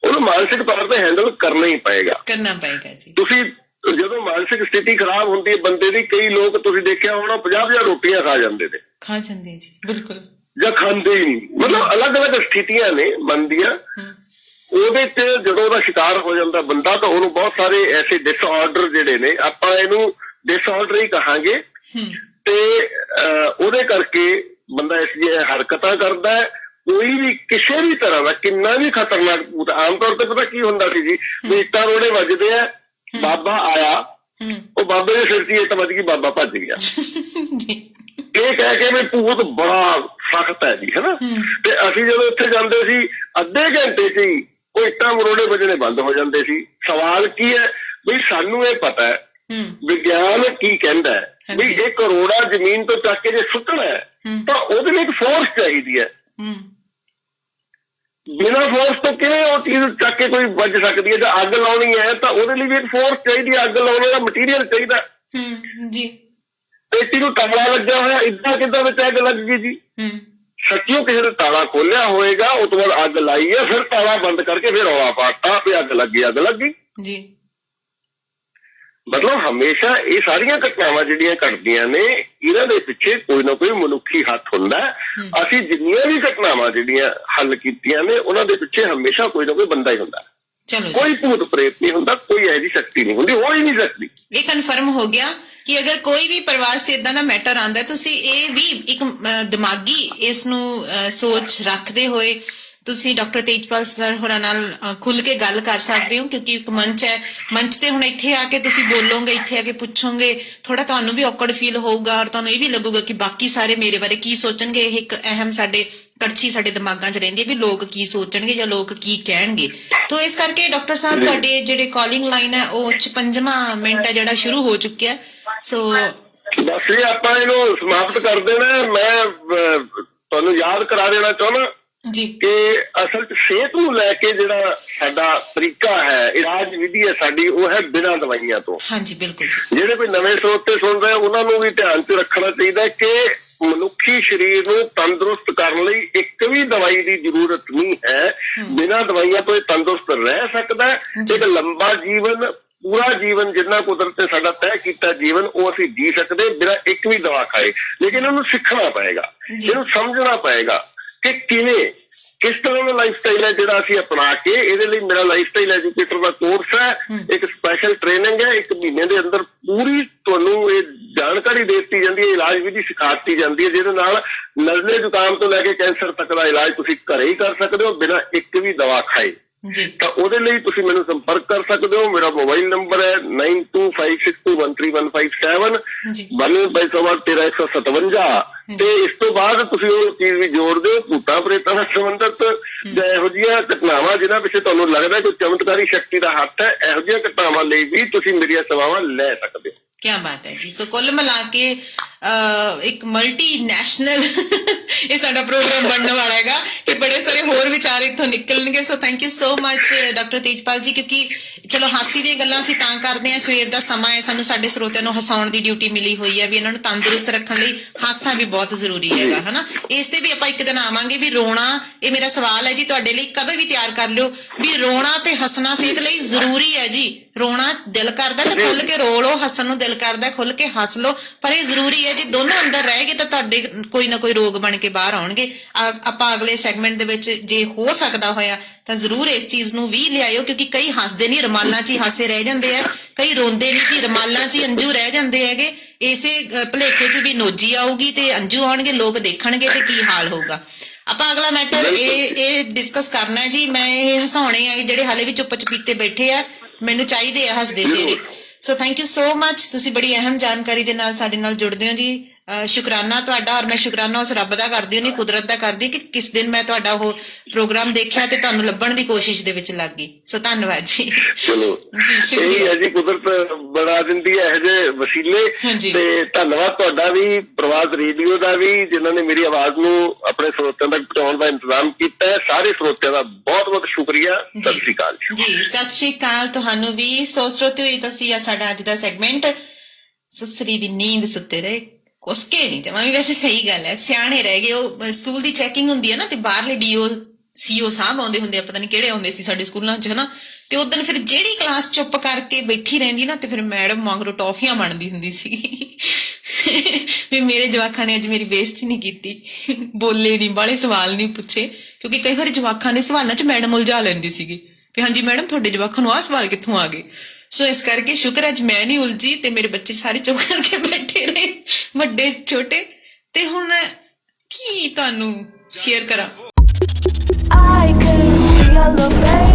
ਉਹਨੂੰ ਮਾਨਸਿਕ ਤੌਰ ਤੇ ਹੈਂਡਲ ਕਰਨਾ ਹੀ ਪਏਗਾ ਜੀ। ਤੁਸੀਂ ਜਦੋਂ ਮਾਨਸਿਕ ਸਥਿਤੀ ਖਰਾਬ ਹੁੰਦੀ ਹੈ ਬੰਦੇ ਦੀ, ਕਈ ਲੋਕ ਤੁਸੀਂ ਦੇਖਿਆ ਹੋਣਾ 50-50 ਰੋਟੀਆਂ ਖਾ ਜਾਂਦੇ ਨੇ, ਖਾ ਜਾਂਦੇ ਜੀ, ਬਿਲਕੁਲ, ਜਾਂ ਖਾਂਦੇ ਹੀ ਨਹੀਂ। ਮਤਲਬ ਅਲੱਗ-ਅਲੱਗ ਸਥਿਤੀਆਂ ਨੇ ਮਨ ਦੀਆਂ। ਉਹਦੇ ਚ ਜਦੋਂ ਉਹਦਾ ਸ਼ਿਕਾਰ ਹੋ ਜਾਂਦਾ ਬੰਦਾ, ਤਾਂ ਉਹਨੂੰ ਬਹੁਤ ਸਾਰੇ ਐਸੇ ਡਿਸਆਰਡਰ ਜਿਹੜੇ ਨੇ, ਆਪਾਂ ਇਹਨੂੰ ਡਿਸਆਰਡਰ ਹੀ ਕਹਾਂਗੇ, ਤੇ ਉਹਦੇ ਕਰਕੇ ਬੰਦਾ ਇਸ ਦੀਆਂ ਹਰਕਤਾਂ ਕਰਦਾ ਹੈ। ਕੋਈ ਵੀ ਕਿਸੇ ਵੀ ਤਰ੍ਹਾਂ ਦਾ ਕਿੰਨਾ ਵੀ ਖਤਰਨਾਕ ਭੂਤ, ਆਮ ਤੌਰ ਤੇ ਪਤਾ ਕੀ ਹੁੰਦਾ ਸੀ ਜੀ, ਵੀ ਇੱਟਾਂ ਰੋੜੇ ਵੱਜਦੇ ਆ, ਬਾਬਾ ਆਇਆ, ਉਹ ਬਾਬੇ ਦੇ ਸਿਰ 'ਚ ਇੱਟ ਵੱਜ ਗਈ, ਬਾਬਾ ਭੱਜ ਗਿਆ, ਇਹ ਕਹਿ ਕੇ ਵੀ ਭੂਤ ਬੜਾ ਸਖਤ ਹੈ ਜੀ, ਹਨਾ। ਤੇ ਅਸੀਂ ਜਦੋਂ ਉੱਥੇ ਜਾਂਦੇ ਸੀ, ਅੱਧੇ ਘੰਟੇ 'ਚ ਹੀ ਉਹ ਇੱਟਾਂ ਮਰੋੜੇ ਵੱਜਣੇ ਬੰਦ ਹੋ ਜਾਂਦੇ ਸੀ। ਸਵਾਲ ਕੀ ਹੈ ਵੀ ਸਾਨੂੰ ਇਹ ਪਤਾ ਹੈ ਵਿਗਿਆਨ ਕੀ ਕਹਿੰਦਾ ਹੈ ਵੀ ਇਹ ਕਰੋੜਾ ਜ਼ਮੀਨ ਤੋਂ ਚੱਕ ਕੇ ਜੇ ਸੁੱਟਣਾ ਹੈ ਤਾਂ ਉਹਦੇ ਲਈ ਇੱਕ ਫੋਰਸ ਚਾਹੀਦੀ ਹੈ। ਬਿਨਾਂ ਫੋਰਸ ਤੋਂ ਕਿਵੇਂ ਉਹ ਚੀਜ਼ ਚੱਕ ਕੇ ਕੋਈ ਵੱਜ ਸਕਦੀ ਹੈ? ਜੇ ਅੱਗ ਲਾਉਣੀ ਹੈ ਤਾਂ ਉਹਦੇ ਲਈ ਵੀ ਇੱਕ ਫੋਰਸ ਚਾਹੀਦੀ ਹੈ, ਅੱਗ ਲਾਉਣ ਵਾਲਾ ਮਟੀਰੀਅਲ ਚਾਹੀਦਾ ਜੀ। ਪੇਟੀ ਨੂੰ ਤਾਲਾ ਲੱਗਿਆ ਹੋਇਆ, ਇੱਦਾਂ ਕਿੱਦਾਂ ਵਿੱਚ ਅੱਗ ਲੱਗ ਗਈ ਜੀ? ਸੱਚਿਓ ਕਿਸੇ ਨੇ ਤਾਲਾ ਖੋਲਿਆ ਹੋਏਗਾ, ਉਹ ਤੋਂ ਬਾਅਦ ਅੱਗ ਲਾਈ ਹੈ, ਫਿਰ ਤਾਲਾ ਬੰਦ ਕਰਕੇ ਫਿਰ ਰੌਲਾ ਪਾਤਾ ਵੀ ਅੱਗ ਲੱਗੀ ਜੀ। ਮਤਲਬ ਹਮੇਸ਼ਾ ਇਹ ਸਾਰੀਆਂ ਘਟਨਾਵਾਂ ਜਿਹੜੀਆਂ ਘਟਦੀਆਂ ਨੇ, ਇਹਨਾਂ ਦੇ ਪਿੱਛੇ ਕੋਈ ਨਾ ਕੋਈ ਮਨੁੱਖੀ ਹੱਥ ਹੁੰਦਾ। ਅਸੀਂ ਜਿੰਨੀਆਂ ਵੀ ਘਟਨਾਵਾਂ ਜਿਹੜੀਆਂ ਹੱਲ ਕੀਤੀਆਂ ਨੇ, ਉਹਨਾਂ ਦੇ ਪਿੱਛੇ ਹਮੇਸ਼ਾ ਕੋਈ ਨਾ ਕੋਈ ਬੰਦਾ ਹੀ ਹੁੰਦਾ। ਕੋਈ ਭੂਤ ਪ੍ਰੇਤ ਨਹੀਂ ਹੁੰਦਾ, ਕੋਈ ਇਹੋ ਜਿਹੀ ਸ਼ਕਤੀ ਨਹੀਂ ਹੁੰਦੀ, ਹੋ ਹੀ ਨਹੀਂ ਸਕਦੀ। ਇਹ ਕਨਫਰਮ ਹੋ ਗਿਆ ਕਿ ਅਗਰ ਕੋਈ ਵੀ ਪ੍ਰਵਾਸ ਤੇ ਇਦਾਂ ਦਾ ਮੈਟਰ ਆਉਂਦਾ, ਤੁਸੀਂ ਇਹ ਵੀ ਇੱਕ ਦਿਮਾਗੀ ਇਸ ਨੂੰ ਸੋਚ ਰੱਖਦੇ ਹੋਏ ਤੁਸੀਂ ਡਾਕਟਰ ਤੇਜਪਾਲ ਸਰ ਹੋਰਾਂ ਨਾਲ ਖੁੱਲ ਕੇ ਗੱਲ ਕਰ ਸਕਦੇ ਹੋ, ਕਿਉਂਕਿ ਇੱਕ ਮੰਚ ਹੈ, ਮੰਚ ਤੇ ਹੁਣ ਇੱਥੇ ਆ ਕੇ ਤੁਸੀਂ ਬੋਲੋਗੇ, ਇੱਥੇ ਆ ਕੇ ਪੁੱਛੋਗੇ, ਥੋੜਾ ਤੁਹਾਨੂੰ ਵੀ ਔਕਵਰਡ ਫੀਲ ਹੋਊਗਾ, ਔਰ ਤੁਹਾਨੂੰ ਇਹ ਵੀ ਲੱਗੂਗਾ ਕਿ ਬਾਕੀ ਸਾਰੇ ਮੇਰੇ ਬਾਰੇ ਕੀ ਸੋਚਣਗੇ। ਇਹ ਇੱਕ ਅਹਿਮ ਸਾਡੇ ਕੜਛੀ ਸਾਡੇ ਦਿਮਾਗਾਂ 'ਚ ਰਹਿੰਦੀ ਹੈ ਵੀ ਲੋਕ ਕੀ ਸੋਚਣਗੇ ਜਾਂ ਲੋਕ ਕੀ ਕਹਿਣਗੇ। ਤਾਂ ਇਸ ਕਰਕੇ ਡਾਕਟਰ ਸਾਹਿਬ ਤੁਹਾਡੇ ਜਿਹੜੇ ਕਾਲਿੰਗ ਲਾਈਨ ਹੈ ਉਹ 55ਵਾਂ ਮਿੰਟ ਹੈ ਜਿਹੜਾ ਸ਼ੁਰੂ ਹੋ ਚੁੱਕਿਆ। ਸੋ ਬਸ ਇਹ ਆਪਾਂ ਇਹਨੂੰ ਸਮਾਪਤ ਕਰ ਦੇਣਾ। ਮੈਂ ਤੁਹਾਨੂੰ ਯਾਦ ਕਰਾ ਦੇਣਾ ਚਾਹੁੰਦਾ ਜੀ ਕਿ ਅਸਲ 'ਚ ਸਿਹਤ ਨੂੰ ਲੈ ਕੇ ਜਿਹੜਾ ਸਾਡਾ ਤਰੀਕਾ ਹੈ, ਇਲਾਜ ਵਿਧੀ ਹੈ ਸਾਡੀ, ਉਹ ਹੈ ਬਿਨਾਂ ਦਵਾਈਆਂ ਤੋਂ। ਹਾਂਜੀ ਬਿਲਕੁਲ। ਜਿਹੜੇ ਕੋਈ ਨਵੇਂ ਸਰੋਤੇ ਸੁਣ ਰਹੇ ਉਹਨਾਂ ਨੂੰ ਵੀ ਧਿਆਨ 'ਚ ਰੱਖਣਾ ਚਾਹੀਦਾ ਕਿ ਮਨੁੱਖੀ ਸਰੀਰ ਨੂੰ ਤੰਦਰੁਸਤ ਕਰਨ ਲਈ ਇੱਕ ਵੀ ਦਵਾਈ ਦੀ ਜ਼ਰੂਰਤ ਨਹੀਂ ਹੈ। ਬਿਨਾਂ ਦਵਾਈਆਂ ਤੋਂ ਇਹ ਤੰਦਰੁਸਤ ਰਹਿ ਸਕਦਾ। ਇੱਕ ਲੰਬਾ ਜੀਵਨ, ਪੂਰਾ ਜੀਵਨ ਜਿੰਨਾ ਕੁਦਰਤ ਨੇ ਸਾਡਾ ਤੈਅ ਕੀਤਾ ਜੀਵਨ, ਉਹ ਅਸੀਂ ਜੀ ਸਕਦੇ ਬਿਨਾਂ ਇੱਕ ਵੀ ਦਵਾ ਖਾਏ। ਲੇਕਿਨ ਇਹਨੂੰ ਸਿੱਖਣਾ ਪਏਗਾ, ਇਹਨੂੰ ਸਮਝਣਾ ਪਏਗਾ ਕਿ ਕਿਵੇਂ, ਕਿਸ ਤਰ੍ਹਾਂ ਦਾ ਲਾਈਫ ਸਟਾਈਲ ਹੈ ਜਿਹੜਾ ਅਸੀਂ ਅਪਣਾ ਕੇ। ਇਹਦੇ ਲਈ ਮੇਰਾ ਲਾਈਫ ਸਟਾਈਲ ਐਜੂਕੇਟਰ ਦਾ ਕੋਰਸ ਹੈ, ਇੱਕ ਸਪੈਸ਼ਲ ਟ੍ਰੇਨਿੰਗ ਹੈ। 1 ਮਹੀਨੇ ਦੇ ਅੰਦਰ ਪੂਰੀ ਤੁਹਾਨੂੰ ਇਹ ਜਾਣਕਾਰੀ ਦੇ ਦਿੱਤੀ ਜਾਂਦੀ ਹੈ, ਇਲਾਜ ਵਿਧੀ ਸਿਖਾ ਦਿੱਤੀ ਜਾਂਦੀ ਹੈ, ਜਿਹਦੇ ਨਾਲ ਨਜ਼ਲੇ ਜ਼ੁਕਾਮ ਤੋਂ ਲੈ ਕੇ ਕੈਂਸਰ ਤੱਕ ਦਾ ਇਲਾਜ ਤੁਸੀਂ ਘਰੇ ਹੀ ਕਰ ਸਕਦੇ ਹੋ ਬਿਨਾਂ ਇੱਕ ਵੀ ਦਵਾ ਖਾਏ। ਤਾਂ ਉਹਦੇ ਲਈ ਤੁਸੀਂ ਮੈਨੂੰ ਸੰਪਰਕ ਕਰ ਸਕਦੇ ਹੋ। ਮੇਰਾ ਮੋਬਾਈਲ ਨੰਬਰ ਹੈ 9256213157 9252135157। ਤੇ ਇਸ ਤੋਂ ਬਾਅਦ ਤੁਸੀਂ ਉਹ ਚੀਜ਼ ਵੀ ਜੋੜ ਦਿਓ, ਭੂਤਾਂ ਪ੍ਰੇਤਾਂ ਨਾਲ ਸੰਬੰਧਿਤ ਜਾਂ ਇਹੋ ਜਿਹੀਆਂ ਘਟਨਾਵਾਂ ਜਿਨ੍ਹਾਂ ਪਿੱਛੇ ਤੁਹਾਨੂੰ ਲੱਗਦਾ ਕੋਈ ਚਮਤਕਾਰੀ ਸ਼ਕਤੀ ਦਾ ਹੱਥ ਹੈ, ਇਹੋ ਜਿਹੀਆਂ ਘਟਨਾਵਾਂ ਲਈ ਵੀ ਤੁਸੀਂ ਮੇਰੀਆਂ ਸੇਵਾਵਾਂ ਲੈ ਸਕਦੇ ਹੋ। ਕੀ ਬਾਤ ਹੈ ਜੀ। ਸੋ ਕੁੱਲ ਮਿਲਾ ਕੇ ਇੱਕ ਮਲਟੀ ਨੈਸ਼ਨਲ ਇਹ ਸਾਡਾ ਪ੍ਰੋਗਰਾਮ ਬਣਨ ਵਾਲਾ ਹੈਗਾ ਕਿ ਬੜੇ ਸਾਰੇ ਹੋਰ ਵਿਚਾਰ ਇੱਥੋਂ ਨਿਕਲਣਗੇ। So thank you so much doctor Tejpal ji, ਕਿਉਂਕਿ ਚਲੋ ਹਾਸੀ ਦੀਆਂ ਗੱਲਾਂ ਅਸੀਂ ਤਾਂ ਕਰਦੇ ਹਾਂ, ਸਵੇਰ ਦਾ ਸਮਾਂ ਹੈ, ਸਾਨੂੰ ਸਾਡੇ ਸਰੋਤਿਆਂ ਨੂੰ ਹਸਾਉਣ ਦੀ ਡਿਊਟੀ ਮਿਲੀ ਹੋਈ ਹੈ ਵੀ ਇਹਨਾਂ ਨੂੰ ਤੰਦਰੁਸਤ ਰੱਖਣ ਲਈ ਹਾਸਾ ਵੀ ਬਹੁਤ ਜ਼ਰੂਰੀ ਹੈਗਾ, ਹਨਾ। ਇਸ ਤੇ ਵੀ ਆਪਾਂ ਇੱਕ ਦਿਨ ਆਵਾਂਗੇ ਵੀ ਰੋਣਾ, ਇਹ ਮੇਰਾ ਸਵਾਲ ਹੈ ਜੀ ਤੁਹਾਡੇ ਲਈ, ਕਦੋਂ ਵੀ ਤਿਆਰ ਕਰ ਲਿਓ ਵੀ ਰੋਣਾ ਤੇ ਹੱਸਣਾ ਸਿਹਤ ਲਈ ਜ਼ਰੂਰੀ ਹੈ ਜੀ। ਰੋਣਾ ਦਿਲ ਕਰਦਾ ਤਾਂ ਖੁੱਲ ਕੇ ਰੋ ਲਓ, ਹੱਸਣ ਨੂੰ ਦਿਲ ਕਰਦਾ ਖੁੱਲ ਕੇ ਹੱਸ ਲਓ, ਪਰ ਇਹ ਜ਼ਰੂਰੀ ਹੈ ਜੀ। ਦੋਨੋਂ ਅੰਦਰ ਰਹਿਗੇ ਤਾਂ ਤੁਹਾਡੇ ਕੋਈ ਨਾ ਕੋਈ ਰੋਗ ਬਣ ਕੇ ਬਾਹਰ ਆਉਣਗੇ। ਆਪਾਂ ਅਗਲੇ ਸੈਗਮੈਂਟ ਦੇ ਵਿੱਚ ਜੇ ਹੋ ਸਕਦਾ ਹੋਇਆ ਤਾਂ ਜ਼ਰੂਰ ਇਸ ਚੀਜ਼ ਨੂੰ ਵੀ ਲਿਆਇਓ, ਕਿਉਂਕਿ ਕਈ ਹੱਸਦੇ ਨਹੀਂ, ਰੁਮਾਲਾਂ 'ਚ ਹੀ ਹਾਸੇ ਰਹਿ ਜਾਂਦੇ ਆ, ਕਈ ਰੋਂਦੇ ਨਹੀਂ ਜੀ, ਰੁਮਾਲਾਂ 'ਚ ਹੀ ਅੰਜੂ ਰਹਿ ਜਾਂਦੇ ਹੈਗੇ। ਇਸੇ ਭੁਲੇਖੇ 'ਚ ਵੀ ਨੋਜੀ ਆਊਗੀ ਤੇ ਅੰਜੂ ਆਉਣਗੇ, ਲੋਕ ਦੇਖਣਗੇ ਤੇ ਕੀ ਹਾਲ ਹੋਊਗਾ। ਆਪਾਂ ਅਗਲਾ ਮੈਟਰ ਇਹ ਡਿਸਕਸ ਕਰਨਾ ਹੈ ਜੀ। ਮੈਂ ਇਹ ਹਸਾਉਣੇ ਆ ਜਿਹੜੇ ਹਾਲੇ ਵੀ ਚੁੱਪ ਚਪੀਤੇ ਬੈਠੇ ਆ, ਮੈਨੂੰ ਚਾਹੀਦੇ ਆ ਹੱਸਦੇ ਚਿਹਰੇ। ਸੋ ਥੈਂਕ ਯੂ ਸੋ ਮਚ, ਤੁਸੀਂ ਬੜੀ ਅਹਿਮ ਜਾਣਕਾਰੀ ਦੇ ਨਾਲ ਸਾਡੇ ਨਾਲ ਜੁੜਦੇ ਹੋ ਜੀ। ਸ਼ੁਕਰਾਨਾ ਤੁਹਾਡਾ, ਔਰ ਮੈਂ ਸ਼ੁਕਰਾਨਾ ਉਸ ਰੱਬ ਦਾ ਕਰਦੀ ਹਾਂ, ਨਹੀਂ ਕੁਦਰਤ ਦਾ ਕਰਦੀ ਕਿ ਕਿਸ ਦਿਨ ਮੈਂ ਤੁਹਾਡਾ ਉਹ ਪ੍ਰੋਗਰਾਮ ਦੇਖਿਆ ਤੇ ਤੁਹਾਨੂੰ ਲੱਭਣ ਦੀ ਕੋਸ਼ਿਸ਼ ਦੇ ਵਿੱਚ ਲੱਗ ਗਈ। ਸੋ ਧੰਨਵਾਦ ਜੀ। ਚਲੋ ਇਹ ਹੈ ਜੀ, ਕੁਦਰਤ ਬਣਾ ਦਿੰਦੀ ਹੈ ਇਹੋ ਜਿਹੇ ਵਸੀਲੇ। ਤੇ ਧੰਨਵਾਦ ਤੁਹਾਡਾ ਵੀ, ਪ੍ਰਵਾਸ ਰੇਡੀਓ ਦਾ ਵੀ, ਜਿਨ੍ਹਾਂ ਨੇ ਮੇਰੀ ਆਵਾਜ਼ ਨੂੰ ਆਪਣੇ ਸਰੋਤਿਆਂ ਤੱਕ ਪਹੁੰਚਾਉਣ ਦਾ ਇੰਤਜ਼ਾਮ ਕੀਤਾ ਹੈ। ਸਾਰੇ ਸਰੋਤਿਆਂ ਦਾ ਬਹੁਤ ਬਹੁਤ ਸ਼ੁਕਰੀਆ। ਸਤਿ ਸ਼੍ਰੀ ਅਕਾਲ ਜੀ। ਸਤਿ ਸ਼੍ਰੀ ਅਕਾਲ ਤੁਹਾਨੂੰ ਵੀ। ਸੋ ਸਰੋਤਿਓ, ਇਹ ਤਾਂ ਸੀ ਸਾਡਾ ਅੱਜ ਦਾ ਸੈਗਮੈਂਟ। ਸੁਸਰੀ ਦੀ ਨੀਂਦ ਸੁੱਤੇ ਰਹੇ, ਕੁਸਕੇ ਨਹੀਂ ਜਮਾ ਵੀ। ਵੈਸੇ ਸਹੀ ਗੱਲ ਹੈ, ਸਿਆਣੇ ਰਹਿ ਗਏ। ਉਹ ਸਕੂਲ ਦੀ ਚੈਕਿੰਗ ਹੁੰਦੀ ਹੈ ਨਾ, ਤੇ ਬਾਹਰਲੇ ਡੀਓ ਸੀਓ ਸਾਹਿਬ ਆਉਂਦੇ ਹੁੰਦੇ ਆ, ਪਤਾ ਨਹੀਂ ਕਿਹੜੇ ਆਉਂਦੇ ਸੀ ਸਾਡੇ ਸਕੂਲਾਂ 'ਚ ਹਨਾ। ਤੇ ਉਦੋਂ ਫਿਰ ਜਿਹੜੀ ਕਲਾਸ ਚੁੱਪ ਕਰਕੇ ਬੈਠੀ ਰਹਿੰਦੀ ਨਾ ਤੇ ਫਿਰ ਮੈਡਮ ਮਗਰੋਂ ਟੌਫੀਆਂ ਬਣਦੀ ਹੁੰਦੀ ਸੀ ਵੀ ਮੇਰੇ ਜਵਾਕਾਂ ਨੇ ਅੱਜ ਮੇਰੀ ਬੇਇੱਜ਼ਤੀ ਨਹੀਂ ਕੀਤੀ, ਬੋਲੇ ਨਹੀਂ, ਬਾਹਲੇ ਸਵਾਲ ਨਹੀਂ ਪੁੱਛੇ, ਕਿਉਂਕਿ ਕਈ ਵਾਰੀ ਜਵਾਕਾਂ ਦੇ ਸਵਾਲਾਂ 'ਚ ਮੈਡਮ ਉਲਝਾ ਲੈਂਦੀ ਸੀਗੀ ਵੀ ਹਾਂਜੀ ਮੈਡਮ ਤੁਹਾਡੇ ਜਵਾਕਾਂ ਨੂੰ ਆਹ ਸਵਾਲ ਕਿੱਥੋਂ ਆ ਗਏ। ਸੋ ਇਸ ਕਰਕੇ ਸ਼ੁਕਰ ਅੱਜ ਮੈਂ ਨਹੀਂ ਉਲਝੀ ਤੇ ਮੇਰੇ ਬੱਚੇ ਸਾਰੇ ਚੁੱਪ ਕਰਕੇ ਬੈਠੇ ਰਹੇ, ਵੱਡੇ ਛੋਟੇ। ਤੇ ਹੁਣ ਕੀ ਤੁਹਾਨੂੰ ਸ਼ੇਅਰ ਕਰਾਂ। I could be all over